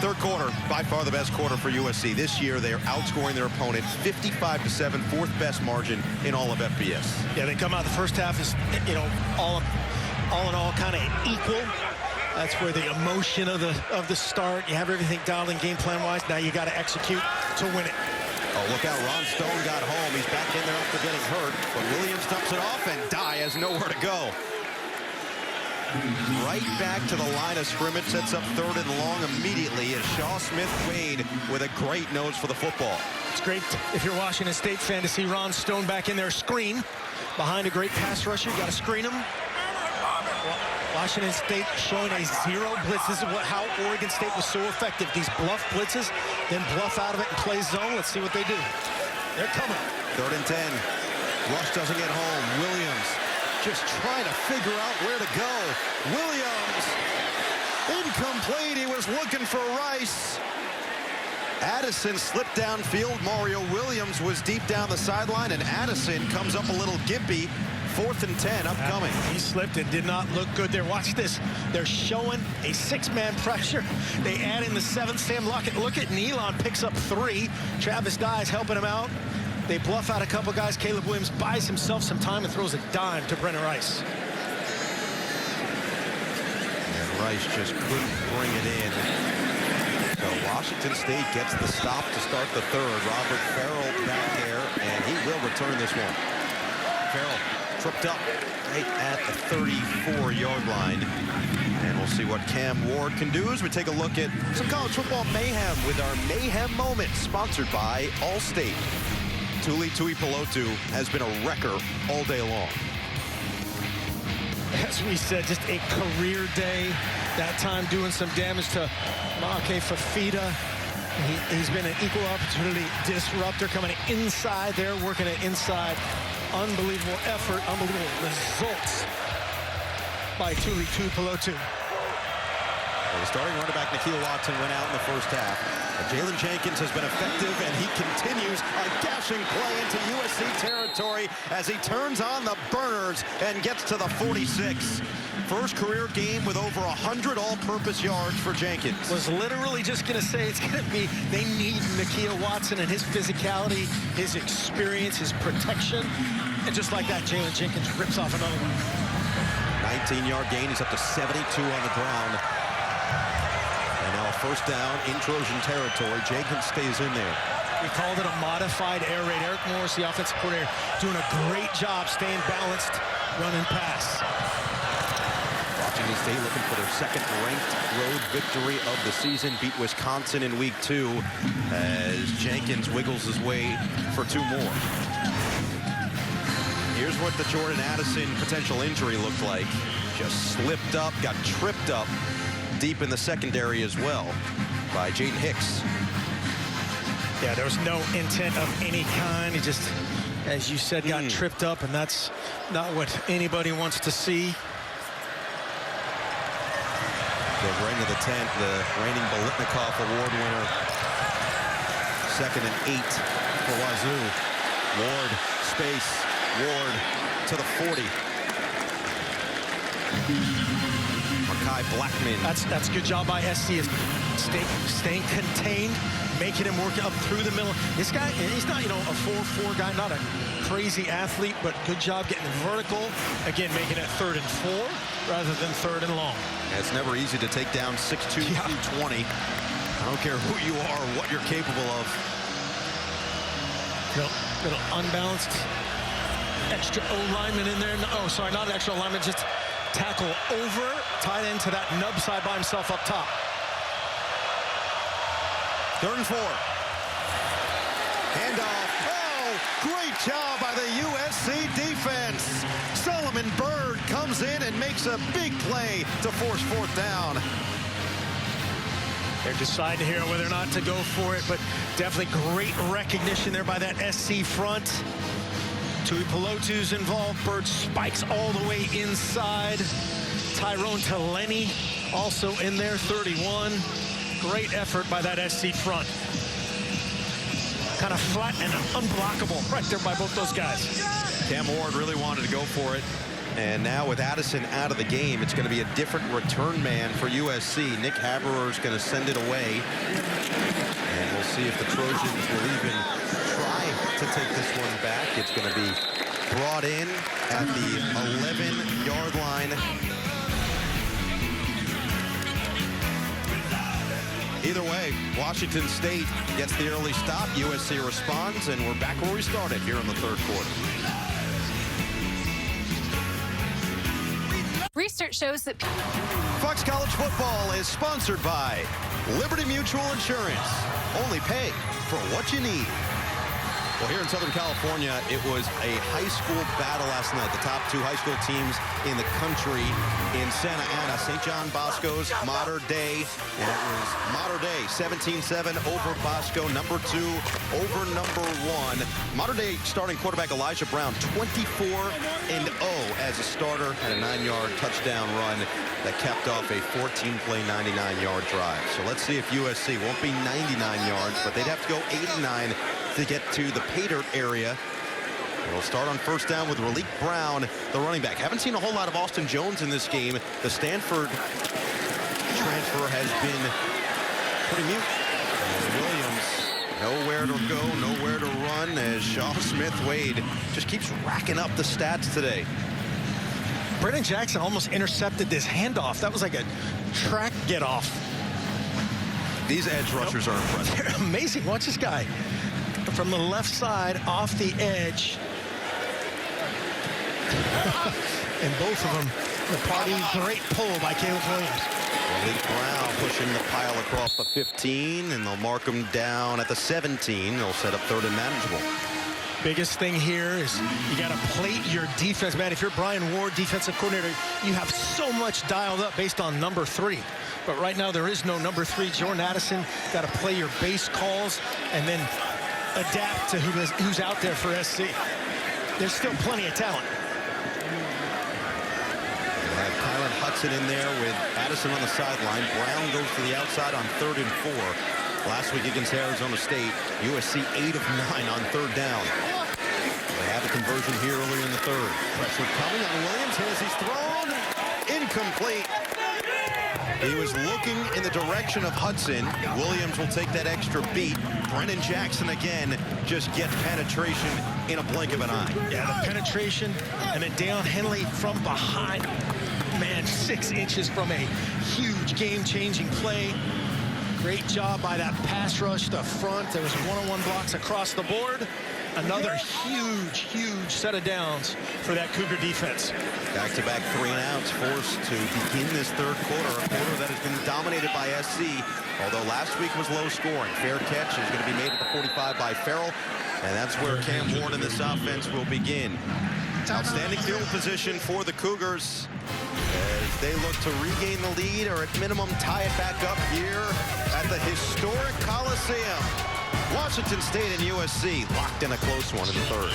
Third quarter, by far the best quarter for USC. This year, they are outscoring their opponent 55-7, fourth best margin in all of FBS. Yeah, they come out the first half is, all in all kind of equal. That's where the emotion of the start. You have everything dialed in game plan wise. Now you got to execute to win it. Oh, look out, Ron Stone got home. He's back in there after getting hurt, but Williams dumps it off, and Dye has nowhere to go. Right back to the line of scrimmage, sets up 3rd and long immediately as Shaw Smith-Wade with a great nose for the football. It's great if you're a Washington State fan to see Ron Stone back in there, screen behind a great pass rusher. You got to screen him. Washington State showing a 0 blitz. This is how Oregon State was so effective. These bluff blitzes, then bluff out of it and play zone. Let's see what they do. They're coming. 3rd and 10. Rush doesn't get home. Williams just trying to figure out where to go. Williams, incomplete. He was looking for Rice. Addison slipped downfield. Mario Williams was deep down the sideline, and Addison comes up a little gimpy. 4th and 10 upcoming. He slipped and did not look good there. Watch this. They're showing a 6-man pressure. They add in the 7th. Sam Lockett. Look at Nealon picks up 3. Travis Dye is helping him out. They bluff out a couple guys. Caleb Williams buys himself some time and throws a dime to Brennan Rice. And Rice just couldn't bring it in. So Washington State gets the stop to start the 3rd. Robert Farrell back there, and he will return this one. Farrell tripped up right at the 34-yard line. And we'll see what Cam Ward can do as we take a look at some college football mayhem with our Mayhem Moment, sponsored by Allstate. Tuli Tuipulotu has been a wrecker all day long. As we said, just a career day. That time doing some damage to Maake Fafita. He's been an equal opportunity disruptor coming inside there, working it inside. Unbelievable effort, unbelievable results by Tuli Tuipulotu. Well, the starting running back, Nikhil Watson, went out in the first half. Jalen Jenkins has been effective, and he continues a dashing play into USC territory as he turns on the burners and gets to the 46. First career game with over 100 all-purpose yards for Jenkins. Was literally just going to say it's going to be, they need Nikhil Watson and his physicality, his experience, his protection. And just like that, Jalen Jenkins rips off another one. 19-yard gain. He's up to 72 on the ground. And now a first down in Trojan territory. Jenkins stays in there. We called it a modified air raid. Eric Morris, the offensive coordinator, doing a great job staying balanced, run and pass. Washington State looking for their 2nd-ranked road victory of the season. Beat Wisconsin in week 2 as Jenkins wiggles his way for 2 more. Here's what the Jordan Addison potential injury looked like. Just slipped up, got tripped up deep in the secondary as well by Jaden Hicks. Yeah, there was no intent of any kind. He just, as you said, got tripped up, and that's not what anybody wants to see. Goes right into the tent, the reigning Bolitnikoff Award winner. 2nd and 8 for Wazoo. Ward, space, Ward to the 40. Makai Blackman. That's a good job by SC. Staying contained, making him work up through the middle. This guy, he's not, a 4'4" guy, not a crazy athlete, but good job getting vertical. Again, making it 3rd and 4 rather than 3rd and long. It's never easy to take down 6'2", 220. I don't care who you are or what you're capable of. Little unbalanced extra O-lineman in there. Oh, sorry, not an extra O-lineman, just tackle over, tight end to that nub side by himself up top. 3rd and 4. Handoff. Oh, great job by the USC defense. Solomon Byrd comes in and makes a big play to force 4th down. They're deciding here whether or not to go for it, but definitely great recognition there by that SC front. Tuipulotu's involved. Byrd spikes all the way inside. Tyrone Taleni also in there, 31. Great effort by that SC front. Kind of flat and unblockable right there by both those guys. Cam Ward really wanted to go for it. And now with Addison out of the game, it's going to be a different return man for USC. Nick Haberer is going to send it away. And we'll see if the Trojans will even try to take this one back. It's going to be brought in at the 11-yard line. Either way, Washington State gets the early stop. USC responds, and we're back where we started here in the third quarter. Research shows that Fox College Football is sponsored by Liberty Mutual Insurance. Only pay for what you need. Well, here in Southern California, it was a high school battle last night. The top two high school teams in the country in Santa Ana. St. John Bosco's Mater Dei, and it was Mater Dei 17-7 over Bosco, number 2 over number 1. Mater Dei starting quarterback Elijah Brown, 24-0 as a starter, and a 9-yard touchdown run that capped off a 14-play 99-yard drive. So let's see if USC won't be 99 yards, but they'd have to go 89 to get to the pay dirt area. We'll start on first down with Raleek Brown, the running back. Haven't seen a whole lot of Austin Jones in this game. The Stanford transfer has been pretty mute. And Williams, nowhere to go, nowhere to run, as Shaw Smith-Wade just keeps racking up the stats today. Brennan Jackson almost intercepted this handoff. That was like a track get-off. These edge rushers are impressive. They're amazing. Watch this guy. From the left side, off the edge. And both of them, the party, great pull by Caleb Williams. Malik Brown pushing the pile across the 15, and they'll mark him down at the 17. They'll set up third and manageable. Biggest thing here is you got to plate your defense, man. If you're Brian Ward, defensive coordinator, you have so much dialed up based on number 3. But right now there is no number 3. Jordan Addison, got to play your base calls and then adapt to who's out there for SC. There's still plenty of talent. They have Kyron Hudson in there with Addison on the sideline. Brown goes to the outside on 3rd and 4. Last week against Arizona State, USC 8 of 9 on 3rd down. They have a conversion here early in the 3rd. Pressure coming on Williams. As he's thrown, incomplete. He was looking in the direction of Hudson. Williams will take that extra beat. Brennan Jackson again just gets penetration in a blink of an eye. Yeah, the penetration, and then Deion Henley from behind. Man, 6 inches from a huge game-changing play. Great job by that pass rush to front. There was one-on-one blocks across the board. Another huge set of downs for that Cougar defense. Back-to-back 3-and-outs forced to begin this third quarter, a quarter that has been dominated by SC, although last week was low scoring. Fair catch is going to be made at the 45 by Farrell, and that's where Cam Ward in this offense will begin. Outstanding field position for the Cougars as they look to regain the lead, or at minimum tie it back up here at the historic Coliseum. Washington State and USC locked in a close one in the 3rd.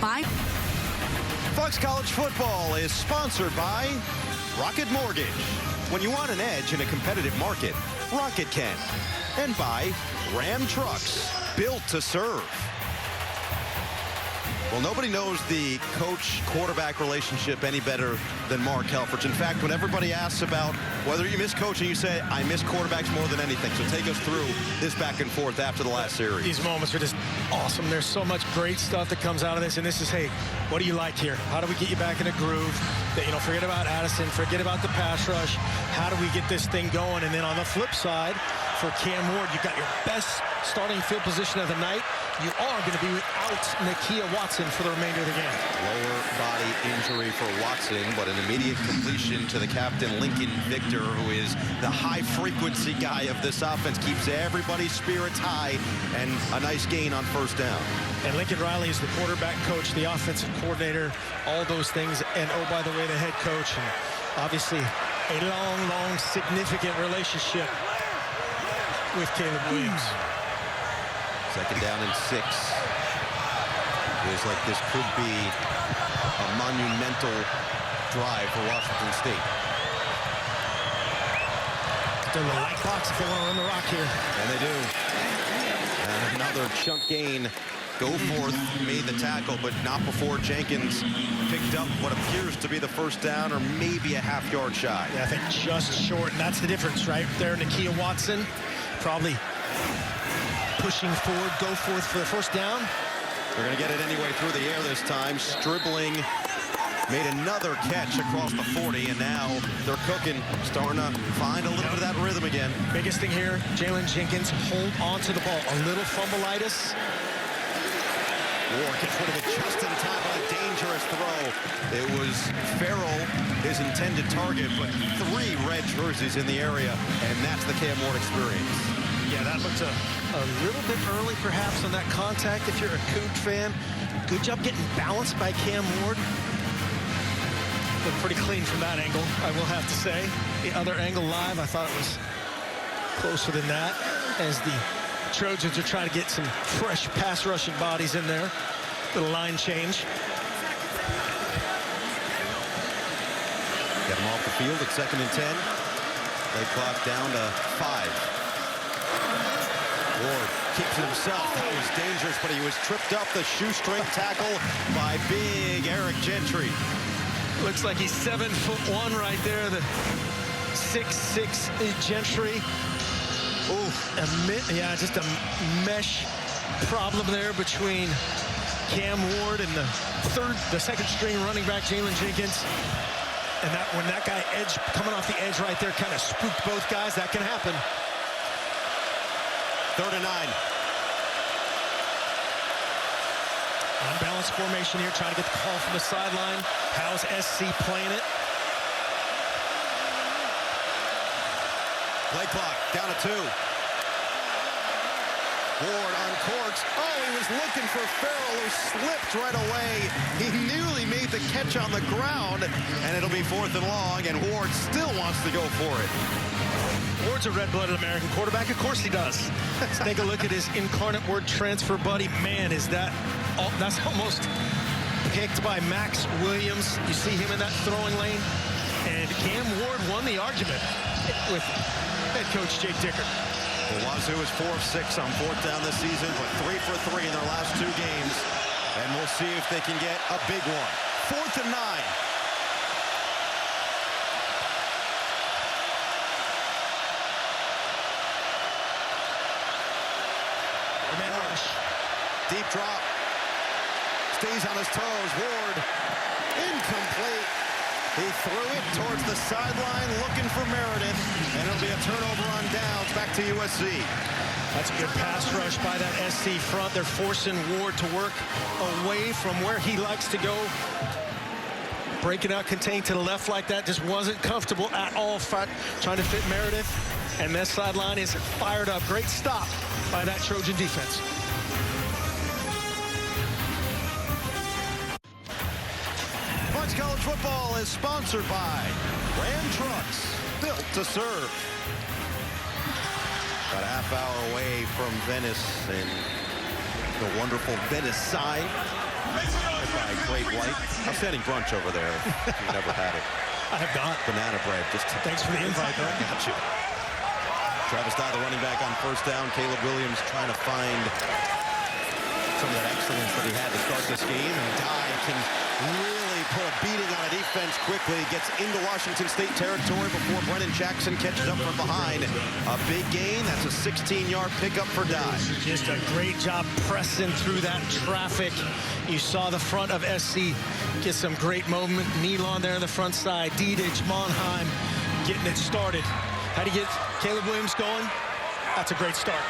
Bye. Fox College Football is sponsored by Rocket Mortgage. When you want an edge in a competitive market, Rocket can. And by Ram Trucks, built to serve. Well, nobody knows the coach-quarterback relationship any better than Mark Helfrich. In fact, when everybody asks about whether you miss coaching, you say, I miss quarterbacks more than anything. So take us through this back and forth after the last series. These moments are just awesome. There's so much great stuff that comes out of this. And this is, hey, what do you like here? How do we get you back in a groove? That, forget about Addison, forget about the pass rush. How do we get this thing going? And then on the flip side, for Cam Ward, you've got your best starting field position of the night. You are going to be without Nakia Watson for the remainder of the game. Lower body injury for Watson, but an immediate completion to the captain, Lincoln Victor, who is the high-frequency guy of this offense, keeps everybody's spirits high, and a nice gain on first down. And Lincoln Riley is the quarterback coach, the offensive coordinator, all those things. And, oh, by the way, the head coach. And obviously, a long, significant relationship with Caleb Williams. Second down and 6. Feels like this could be a monumental drive for Washington State. They're in the lightbox if they want to run the rock here. And they do. And another chunk gain Goforth made the tackle, but not before Jenkins picked up what appears to be the first down, or maybe a half-yard shy. Yeah, I think just short, and that's the difference, right? There, Nakia Watson probably pushing forward, Goforth for the first down. They're going to get it anyway through the air this time. Stribling made another catch across the 40, and now they're cooking, starting to find a little bit of that rhythm again. Biggest thing here, Jalen Jenkins hold on to the ball. A little fumbleitis. Ward gets rid of it just in time on a dangerous throw. It was Farrell, his intended target, but 3 red jerseys in the area, and that's the Cam Ward experience. Yeah, that looked a little bit early, perhaps, on that contact if you're a Coug fan. Good job getting balanced by Cam Ward. Looked pretty clean from that angle, I will have to say. The other angle live, I thought it was closer than that, as the Trojans are trying to get some fresh pass rushing bodies in there. Little line change. Get him off the field at 2nd and 10. Play clock down to 5. Ward keeps it himself. That was dangerous, but he was tripped up the shoestring tackle by big Eric Gentry. Looks like he's 7'1" right there. The 6'6" Gentry. Oh, yeah, just a mesh problem there between Cam Ward and the second string running back Jalen Jenkins. And that when that guy coming off the edge right there kind of spooked both guys, that can happen. 3rd and 9. Unbalanced formation here, trying to get the call from the sideline. How's SC playing it? Play clock down to 2. Ward on courts. Oh, he was looking for Farrell, who slipped right away. He nearly made the catch on the ground, and it'll be 4th and long, and Ward still wants to go for it. Ward's a red-blooded American quarterback. Of course he does. Let's take a look at his incarnate word transfer buddy. Man, that's almost picked by Max Williams. You see him in that throwing lane. And Cam Ward won the argument with head coach Jake Dickert. Well, WSU is 4 of 6 on 4th down this season, but 3 for 3 in their last 2 games. And we'll see if they can get a big one. 4th and 9. Deep drop. Stays on his toes. Ward. Incomplete. He threw it towards the sideline looking for Meredith. And it'll be a turnover on downs back to USC. That's a good pass rush by that SC front. They're forcing Ward to work away from where he likes to go. Breaking out contained to the left like that just wasn't comfortable at all. Trying to fit Meredith. And this sideline is fired up. Great stop by that Trojan defense. College football is sponsored by Ram Trucks, built to serve. About a half hour away from Venice and the wonderful Venice sign by Great White. Outstanding brunch over there. If you've never had it. I have not. Banana bread. Thanks for the invite, though. Got you. Travis Dye, the running back on 1st down. Caleb Williams trying to find some of that excellence that he had to start this game. And Dye can really put a beating on a defense quickly. Gets into Washington State territory before Brennan Jackson catches up from behind. A big gain. That's a 16-yard pickup for Dye. Just a great job pressing through that traffic. You saw the front of SC get some great movement. Nealon there on the front side. Diedich, Monheim getting it started. How do you get Caleb Williams going? That's a great start.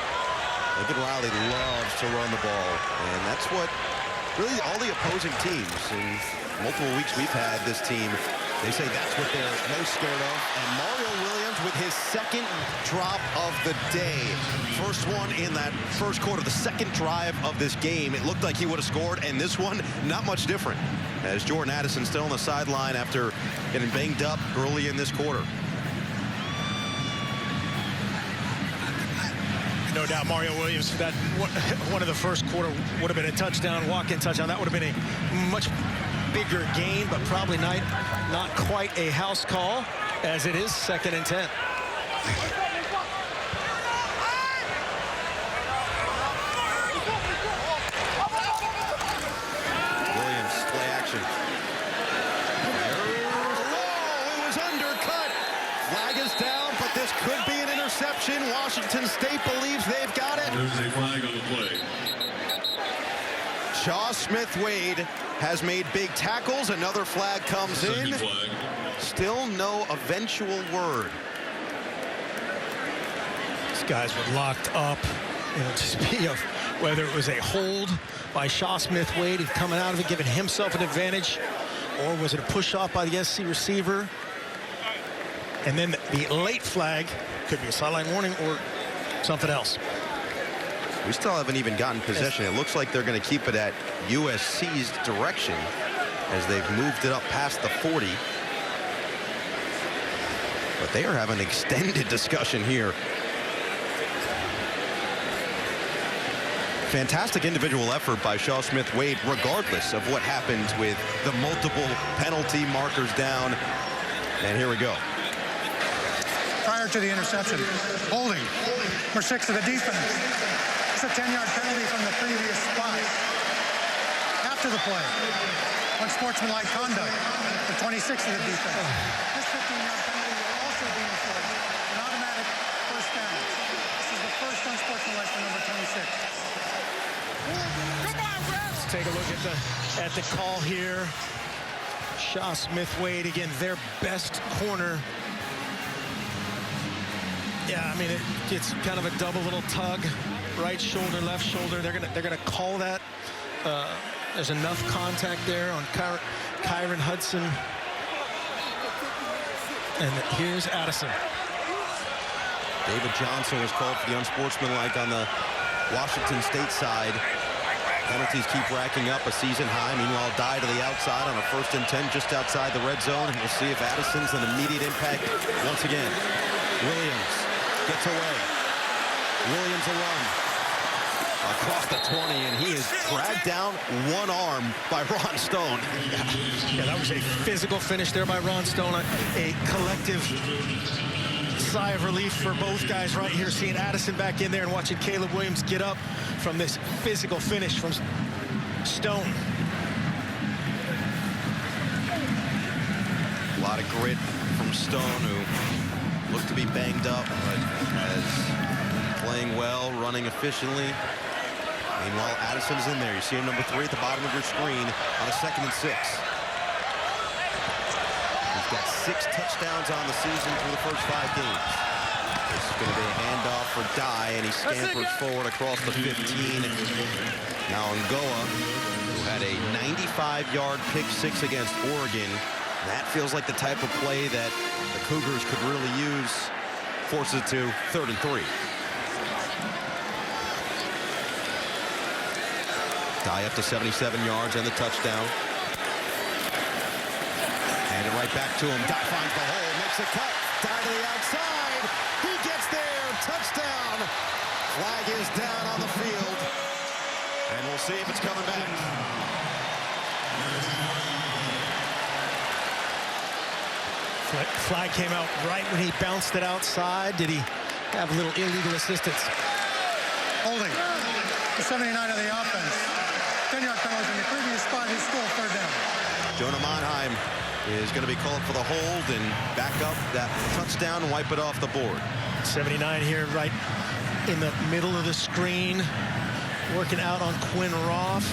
Lincoln Riley loves to run the ball, and that's what really all the opposing teams in multiple weeks we've had this team, they say that's what they're most scared of. And Mario Williams with his 2nd drop of the day. First one in that first quarter, the 2nd drive of this game. It looked like he would have scored, and this one, not much different. As Jordan Addison still on the sideline after getting banged up early in this quarter. No doubt Mario Williams, that one of the first quarter would have been a touchdown, walk-in touchdown. That would have been a much bigger gain, but probably not quite a house call, as it is 2nd and 10. Washington State believes they've got it. There's a flag on the play. Shaw Smith-Wade has made big tackles. Another flag comes in. Flag. Still no eventual word. These guys were locked up. Just be of whether it was a hold by Shaw Smith-Wade, he's coming out of it, giving himself an advantage, or was it a push-off by the SC receiver? And then the late flag could be a sideline warning or something else. We still haven't even gotten possession. It looks like they're going to keep it at USC's direction as they've moved it up past the 40. But they are having an extended discussion here. Fantastic individual effort by Shaw Smith-Wade, regardless of what happens with the multiple penalty markers down. And here we go. Prior to the interception, holding, number 6 of the defense. It's a 10-yard penalty from the previous spot. After the play, unsportsmanlike conduct, the 26 of the defense. This 15-yard penalty will also be enforced, an automatic first down. This is the first unsportsmanlike for number 26. Let's take a look at the call here. Shaw Smith-Wade, again, their best corner. Yeah, I mean, it's kind of a double little tug, right shoulder, left shoulder. They're gonna call that. There's enough contact there on Kyron Hudson. And here's Addison. David Johnson was called for the unsportsmanlike on the Washington State side. Penalties keep racking up, a season high. Meanwhile, Dye to the outside on a 1st and 10 just outside the red zone. And we'll see if Addison's an immediate impact once again. Williams gets away. Williams a run across the 20, and he is dragged down one arm by Ron Stone. Yeah, that was a physical finish there by Ron Stone. A collective sigh of relief for both guys right here, seeing Addison back in there and watching Caleb Williams get up from this physical finish from Stone. A lot of grit from Stone, who looked to be banged up, but as playing well, running efficiently. Meanwhile, Addison's in there. You see him, number 3 at the bottom of your screen on a 2nd and 6. He's got 6 touchdowns on the season through the first 5 games. This is going to be a handoff for Dye, and he scampers forward across the 15. Now Ngoa, who had a 95-yard pick 6 against Oregon. That feels like the type of play that the Cougars could really use. Forces it to 3rd and 3. Dye up to 77 yards and the touchdown. Hand it right back to him. Dye finds the hole, makes a cut. Dye to the outside. He gets there. Touchdown. Flag is down on the field. And we'll see if it's coming back. Flag came out right when he bounced it outside. Did he have a little illegal assistance? Holding, the 79 of the offense. 10-yard penalty from the previous spot. He's still 3rd down. Jonah Monheim is going to be called for the hold and back up that touchdown and wipe it off the board. 79 here right in the middle of the screen, working out on Quinn Roth.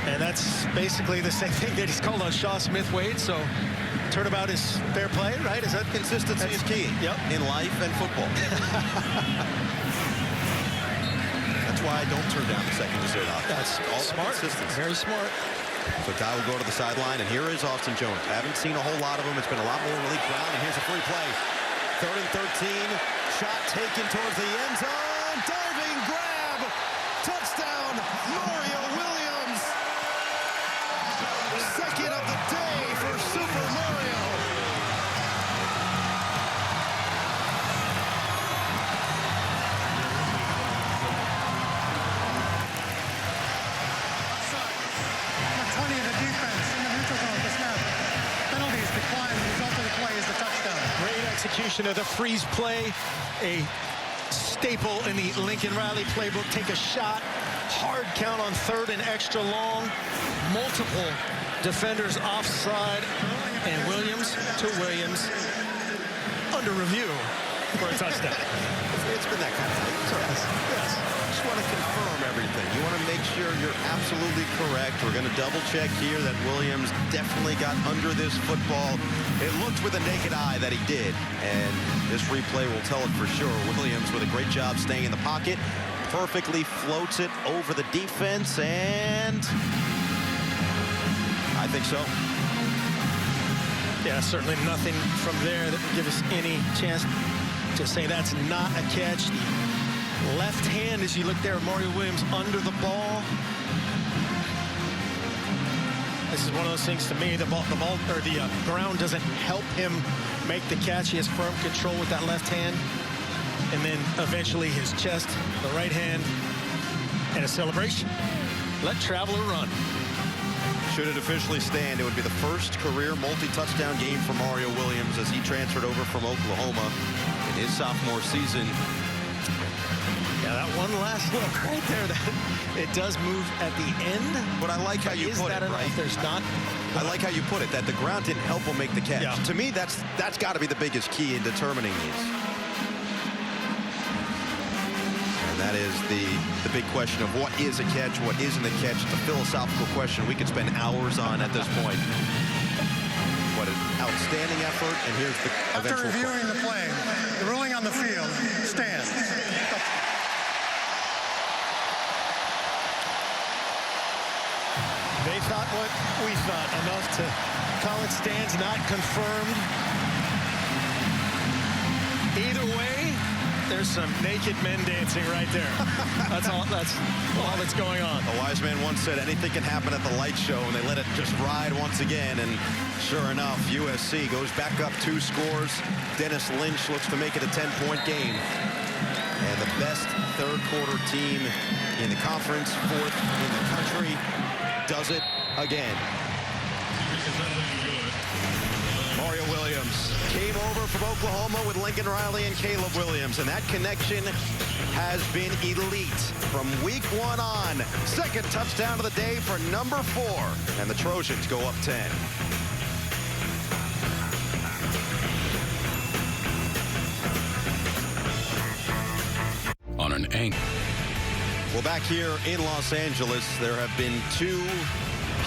And that's basically the same thing that he's called on Shaw Smith-Wade. So turnabout is fair play, right? Is that Consistency is key. Yep. In life and football. That's why I don't turn down the second dessert option. That's all smart. Consistency. Very smart. So Dye will go to the sideline, and here is Austin Jones. Haven't seen a whole lot of him. It's been a lot more Malik Brown, and here's a free play. 3rd and 13. Shot taken towards the end zone. Diving grab. Touchdown, Mario Williams. 2nd of the day for Super Mario. Number 20 of the defense in the neutral zone to snap. Penalties decline. The result of the play is the touchdown. Great execution of the freeze play. A staple in the Lincoln Riley playbook. Take a shot. Hard count on 3rd and extra long. Multiple defenders offside. And Williams to Williams. Under review. for a touchdown. It's been that kind of thing. Yes. Just want to confirm everything. You want to make sure you're absolutely correct. We're going to double check here that Williams definitely got under this football. It looked with a naked eye that he did, and this replay will tell it for sure. Williams with a great job staying in the pocket, perfectly floats it over the defense, and I think so. Yeah, certainly nothing from there that would give us any chance to say that's not a catch. The left hand, as you look there, Mario Williams under the ball. This is one of those things to me. The ground doesn't help him make the catch. He has firm control with that left hand, and then eventually his chest, the right hand, and a celebration. Let Traveler run. Should it officially stand, it would be the first career multi-touchdown game for Mario Williams as he transferred over from Oklahoma in his sophomore season. Yeah, that one last look right there, that it does move at the end. But I like how you put it, right? There's not. I like how you put it, that the ground didn't help him make the catch. Yeah. To me, that's got to be the biggest key in determining these. And that is the big question of what is a catch, what isn't a catch. It's a philosophical question we could spend hours on at this point. What an outstanding effort, and here's the After eventual reviewing the play, the ruling on the field stands. They thought what we thought, enough to call it stands, not confirmed. Either way, there's some naked men dancing right there. That's all that's going on. A wise man once said anything can happen at the light show, and they let it just ride once again. And sure enough, USC goes back up 2 scores. Dennis Lynch looks to make it a 10-point game. And the best third-quarter team in the conference, 4th in the country, does it again. Mario Williams came over from Oklahoma with Lincoln Riley and Caleb Williams, and that connection has been elite from week 1 on. Second touchdown of the day for number 4, and the Trojans go up 10. On an anchor. Well, back here in Los Angeles, there have been 2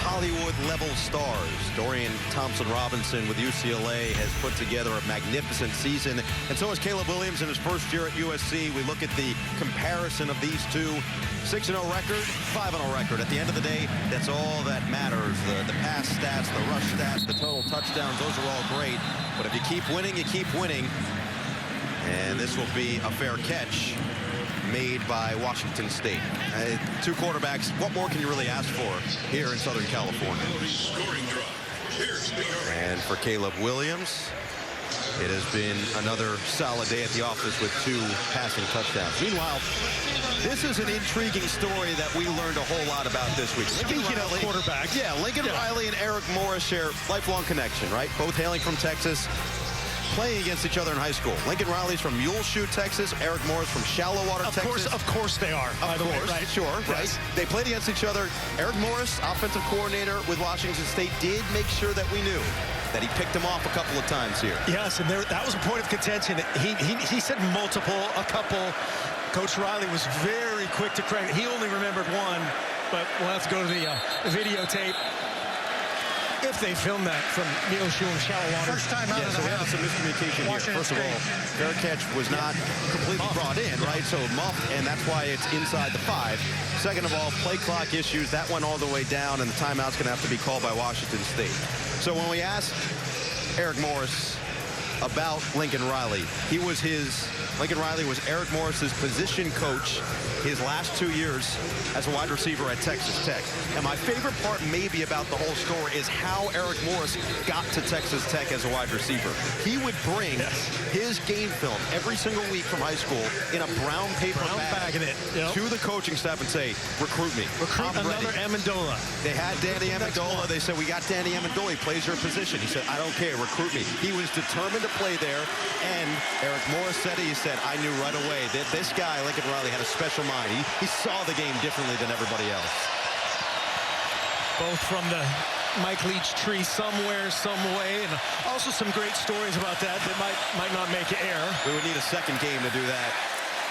Hollywood-level stars. Dorian Thompson-Robinson with UCLA has put together a magnificent season, and so has Caleb Williams in his first year at USC. We look at the comparison of these two. 6-0 record, 5-0 record. At the end of the day, that's all that matters. The pass stats, the rush stats, the total touchdowns, those are all great. But if you keep winning, you keep winning. And this will be a fair catch made by Washington State. 2 quarterbacks, what more can you really ask for here in Southern California? And for Caleb Williams, it has been another solid day at the office with 2 passing touchdowns. Meanwhile, this is an intriguing story that we learned a whole lot about this week. Speaking of quarterbacks. Yeah, Lincoln Riley and Eric Morris share lifelong connection, right? Both hailing from Texas, playing against each other in high school. Lincoln Riley's from Muleshoe, Texas. Eric Morris from Shallowater, Texas. Of course they are. By the way, right? Sure, right. Yes. They played against each other. Eric Morris, offensive coordinator with Washington State, did make sure that we knew that he picked him off a couple of times here. Yes, and that was a point of contention. He said multiple, a couple. Coach Riley was very quick to correct. He only remembered one, but we'll have to go to the videotape. If they filmed that from Muleshoe and Shallowater. First time out of So the we have house. some miscommunication here. Washington First of all, fair catch was not completely brought in, right? So muffed, and that's why it's inside the 5. Second of all, play clock issues. That went all the way down, and the timeout's going to have to be called by Washington State. So when we asked Eric Morris about Lincoln Riley, Lincoln Riley was Eric Morris's position coach his last 2 years as a wide receiver at Texas Tech. And my favorite part maybe about the whole story is how Eric Morris got to Texas Tech as a wide receiver. He would bring his game film every single week from high school in a brown paper bag to the coaching staff and say, recruit me. Recruit another Amendola. They had Danny Amendola. They said, we got Danny Amendola. He plays your position. He said, I don't care. Recruit me. He was determined to play there. And Eric Morris said, I knew right away that this guy, Lincoln Riley, had a special mind. He saw the game differently than everybody else. Both from the Mike Leach tree somewhere, some way, and also some great stories about that might not make it air. We would need a second game to do that.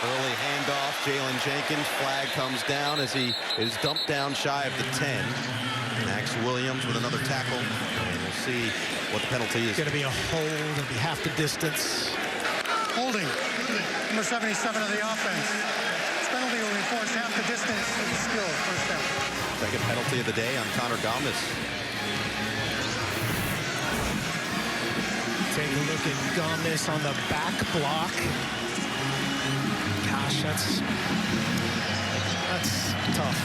Early handoff, Jalen Jenkins. Flag comes down as he is dumped down shy of the 10. Max Williams with another tackle. And we'll see what the penalty is. It's going to be a hold. It'll be half the distance. Holding. Number 77 of the offense. This penalty will enforce half the distance of the skill. First down. Second penalty of the day on Connor Gomes. Take a look at Gomes on the back block. Gosh, that's tough.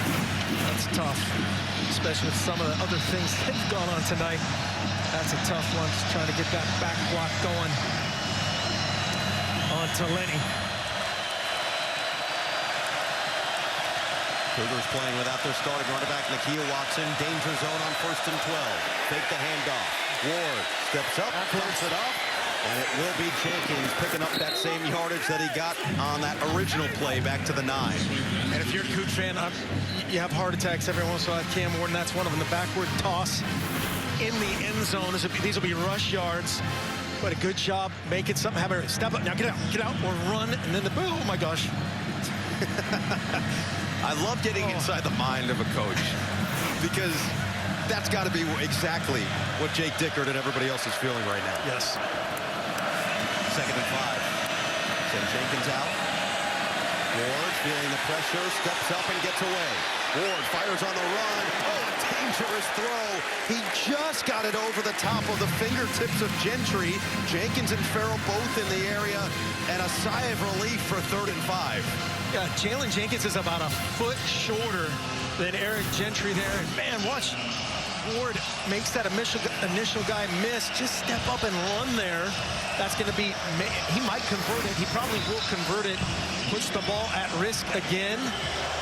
That's tough, especially with some of the other things that have gone on tonight. That's a tough one, just trying to get that back block going on to Lenny. Cougars playing without their starting running back, Nakia Watson. Danger zone on 1st and 12. Fake the handoff. Ward steps up, clears it up. And it will be Jenkins picking up that same yardage that he got on that original play back to the 9. And if you're a Coug fan, you have heart attacks every once in a while. Cam Ward, and that's one of them. The backward toss in the end zone. These will be rush yards. But a good job making something happen. Step up. Now get out, or run. And then oh my gosh. I love getting inside the mind of a coach because that's got to be exactly what Jake Dickert and everybody else is feeling right now. Yes. 2nd and 5. Send Jenkins out. Ward feeling the pressure, steps up and gets away. Ward fires on the run. Oh, a dangerous throw. He just got it over the top of the fingertips of Gentry. Jenkins and Farrell both in the area, and a sigh of relief for 3rd and 5. Yeah, Jalen Jenkins is about a foot shorter than Eric Gentry there. And man, watch. Ward makes that initial guy miss. Just step up and run there. That's going to be, he might convert it. He probably will convert it. Puts the ball at risk again,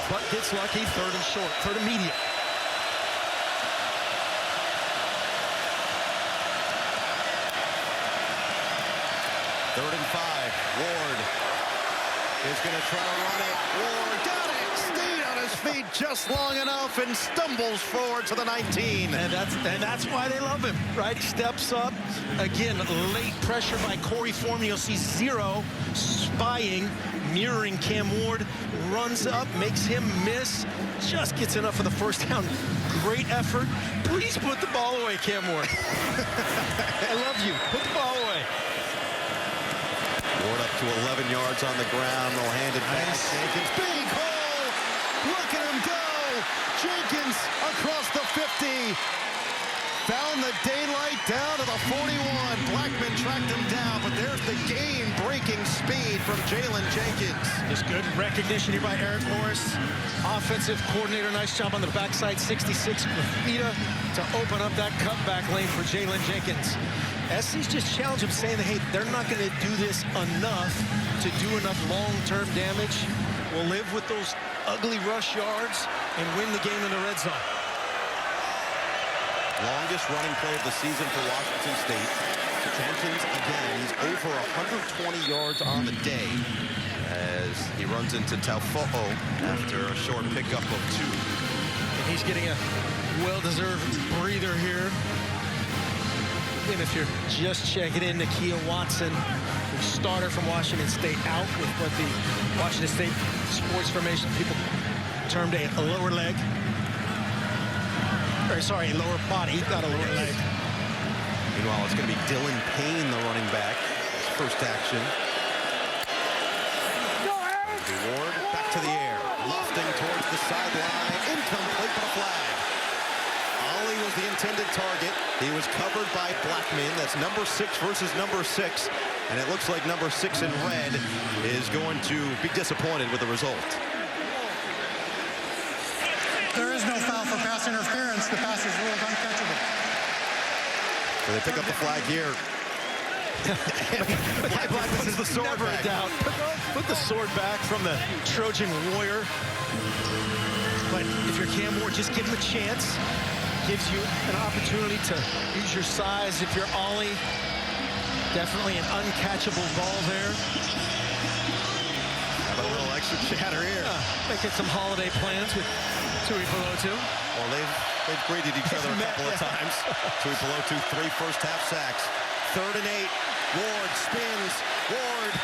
but gets lucky. 3rd and short, 3rd and medium. Third and 5. Ward is going to try to run it. Ward got it. Stayed on his feet just long enough and stumbles forward to the 19. And that's why they love him, right? He steps up. Again, late pressure by Corey Foreman. You'll see 0 spying, mirroring Cam Ward. Runs up, makes him miss. Just gets enough for the first down. Great effort. Please put the ball away, Cam Ward. I love you. Put the ball away. Ward up to 11 yards on the ground. They'll hand it back. Jenkins, big hole. Look at him go. Jenkins across the 50. Found the daylight down to the 41. Blackman tracked him down, but there's the game-breaking speed from Jalen Jenkins. Just good recognition here by Eric Morris. Offensive coordinator, nice job on the backside. 66 Grafita to open up that cutback lane for Jalen Jenkins. SC's just challenged him, saying that, hey, they're not going to do this enough to do enough long-term damage. We'll live with those ugly rush yards and win the game in the red zone. Longest running play of the season for Washington State. Jenkins, again, he's over 120 yards on the day as he runs into Taufo'o after a short pickup of 2. And he's getting a well-deserved breather here. And if you're just checking in, Nakia Watson, who starter from Washington State, out with what the Washington State sports formation people termed a lower leg. Or, sorry, lower body, not a lower leg. Meanwhile, it's going to be Dylan Payne, the running back. First action. Ward back to the air. Lofting towards the sideline. Incomplete, but a flag. Ollie was the intended target. He was covered by Blackman. That's number 6 versus number 6. And it looks like number 6 in red is going to be disappointed with the result. There is no foul for pass interference. The pass is ruled uncatchable. So they pick up the flag here. Blackman is the sword Never back. a doubt. Put the sword back from the Trojan warrior. But if you're Cam Ward, just give him a chance. Gives you an opportunity to use your size. If you're Ollie, definitely an uncatchable ball there. Have a little extra chatter here. Making some holiday plans with Tuipulotu. Well, they've greeted each other a couple of times. Tuipulotu, 3 first-half sacks. 3rd and 8. Ward spins. Ward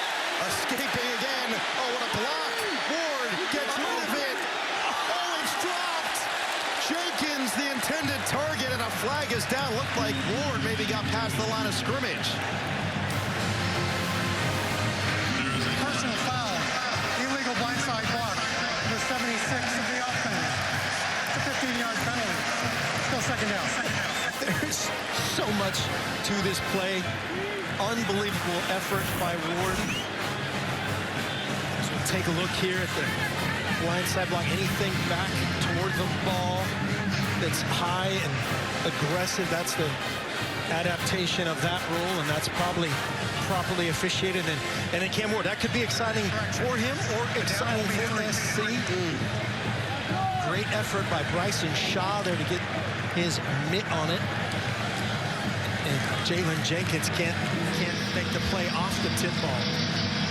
escaping again. Oh, what a block. Ward gets rid of it. Oh, it's dropped. Jenkins, the intended target, and a flag is down. Looked like Ward maybe got past the line of scrimmage. Personal foul. Illegal blindside block. Number 76 of the offense. It's a 15-yard penalty. Still second down. There's so much to this play. Unbelievable effort by Ward. So we'll take a look here at the blindside block. Anything back toward the ball that's high and aggressive, that's the adaptation of that rule, and that's probably properly officiated. And then Cam Ward, that could be exciting for him or exciting for SC. Great effort by Bryson Shaw there to get his mitt on it. And Jalen Jenkins can't make the play off the tip ball.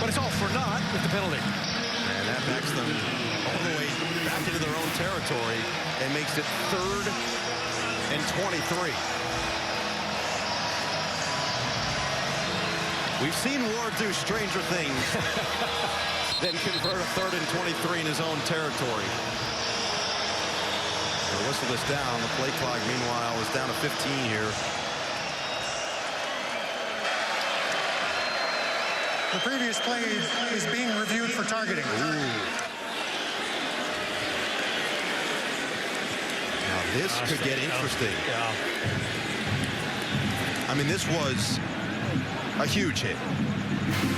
But it's all for naught with the penalty. And that backs them all the way back into their own territory and makes it 3rd and 23. We've seen Ward do stranger things than convert a 3rd and 23 in his own territory. They'll whistle this down. The play clock, meanwhile, is down to 15 here. The previous play is being reviewed for targeting. Now this could get interesting. Yeah. I mean, this was a huge hit.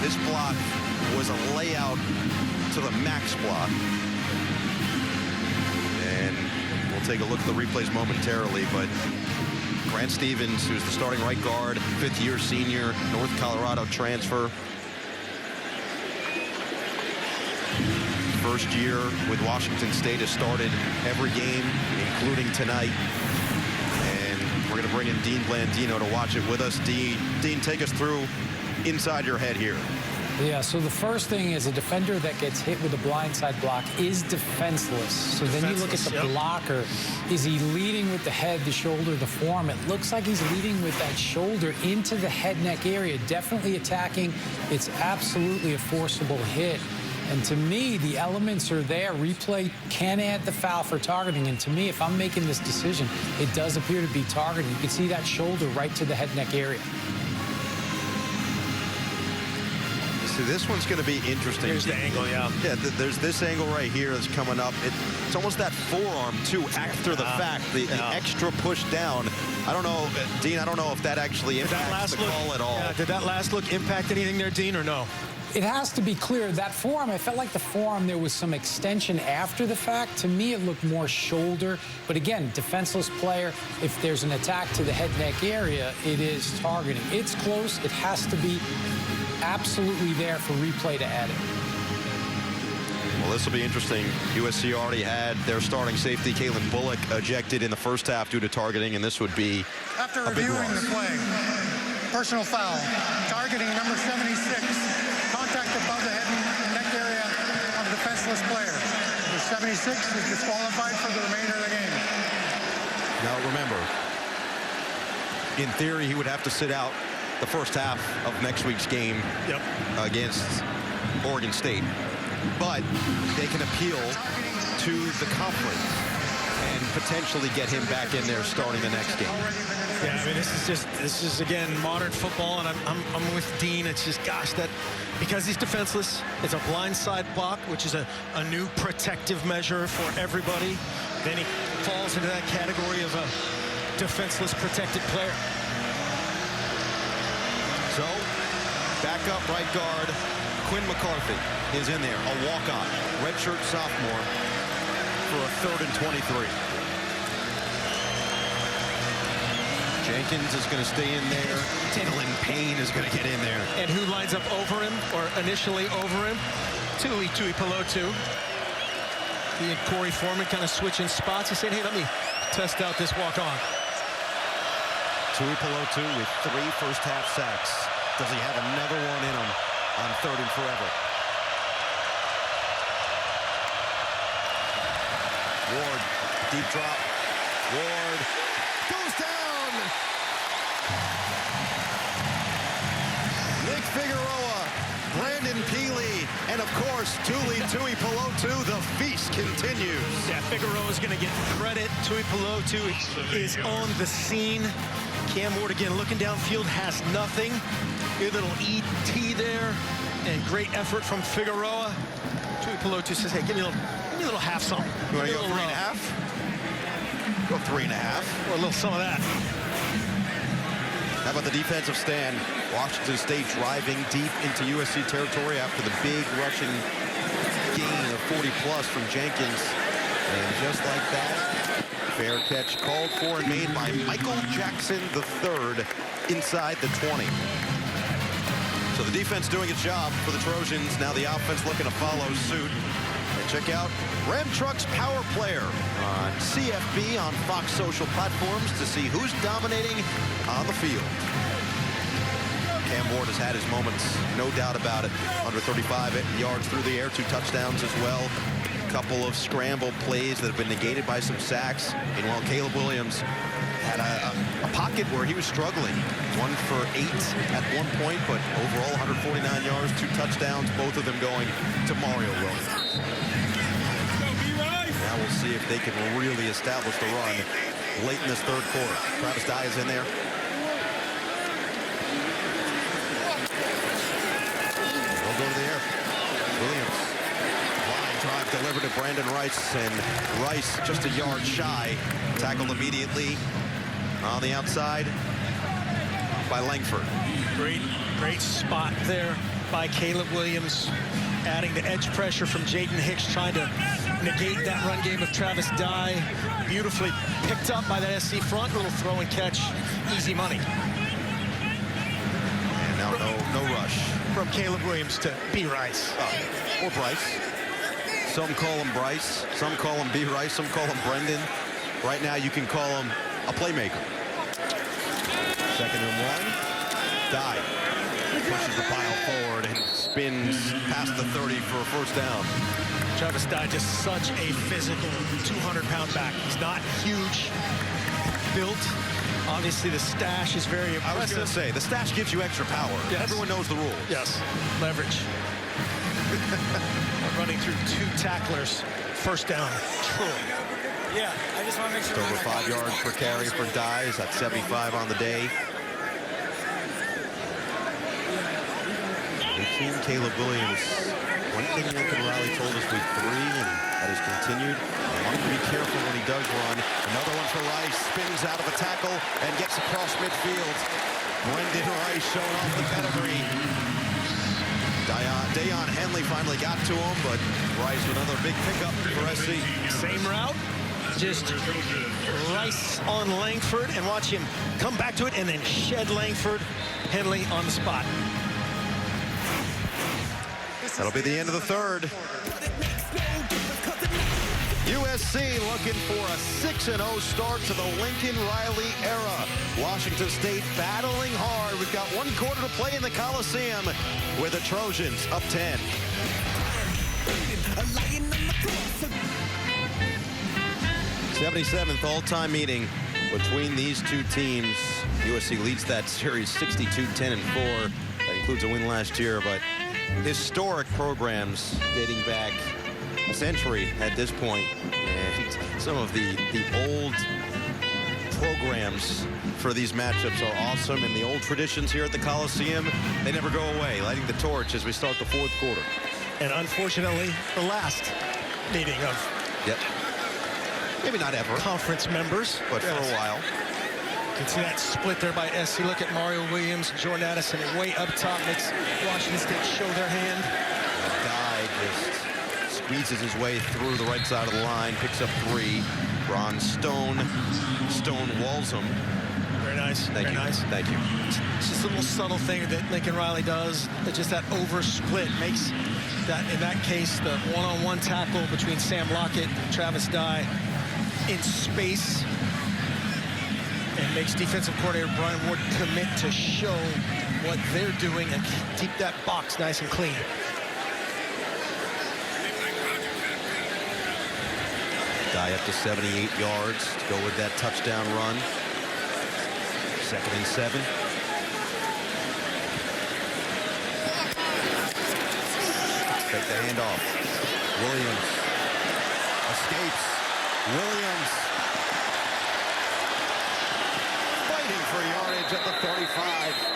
This block was a layout to the max block. And we'll take a look at the replays momentarily, but Grant Stevens, who's the starting right guard, 5th-year senior, North Colorado transfer. First year with Washington State, has started every game, including tonight. And we're going to bring in Dean Blandino to watch it with us. Dean, take us through inside your head here. Yeah, so the first thing is a defender that gets hit with a blindside block is defenseless. So then you look at the blocker. Is he leading with the head, the shoulder, the forearm? It looks like he's leading with that shoulder into the head-neck area, definitely attacking. It's absolutely a forcible hit. And to me, the elements are there. Replay can add the foul for targeting. And to me, if I'm making this decision, it does appear to be targeting. You can see that shoulder right to the head-neck area. So this one's going to be interesting. Here's the angle, yeah. Yeah, there's this angle right here that's coming up. It's almost that forearm, too, after the fact. The extra push down. I don't know, Dean, I don't know if that actually impacts the call at all. Yeah, did that last look impact anything there, Dean, or no? It has to be clear. That forearm, I felt like the forearm, there was some extension after the fact. To me, it looked more shoulder. But again, defenseless player, if there's an attack to the head-neck area, it is targeting. It's close. It has to be absolutely there for replay to add it. Well, this will be interesting. USC already had their starting safety, Kalen Bullock, ejected in the first half due to targeting, and this would be After a big reviewing loss. the play, personal foul, targeting number 76, contact above the head and neck area of the defenseless player. Number 76 is disqualified for the remainder of the game. Now, remember, in theory, he would have to sit out the first half of next week's game against Oregon State. But they can appeal to the conference and potentially get him back in there starting the next game. Yeah, I mean, this is again modern football, and I'm with Dean. It's just, gosh, that because he's defenseless, it's a blindside block, which is a new protective measure for everybody. Then he falls into that category of a defenseless protected player. So, backup right guard Quinn McCarthy is in there, a walk-on, redshirt sophomore for a 3rd and 23. Jenkins is going to stay in there. Dylan Payne is going to get in there. And who lines up over him, or initially over him? Tuipulotu. He and Corey Foreman kind of switching spots. He said, hey, let me test out this walk-on. Tuipulotu with 3 first-half sacks. Does he have another one in him on 3rd and forever? Ward Deep drop. Ward goes down. Nick Figueroa, Brandon Peely, and of course, Tuli Tuipulotu. The feast continues. Yeah, Figueroa's going to get credit. Tuipulotu is on the scene. Cam Ward again looking downfield, has nothing. Good little ET there, and great effort from Figueroa. Tuipulotu says, "Hey, give me a little half something." You want to go 3.5? Go 3.5. Or a little some of that. How about the defensive stand? Washington State driving deep into USC territory after the big rushing gain of 40+ from Jenkins. And just like that, fair catch called for and made by Michael Jackson III inside the 20. So the defense doing its job for the Trojans. Now the offense looking to follow suit. And check out Ram Truck's Power Player on CFB on Fox social platforms to see who's dominating on the field. Cam Ward has had his moments, no doubt about it. Under 35 yards through the air, 2 touchdowns as well. A couple of scramble plays that have been negated by some sacks. Meanwhile, Caleb Williams had a pocket where he was struggling. 1 for 8 at one point, but overall 149 yards, 2 touchdowns, both of them going to Mario Williams. Now we'll see if they can really establish the run late in this third quarter. Travis Dye is in there. They'll go to the air. Williams. Line drive delivered to Brandon Rice, and Rice just a yard shy. Tackled immediately on the outside by Langford. Great spot there by Caleb Williams, adding the edge pressure from Jaden Hicks, trying to negate that run game of Travis Dye. Beautifully picked up by that SC front. Little throw and catch, easy money. And now no rush. From Caleb Williams to B. Rice. Oh, or Bryce. Some call him Bryce, some call him B. Rice, some call him Brendan. Right now you can call him a playmaker. 2nd and 1. Dye pushes the pile forward and spins past the 30 for a first down. Travis Dye, just such a physical 200-pound back. He's not huge built. Obviously, the stash is very impressive. I was going to say, the stash gives you extra power. Yes. Everyone knows the rules. Yes, leverage. Running through 2 tacklers. First down, Troy. Yeah, I just want to make sure. Over 5 yards per carry for Dye. He's at 75 on the day. Team Caleb Williams. One thing Lincoln Riley told us week 3, and that has continued. I want him to be careful when he does run. Another one for Rice. Spins out of a tackle and gets across midfield. Brendan Rice showing off the pedigree. Dayon Henley finally got to him, but Rice with another big pickup for SC. Same route. Just Rice on Langford, and watch him come back to it and then shed Langford. Henley on the spot. That'll be the end of the third. USC looking for a 6-0 start to the Lincoln Riley era. Washington State battling hard. We've got 1 quarter to play in the Coliseum with the Trojans up 10. 77th all-time meeting between these 2 teams. USC leads that series 62-10-4. That includes a win last year, but historic programs dating back a century at this point, and some of the old programs for these matchups are awesome, and the old traditions here at the Coliseum, they never go away, lighting the torch as we start the 4th quarter. And unfortunately, the last meeting of maybe not ever conference members, but for a while. You can see that split there by SC. Look at Mario Williams, Jordan Addison way up top, makes Washington State show their hand. Dye just squeezes his way through the right side of the line, picks up 3. Ron Stone walls him. Very nice. Thank you. Nice. Thank you. It's just a little subtle thing that Lincoln Riley does. That just that over split makes that, in that case, the one-on-one tackle between Sam Lockett and Travis Dye in space, and makes defensive coordinator Brian Ward commit to show what they're doing and keep that box nice and clean. Dye up to 78 yards to go with that touchdown run. 2nd and 7. Take the handoff. Williams escapes. Williams fighting for yardage at the 35.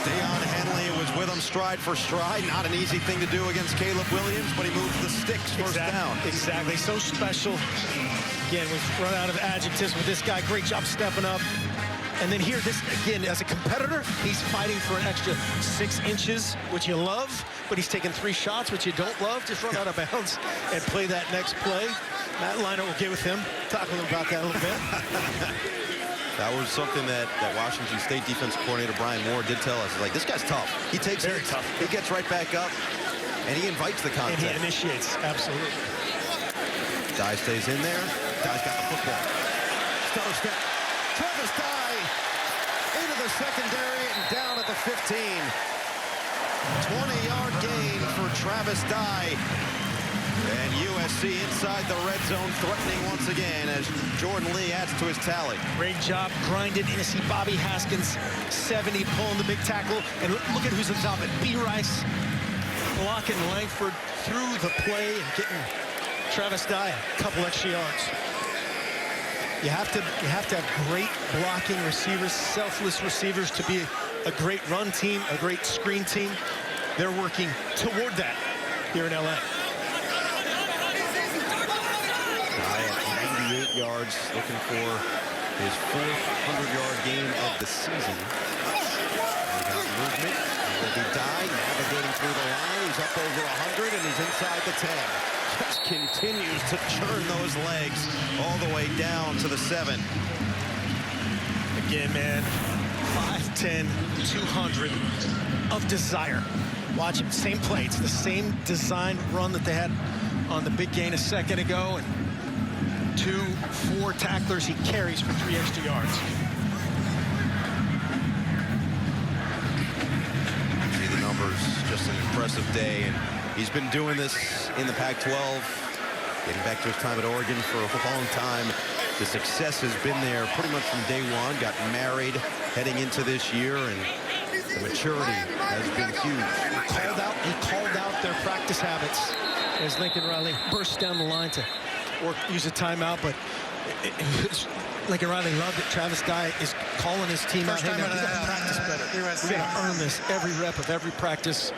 Deion Henley was with him stride for stride. Not an easy thing to do against Caleb Williams, but he moves the sticks first down. Exactly. So special. Again, we've run out of adjectives with this guy. Great job stepping up. And then here, this again, as a competitor, he's fighting for an extra 6 inches, which you love, but he's taking 3 shots, which you don't love. Just run out of bounds and play that next play. Matt Leinart will get with him, talk with him about that a little bit. That was something that Washington State defensive coordinator Brian Moore did tell us. Like, this guy's tough. He takes Very hits, tough. he gets right back up, and he invites the contact. And he initiates, absolutely. Dye stays in there. Dye's got the football. Stutter step. Travis Dye into the secondary and down at the 15. 20-yard gain for Travis Dye. And USC inside the red zone, threatening once again as Jordan Lee adds to his tally. Great job, grinded. And you see Bobby Haskins, 70, pulling the big tackle. And look at who's on top of it. B. Rice blocking Langford through the play and getting Travis Dye a couple extra yards. You have to have great blocking receivers, selfless receivers to be a great run team, a great screen team. They're working toward that here in LA. Dye at 98 yards, looking for his 4th 100-yard game of the season. He got movement. It will be Dye navigating through the line. He's up over 100 and he's inside the 10. Just continues to churn those legs all the way down to the 7. Again, man, 5'10", 200 of desire. Watch him, same play. It's the same design run that they had on the big gain a second ago. And 2-4 tacklers he carries for 3 extra yards. See the numbers, just an impressive day. And he's been doing this in the Pac-12, getting back to his time at Oregon for a long time. The success has been there pretty much from day one. Got married heading into this year, and the maturity has been huge. He called out their practice habits as Lincoln Riley burst down the line to use a timeout, but Lincoln Riley loved it. Travis Dye is calling his team out. Hey, man, we got to practice better. We got to earn this every rep of every practice.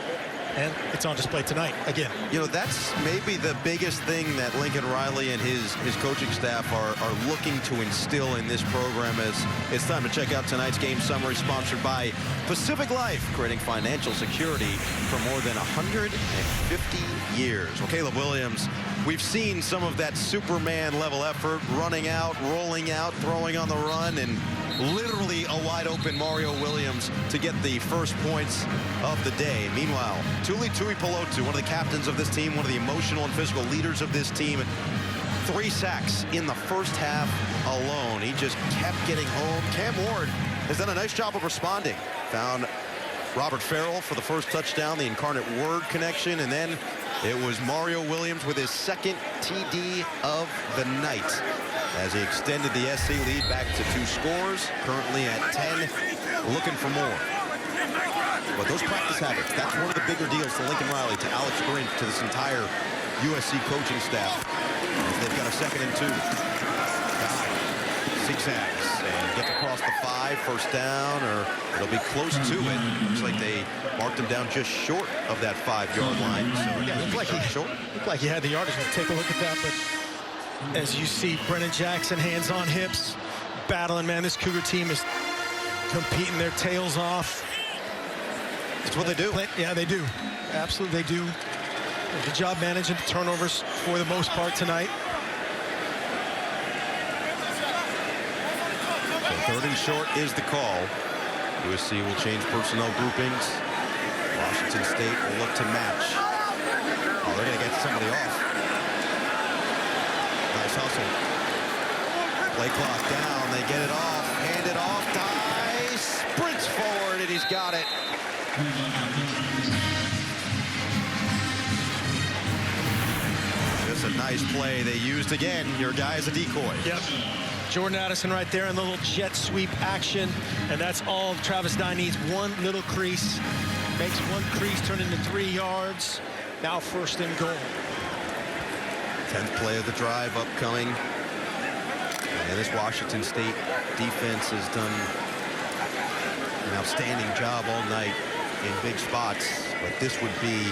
And it's on display tonight again. You know, that's maybe the biggest thing that Lincoln Riley and his coaching staff are looking to instill in this program. As it's time to check out tonight's game summary, sponsored by Pacific Life, creating financial security for more than 150 years. Well, Caleb Williams, we've seen some of that Superman level effort, running out, rolling out, throwing on the run, and literally a wide open Mario Williams to get the first points of the day. Meanwhile, Tuli Tuipulotu, one of the captains of this team, one of the emotional and physical leaders of this team, 3 sacks in the first half alone. He just kept getting home. Cam Ward has done a nice job of responding. Found Robert Farrell for the first touchdown, the incarnate word connection, and then it was Mario Williams with his 2nd TD of the night as he extended the SC lead back to 2 scores, currently at 10, looking for more. But those practice habits, that's one of the bigger deals to Lincoln Riley, to Alex Grinch, to this entire USC coaching staff. They've got a 2nd and 2. Dye zigzags and gets across the 5, first down, or it'll be close to it. Looks like they marked him down just short of that 5-yard line. So yeah, Looked like he had the yardage. We'll take a look at that, but as you see, Brennan Jackson, hands on hips, battling, man. This Cougar team is competing their tails off. It's what they do. Yeah, they do. Absolutely, they do. Good job managing the turnovers for the most part tonight. So 3rd and short is the call. USC will change personnel groupings. Washington State will look to match. Oh, they're going to get somebody off. Nice hustle. Play clock down. They get it off. Hand it off. Dye sprints forward, and he's got it. Just a nice nice play. They used, again, your guy as a decoy. Yep. Jordan Addison right there in the little jet sweep action. And that's all Travis Dye needs. One little crease. Makes one crease turn into 3 yards. Now 1st and goal. 10th play of the drive upcoming. And this Washington State defense has done an outstanding job all night in big spots. But this would be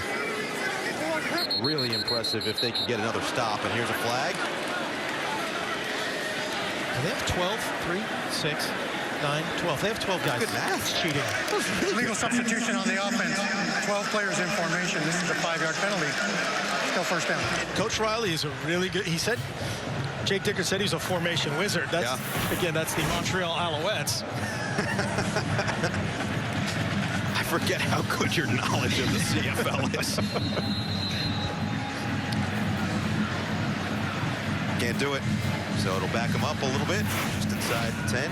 really impressive if they could get another stop. And here's a flag. They have 12, 3, 6, 9, 12. They have 12 guys. Good math. It's cheating. Legal substitution on the offense. 12 players in formation. This is a 5-yard penalty. Still 1st down. Coach Riley is a really good, he said, Jake Dicker said he's a formation wizard. That's, again, that's the Montreal Alouettes. I forget how good your knowledge of the CFL is. Can't do it. So it'll back him up a little bit, just inside the 10.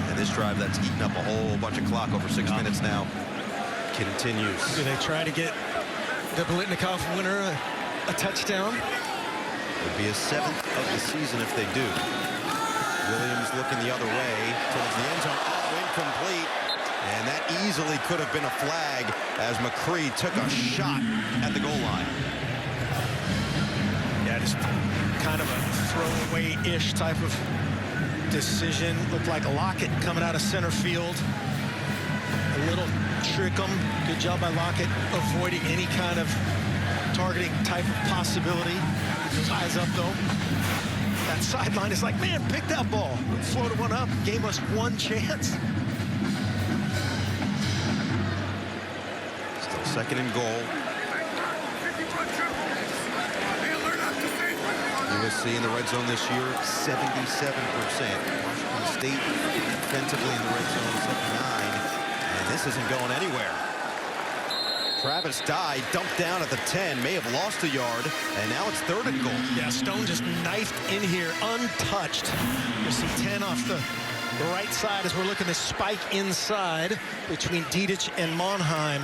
And this drive that's eaten up a whole bunch of clock, over 6 minutes now, continues. Do they try to get the Biletnikoff winner a touchdown? It'll be his 7th of the season if they do. Williams looking the other way towards the end zone. Oh, incomplete. And that easily could have been a flag as McCree took a shot at the goal line. Yeah, just kind of a throwaway-ish type of decision. Looked like Lockett coming out of center field. A little trick 'em. Good job by Lockett avoiding any kind of targeting type of possibility. His eyes up, though. That sideline is like, man, pick that ball. Floated one up, gave us one chance. Still 2nd and goal. USC in the red zone this year, 77%. Washington State defensively in the red zone, 79. And this isn't going anywhere. Travis Dye dumped down at the 10, may have lost a yard, and now it's 3rd and goal. Yeah, Stone just knifed in here, untouched. You see 10 off the right side as we're looking to spike inside between Dedich and Monheim.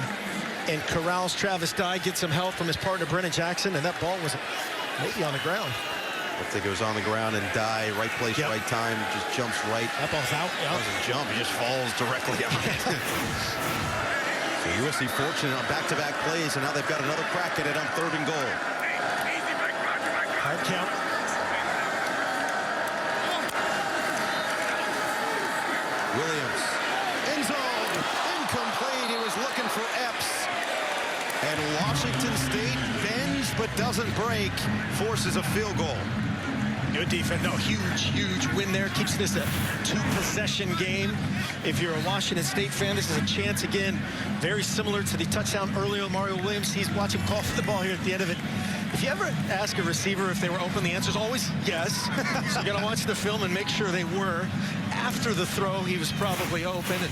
And corrals Travis Dye, gets some help from his partner Brennan Jackson, and that ball was maybe on the ground. I think it was on the ground, and Dye, right place, right time, just jumps right. That ball's out. That doesn't jump, he just falls directly on it. So USC fortunate on back-to-back plays, and now they've got another crack at it on 3rd and goal. Hard count. Williams, end zone, incomplete. He was looking for Epps. And Washington State bends but doesn't break, forces a field goal. Good defense. No, huge win there. Keeps this a 2-possession game. If you're a Washington State fan, this is a chance again, very similar to the touchdown earlier. Mario Williams, he's watching call for the ball here at the end of it. If you ever ask a receiver if they were open, the answer is always yes. So you got to watch the film and make sure they were. After the throw, he was probably open, and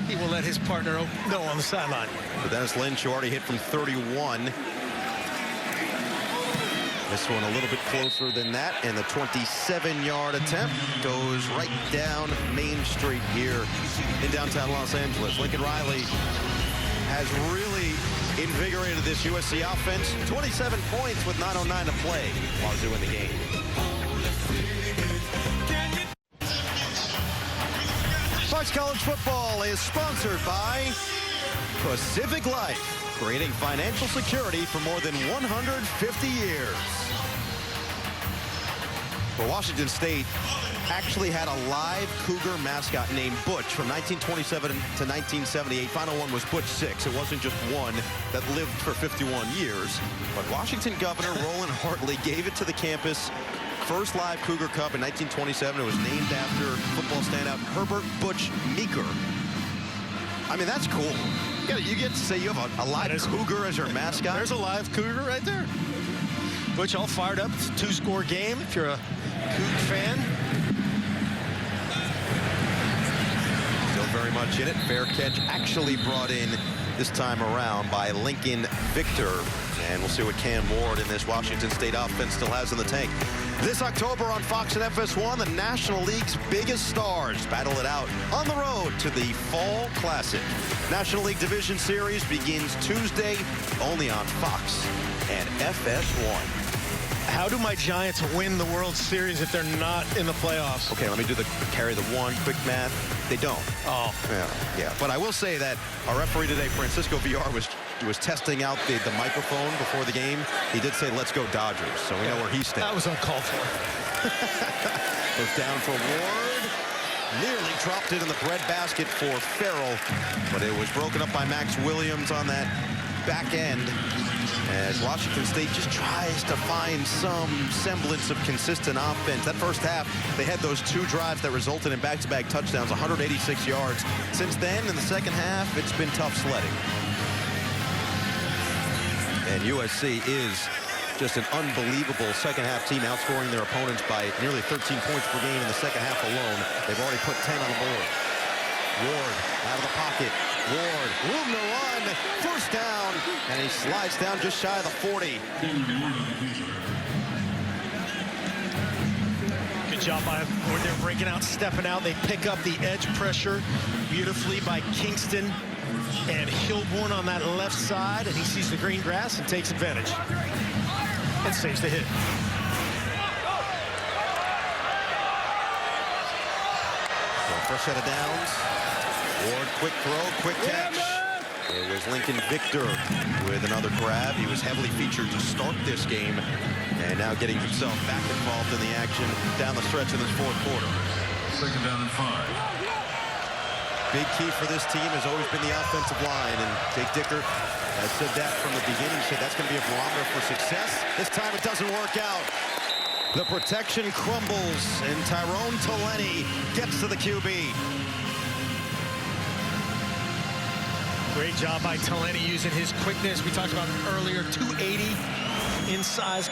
he will let his partner know on the sideline. But Dennis Lynch, who already hit from 31. This one a little bit closer than that, and the 27-yard attempt goes right down Main Street here in downtown Los Angeles. Lincoln Riley has really invigorated this USC offense. 27 points with 9:09 to play. Wazoo in the game. Fox College Football is sponsored by Pacific Life, creating financial security for more than 150 years. Well, Washington State actually had a live Cougar mascot named Butch from 1927 to 1978. Final one was Butch 6. It wasn't just one that lived for 51 years. But Washington Governor Roland Hartley gave it to the campus. First live Cougar Cup in 1927. It was named after football standout Herbert Butch Meeker. I mean, that's cool. You get to say you have a live Cougar as your mascot. There's a live Cougar right there. Butch all fired up. It's a 2-score game if you're a Coug fan. Still very much in it. Fair catch actually brought in this time around by Lincoln Victor. And we'll see what Cam Ward in this Washington State offense still has in the tank. This October on Fox and FS1, the National League's biggest stars battle it out on the road to the Fall Classic. National League Division Series begins Tuesday only on Fox and FS1. How do my Giants win the World Series if they're not in the playoffs? Okay, let me do the carry the one quick math. They don't. Oh. Yeah. But I will say that our referee today, Francisco VR, was testing out the microphone before the game. He did say, "Let's go Dodgers," so we know where he stands. That was uncalled for. First down for Ward. Nearly dropped it in the breadbasket for Farrell, but it was broken up by Max Williams on that back end as Washington State just tries to find some semblance of consistent offense. That first half, they had those 2 drives that resulted in back-to-back touchdowns, 186 yards. Since then, in the second half, it's been tough sledding. And USC is just an unbelievable second-half team, outscoring their opponents by nearly 13 points per game in the second half alone. They've already put 10 on the board. Ward out of the pocket. Ward, room to run, first down, and he slides down just shy of the 40. Good job by when they're breaking out, stepping out. They pick up the edge pressure beautifully by Kingston and Hilborn on that left side, and he sees the green grass and takes advantage and saves the hit. First set of downs. Ward, quick throw, quick catch. It was Lincoln Victor with another grab. He was heavily featured to start this game, and now getting himself back involved in the action down the stretch in this fourth quarter. Second down and 5. Big key for this team has always been the offensive line, and Jake Dicker has said that from the beginning. He said that's going to be a barometer for success. This time it doesn't work out. The protection crumbles, and Tyrone Taleni gets to the QB. Great job by Taleni using his quickness. We talked about earlier, 280 in size.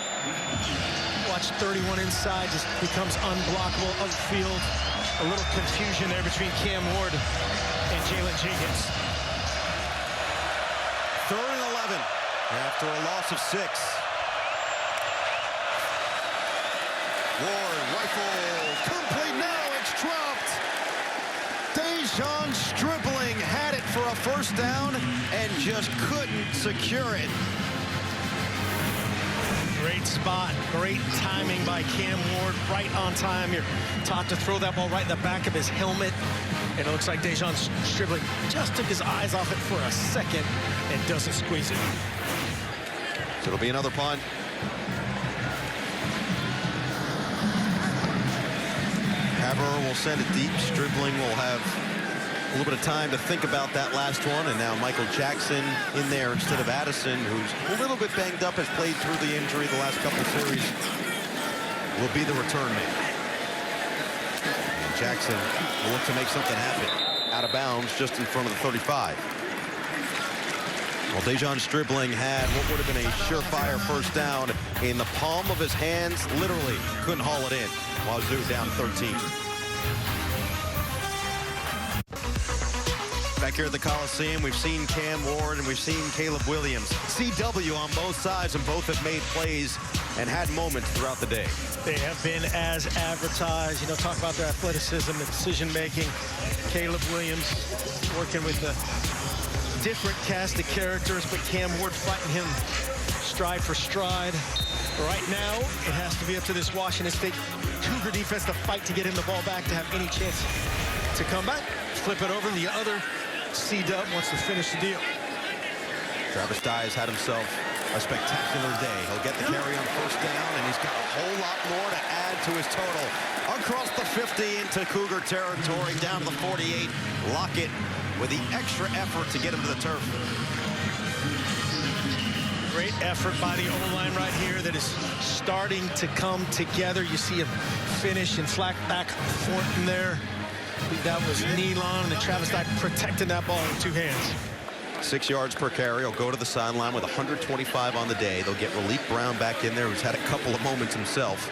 Watch 31 inside, just becomes unblockable upfield. A little confusion there between Cam Ward and Jalen Jenkins. 3rd and 11 after a loss of 6. Ward, rifle, complete, now it's dropped. Dejon Stribling had it for a first down and just couldn't secure it. Great spot, great timing by Cam Ward, right on time. You're taught to throw that ball right in the back of his helmet. And it looks like Dejon Stribling just took his eyes off it for a second and doesn't squeeze it. So it'll be another punt. Haber will send it deep. Stribling will have a little bit of time to think about that last one. And now Michael Jackson in there instead of Addison, who's a little bit banged up, has played through the injury the last couple of series, will be the return man. And Jackson will look to make something happen. Out of bounds just in front of the 35. Well, Dejon Stribling had what would have been a surefire first down in the palm of his hands. Literally couldn't haul it in. Wazoo down 13. Back here at the Coliseum, we've seen Cam Ward and we've seen Caleb Williams. CW on both sides, and both have made plays and had moments throughout the day. They have been as advertised. You know, talk about their athleticism, the decision-making. Caleb Williams working with the different cast of characters, but Cam Ward fighting him stride for stride. Right now, it has to be up to this Washington State Cougar defense to fight to get him the ball back to have any chance to come back. Flip it over. The other C-Dub wants to finish the deal. Travis Dye has had himself a spectacular day. He'll get the carry on first down, and he's got a whole lot more to add to his total. Across the 50 into Cougar territory, down to the 48. Lockett with the extra effort to get him to the turf. Great effort by the O-line right here that is starting to come together. You see a finish and flat back Thornton there. I think that was Nealon, and Travis Dye protecting that ball with 2 hands. 6 yards per carry. He'll go to the sideline with 125 on the day. They'll get Relief Brown back in there, who's had a couple of moments himself.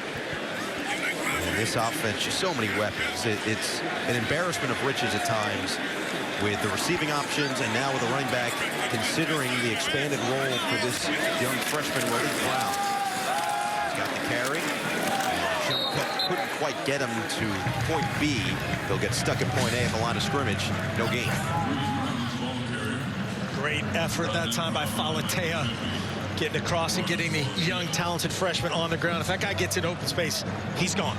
And this offense, just so many weapons. It's an embarrassment of riches at times with the receiving options, and now with the running back, considering the expanded role for this young freshman, Relief Brown. He's got the carry. Jump cut couldn't quite get him to point B. He'll get stuck at point A at the line of scrimmage. No gain. Great effort that time by Falatea. getting across and getting the young, talented freshman on the ground. If that guy gets in open space, he's gone.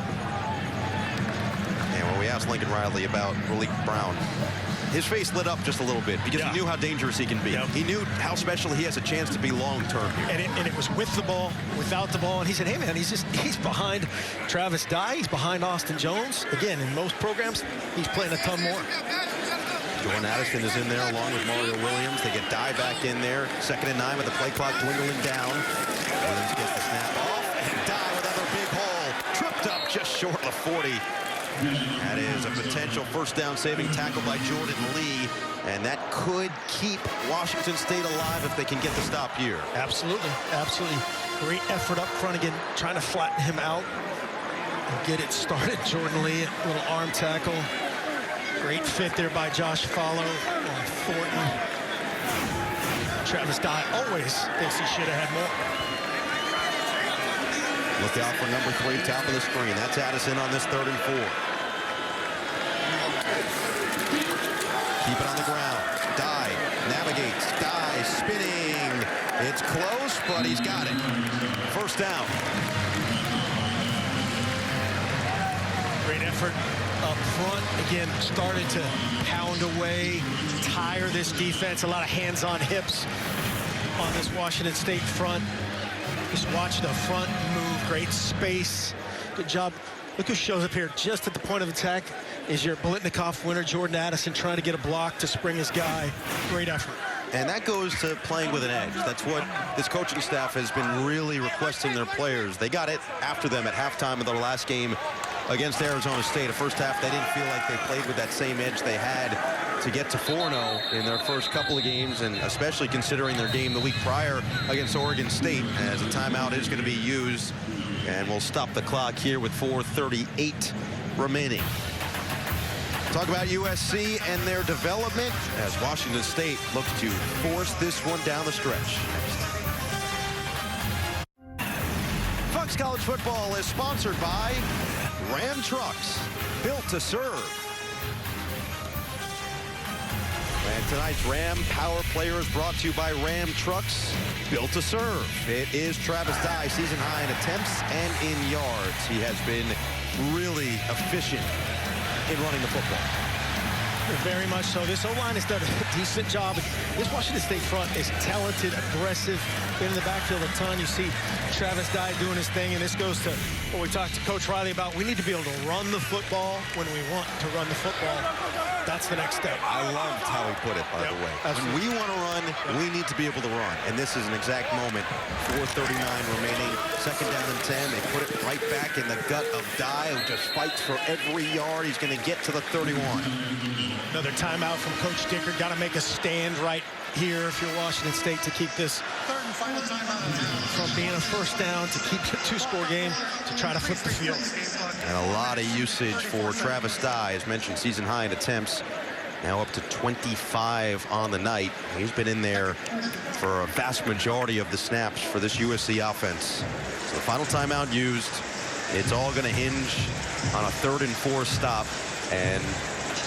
And when we asked Lincoln Riley about Malik Brown, his face lit up just a little bit because he knew how dangerous he can be. He knew how special he has a chance to be long-term here. And it was with the ball, without the ball. And he said, hey, man, he's behind Travis Dye. He's behind Austin Jones. Again, in most programs, he's playing a ton more. Jordan Addison is in there along with Mario Williams. They get Dye back in there. 2nd and 9 with the play clock dwindling down. Williams gets the snap off. And Dye with another big hole. Tripped up just short of 40. That is a potential first down saving tackle by Jordan Lee. And that could keep Washington State alive if they can get the stop here. Absolutely. Absolutely. Great effort up front again, trying to flatten him out and get it started. Jordan Lee, a little arm tackle. Great fit there by Josh Follow on Thornton. Travis Dye always thinks he should have had more. Look out for number 3, top of the screen. That's Addison on this 3rd and 4. Keep it on the ground. Dye navigates. Dye spinning. It's close, but he's got it. First down. Great effort up front. Again, started to pound away, tire this defense. A lot of hands on hips on this Washington State front. Just watch the front move. Great space. Good job. Look who shows up here just at the point of attack is your Blitnikoff winner, Jordan Addison, trying to get a block to spring his guy. Great effort. And that goes to playing with an edge. That's what this coaching staff has been really requesting their players. They got it after them at halftime of their last game against Arizona State. The first half, they didn't feel like they played with that same edge they had to get to 4-0 in their first couple of games, and especially considering their game the week prior against Oregon State, as a timeout is going to be used. And we'll stop the clock here with 4:38 remaining. Talk about USC and their development as Washington State looks to force this one down the stretch. Fox College Football is sponsored by Ram Trucks, built to serve. And tonight's Ram Power Player is brought to you by Ram Trucks, built to serve. It is Travis Dye, season high in attempts and in yards. He has been really efficient in running the football. Very much so. This O-line has done a decent job. This Washington State front is talented, aggressive, been in the backfield a ton. You see Travis Dye doing his thing, and this goes to what we talked to Coach Riley about. We need to be able to run the football when we want to run the football. That's the next step. I loved how he put it, by the way. Absolutely. When we want to run, we need to be able to run. And this is an exact moment. 4:39 remaining. 2nd down and 10. They put it right back in the gut of Dye, who just fights for every yard. He's going to get to the 31. Another timeout from Coach Dicker. Got to make a stand right here if you're Washington State to keep this 3rd and final timeout from being a first down to keep the 2-score game to try to flip the field. And a lot of usage for Travis Dye, as mentioned, season high in attempts. Now up to 25 on the night. He's been in there for a vast majority of the snaps for this USC offense. So the final timeout used. It's all going to hinge on a 3rd and 4 stop. And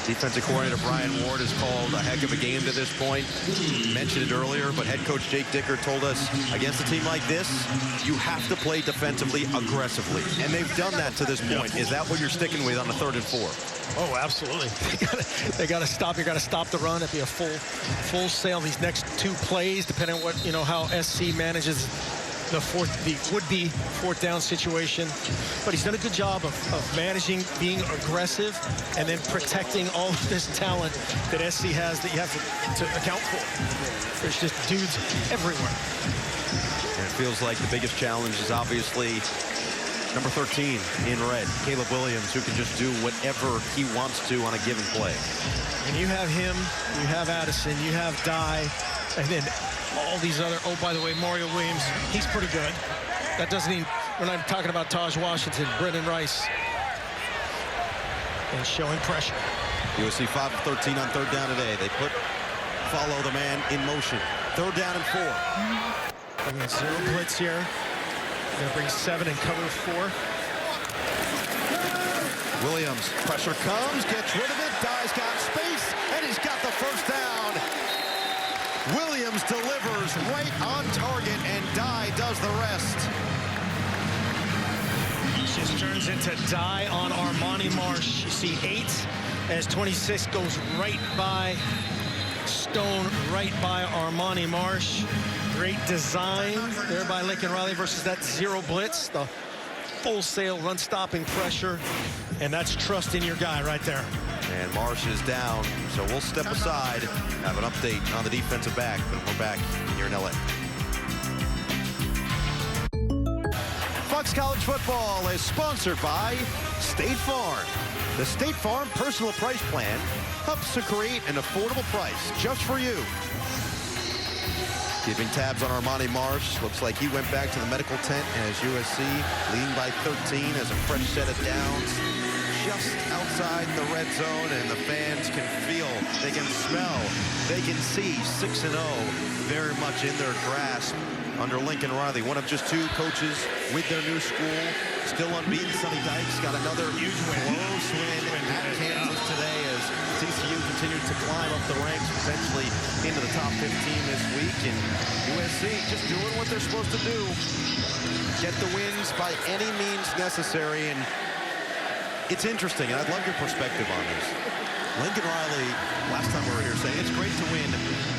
defensive coordinator Brian Ward has called a heck of a game to this point. He mentioned it earlier, but head coach Jake Dicker told us against a team like this, you have to play defensively aggressively. And they've done that to this point. Is that what you're sticking with on the 3rd and 4? Oh, absolutely. They got to stop. You got to stop the run. It'd be a full sail these next 2 plays, depending on what, how SC manages the would-be 4th down situation. But he's done a good job of managing, being aggressive, and then protecting all of this talent that SC has that you have to account for. There's just dudes everywhere. And it feels like the biggest challenge is obviously number 13 in red, Caleb Williams, who can just do whatever he wants to on a given play. And you have him, you have Addison, you have Dye, and then all these other, oh, by the way, Mario Williams, he's pretty good. That doesn't even, we're not talking about Taj Washington, Brendan Rice. And showing pressure. USC 5 of 13 on 3rd down today. They follow the man in motion. 3rd down and 4. Bringing 0 blitz here. Gonna bring 7 and cover 4. Williams, pressure comes, gets rid of it. Dye's got space, and he's got the first down. Williams delivers right on target, and Dye goes into die on Armani Marsh. You see 8 as 26 goes right by Stone, right by Armani Marsh. Great design there by Lincoln Riley versus that 0 blitz. The full sail run stopping pressure, and that's trust in your guy right there. And Marsh is down, so we'll step aside, have an update on the defensive back, but we're back here in LA. Fox College Football is sponsored by State Farm. The State Farm Personal Price Plan helps to create an affordable price just for you. Keeping tabs on Armani Marsh. Looks like he went back to the medical tent as USC leading by 13 as a fresh set of downs just outside the red zone, and the fans can feel, they can smell, they can see 6-0 very much in their grasp under Lincoln Riley, one of just 2 coaches with their new school. Still unbeaten. Sonny Dykes got another huge win. Close win at Kansas today as TCU continues to climb up the ranks, potentially into the top 15 this week. And USC just doing what they're supposed to do. Get the wins by any means necessary. And it's interesting, and I'd love your perspective on this. Lincoln Riley, last time we were here, saying it's great to win,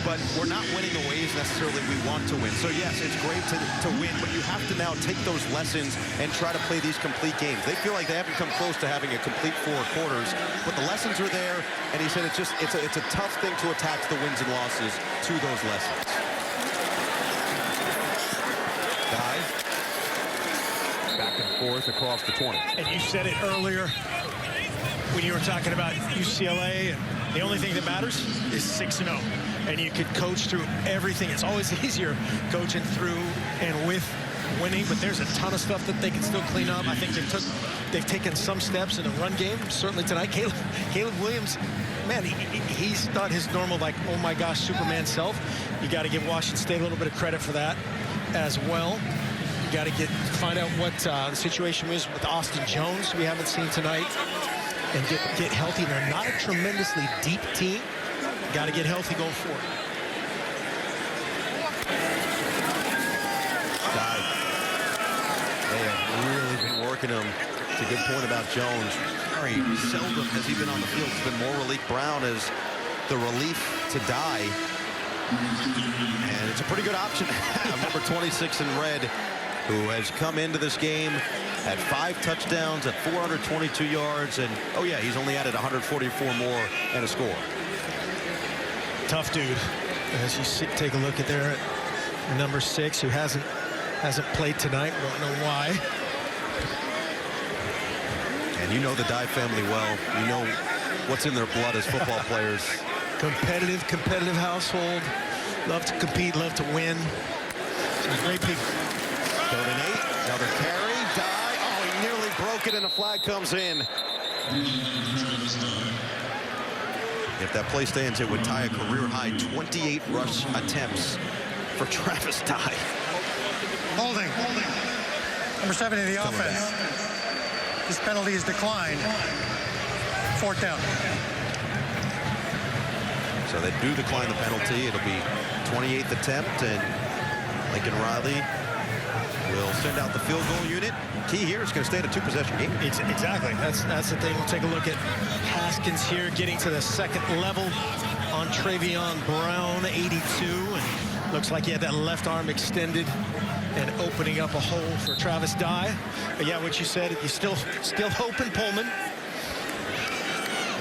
but we're not winning the ways necessarily we want to win. So yes, it's great to win, but you have to now take those lessons and try to play these complete games. They feel like they haven't come close to having a complete 4 quarters, but the lessons are there, and he said it's a tough thing to attach the wins and losses to those lessons. Guy, back and forth across the 20. And you said it earlier when you were talking about UCLA, and the only thing that matters is 6-0. And you could coach through everything. It's always easier coaching through and with winning, but there's a ton of stuff that they can still clean up. I think they've taken some steps in the run game. Certainly tonight, Caleb Williams, man, he's not his normal, like, oh my gosh, Superman self. You got to give Washington State a little bit of credit for that as well. You got to find out what the situation is with Austin Jones, we haven't seen tonight, and get healthy. They're not a tremendously deep team. Got to get healthy going forward. They have really been working him. It's a good point about Jones. Very seldom has he been on the field. It's been more Malik Brown as the relief to die. And it's a pretty good option to have. Number 26 in red, who has come into this game, had 5 touchdowns at 422 yards, and oh yeah, he's only added 144 more and a score. Tough dude. As you take a look at there at number 6, who hasn't played tonight. Won't know why. And you know the Dye family well. You know what's in their blood as football players. Competitive household. Love to compete, love to win. Some great people. 3rd and 8. Another carry. Dye. Oh, he nearly broke it, and a flag comes in. If that play stands, it would tie a career-high 28 rush attempts for Travis Dye. Holding. Number 7 in the offense. This penalty is declined. 4th down. So they do decline the penalty. It'll be 28th attempt, and Lincoln Riley will send out the field goal unit. Key here is going to stay at a 2-possession game. Exactly. That's the thing. We'll take a look at Haskins here getting to the 2nd level on Travion Brown, 82. And looks like he had that left arm extended and opening up a hole for Travis Dye. But yeah, what you said, you still hoping, Pullman.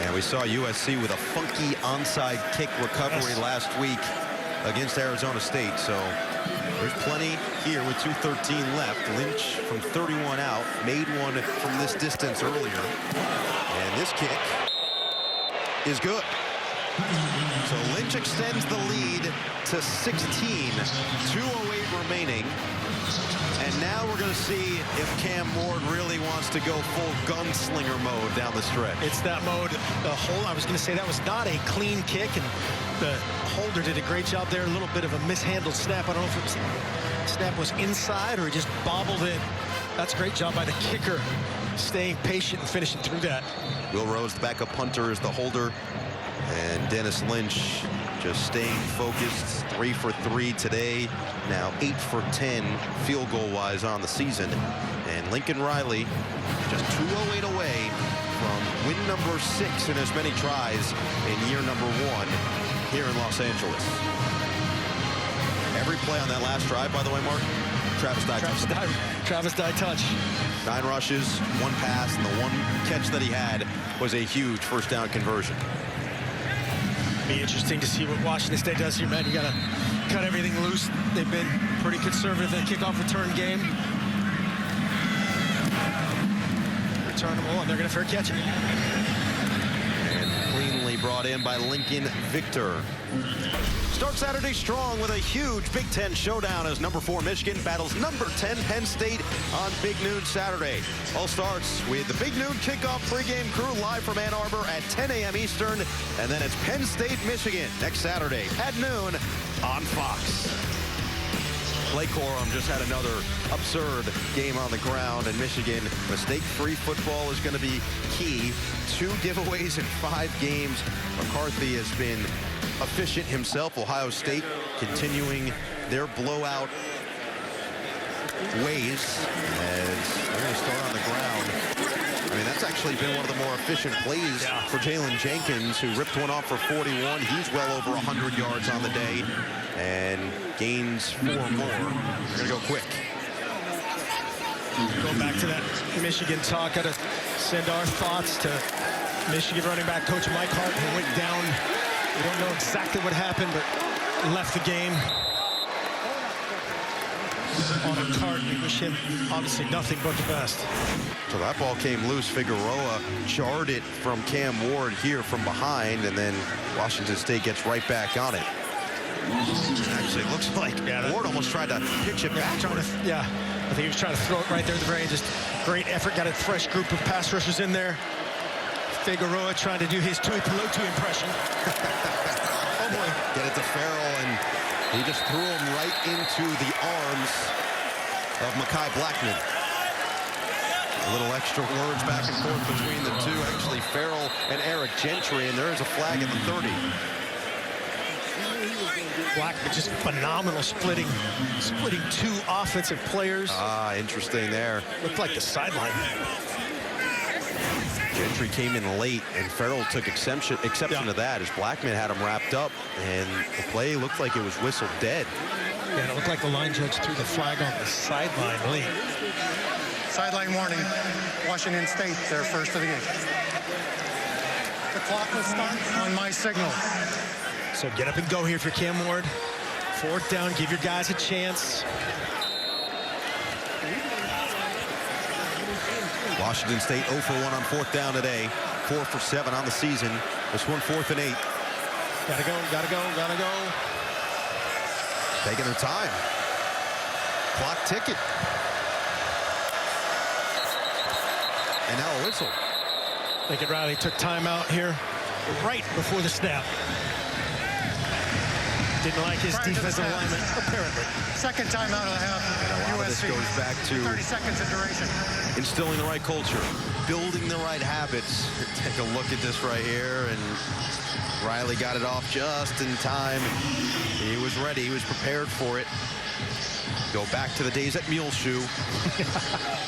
And we saw USC with a funky onside kick recovery last week against Arizona State. So there's plenty here with 2:13 left. Lynch from 31 out made one from this distance earlier. And this kick is good. So Lynch extends the lead to 16. 2:08 remaining. And now we're going to see if Cam Ward really wants to go full gunslinger mode down the stretch. It's that mode. The hold, I was going to say that was not a clean kick, and the holder did a great job there. A little bit of a mishandled snap. I don't know if the snap was inside or he just bobbled it. That's a great job by the kicker, staying patient and finishing through that. Will Rose, the backup punter, is the holder. And Dennis Lynch just staying focused. 3 for 3 today. Now 8 for 10 field goal wise on the season. And And Lincoln Riley just 208 away from win number 6 in as many tries in year number 1 here in Los Angeles. Every play on that last drive, by the way, Mark, Travis Dye touch. 9 rushes, 1 pass, and the 1 catch that he had was a huge first down conversion. Be interesting to see what Washington State does here, man. You got to cut everything loose. They've been pretty conservative in the kickoff return game. Return them all, and they're going to fair catch it. And cleanly brought in by Lincoln Victor. Start Saturday strong with a huge Big Ten showdown as number 4 Michigan battles number 10 Penn State on Big Noon Saturday. All starts with the Big Noon kickoff pregame crew live from Ann Arbor at 10 a.m. Eastern, and then it's Penn State, Michigan next Saturday at noon on Fox. Blake Corum just had another absurd game on the ground, and Michigan, mistake-free football is going to be key. 2 giveaways in 5 games. McCarthy has been efficient himself. Ohio State continuing their blowout ways as they're going to start on the ground. I mean, that's actually been one of the more efficient plays for Jalen Jenkins, who ripped one off for 41. He's well over 100 yards on the day and gains 4 more. They're going to go quick. Going back to that Michigan talk, got to send our thoughts to Michigan running back coach Mike Hart, who went down. We don't know exactly what happened, but left the game on a cart. We wish him obviously nothing but the best. So that ball came loose. Figueroa jarred it from Cam Ward here from behind, and then Washington State gets right back on it. Actually, it looks like Ward almost tried to pitch it back. I think he was trying to throw it right there at the very end. Just great effort. Got a fresh group of pass rushers in there. Figueroa trying to do his Tui Pelotu impression. Oh boy. Get it to Farrell, and he just threw him right into the arms of Mekhi Blackman. A little extra words back and forth between the two. Actually, Farrell and Eric Gentry, and there is a flag at the 30. Blackman just phenomenal splitting 2 offensive players. Interesting there. Looked like the sideline. Gentry came in late, and Farrell took exception to that as Blackman had him wrapped up, and the play looked like it was whistled dead. Yeah, it looked like the line judge threw the flag on the sideline late. Sideline warning. Washington State, their first of the game. The clock will start on my signal. So get up and go here for Cam Ward. 4th down, give your guys a chance. Washington State 0 for 1 on 4th down today. 4 for 7 on the season. This one 4th and 8. Gotta go. Taking their time. Clock ticking. And now a whistle. Lincoln Riley took timeout here right before the snap. Didn't like his defensive alignment, apparently. Second timeout of the half. And a lot of this goes back to 30 seconds of duration. Instilling the right culture, building the right habits. Take a look at this right here, and Riley got it off just in time. He was ready. He was prepared for it. Go back to the days at Muleshoe.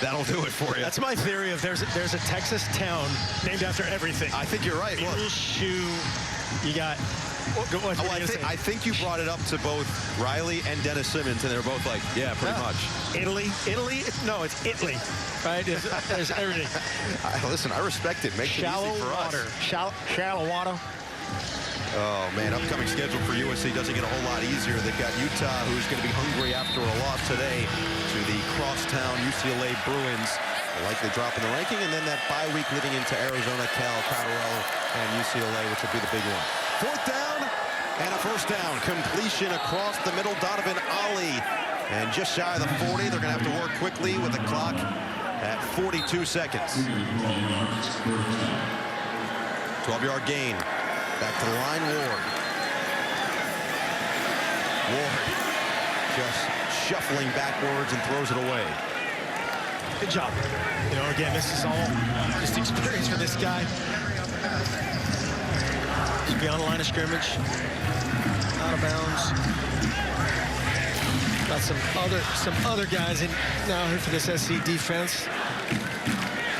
That'll do it for you. That's my theory of there's a Texas town named after everything. I think you're right. Muleshoe. You got. I think you brought it up to both Riley and Dennis Simmons, and they're both like, yeah, pretty much. Italy? No, it's Italy, right? There's everything. Listen, I respect it. Makes it easy for us. Shallow water. Oh, man, upcoming schedule for USC doesn't get a whole lot easier. They've got Utah, who's going to be hungry after a loss today to the crosstown UCLA Bruins, likely dropping the ranking, and then that bye week leading into Arizona, Cal, Colorado, and UCLA, which will be the big one. 4th down and a first down. Completion across the middle. Donovan Ollie. And just shy of the 40. They're going to have to work quickly with the clock at 42 seconds. 12-yard gain. Back to the line, Ward. Ward just shuffling backwards and throws it away. Good job. You know, again, this is all just experience for this guy. Should be on the line of scrimmage. Out of bounds. Got some other guys in now here for this SC defense.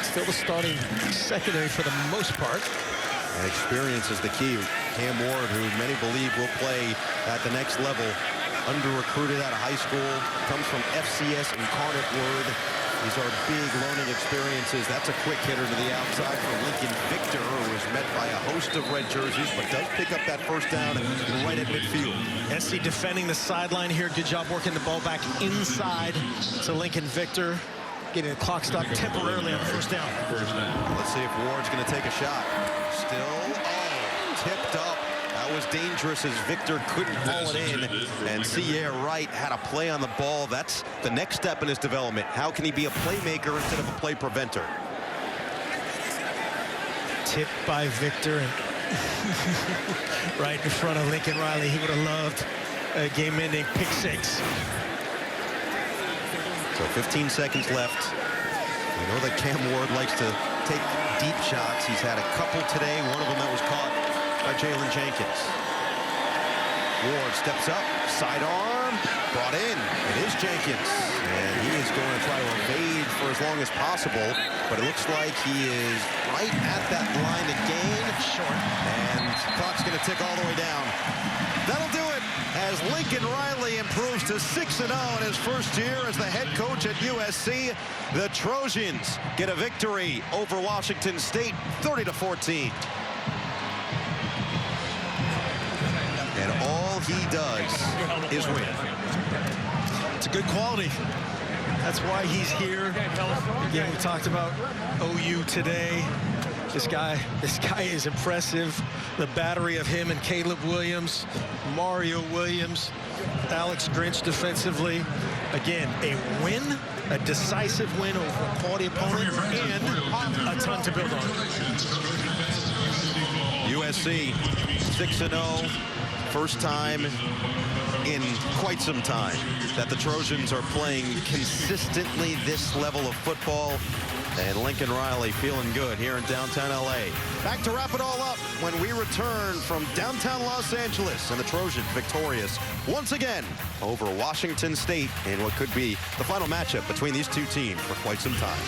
Still the starting secondary for the most part. And experience is the key. Cam Ward, who many believe will play at the next level, under-recruited out of high school, comes from FCS Incarnate Word. These are big learning experiences. That's a quick hitter to the outside for Lincoln Victor, who is met by a host of red jerseys, but does pick up that first down right at midfield. SC defending the sideline here. Good job working the ball back inside to Lincoln Victor, getting the clock stopped temporarily on first down. Let's see if Ward's going to take a shot. Still, tipped up. That was dangerous as Victor couldn't haul it in. And Sierra Wright had a play on the ball. That's the next step in his development. How can he be a playmaker instead of a play preventer? Tipped by Victor. Right in front of Lincoln Riley. He would have loved a game-ending pick six. So 15 seconds left. We know that Cam Ward likes to take deep shots. He's had a couple today. One of them that was caught by Jalen Jenkins. Ward steps up, sidearm, brought in. It is Jenkins, and he is going to try to evade for as long as possible, but it looks like he is right at that line to gain. Short. And clock's going to tick all the way down. That'll do it as Lincoln Riley improves to 6-0 in his first year as the head coach at USC. The Trojans get a victory over Washington State, 30-14. And all he does is win. It's a good quality. That's why he's here. Again, we talked about OU today. This guy is impressive. The battery of him and Caleb Williams, Mario Williams, Alex Grinch defensively. Again, a win, a decisive win over a quality opponent, and a ton to build on. USC 6-0. First time in quite some time that the Trojans are playing consistently this level of football. And Lincoln Riley feeling good here in downtown LA. Back to wrap it all up when we return from downtown Los Angeles, and the Trojans victorious once again over Washington State in what could be the final matchup between these two teams for quite some time.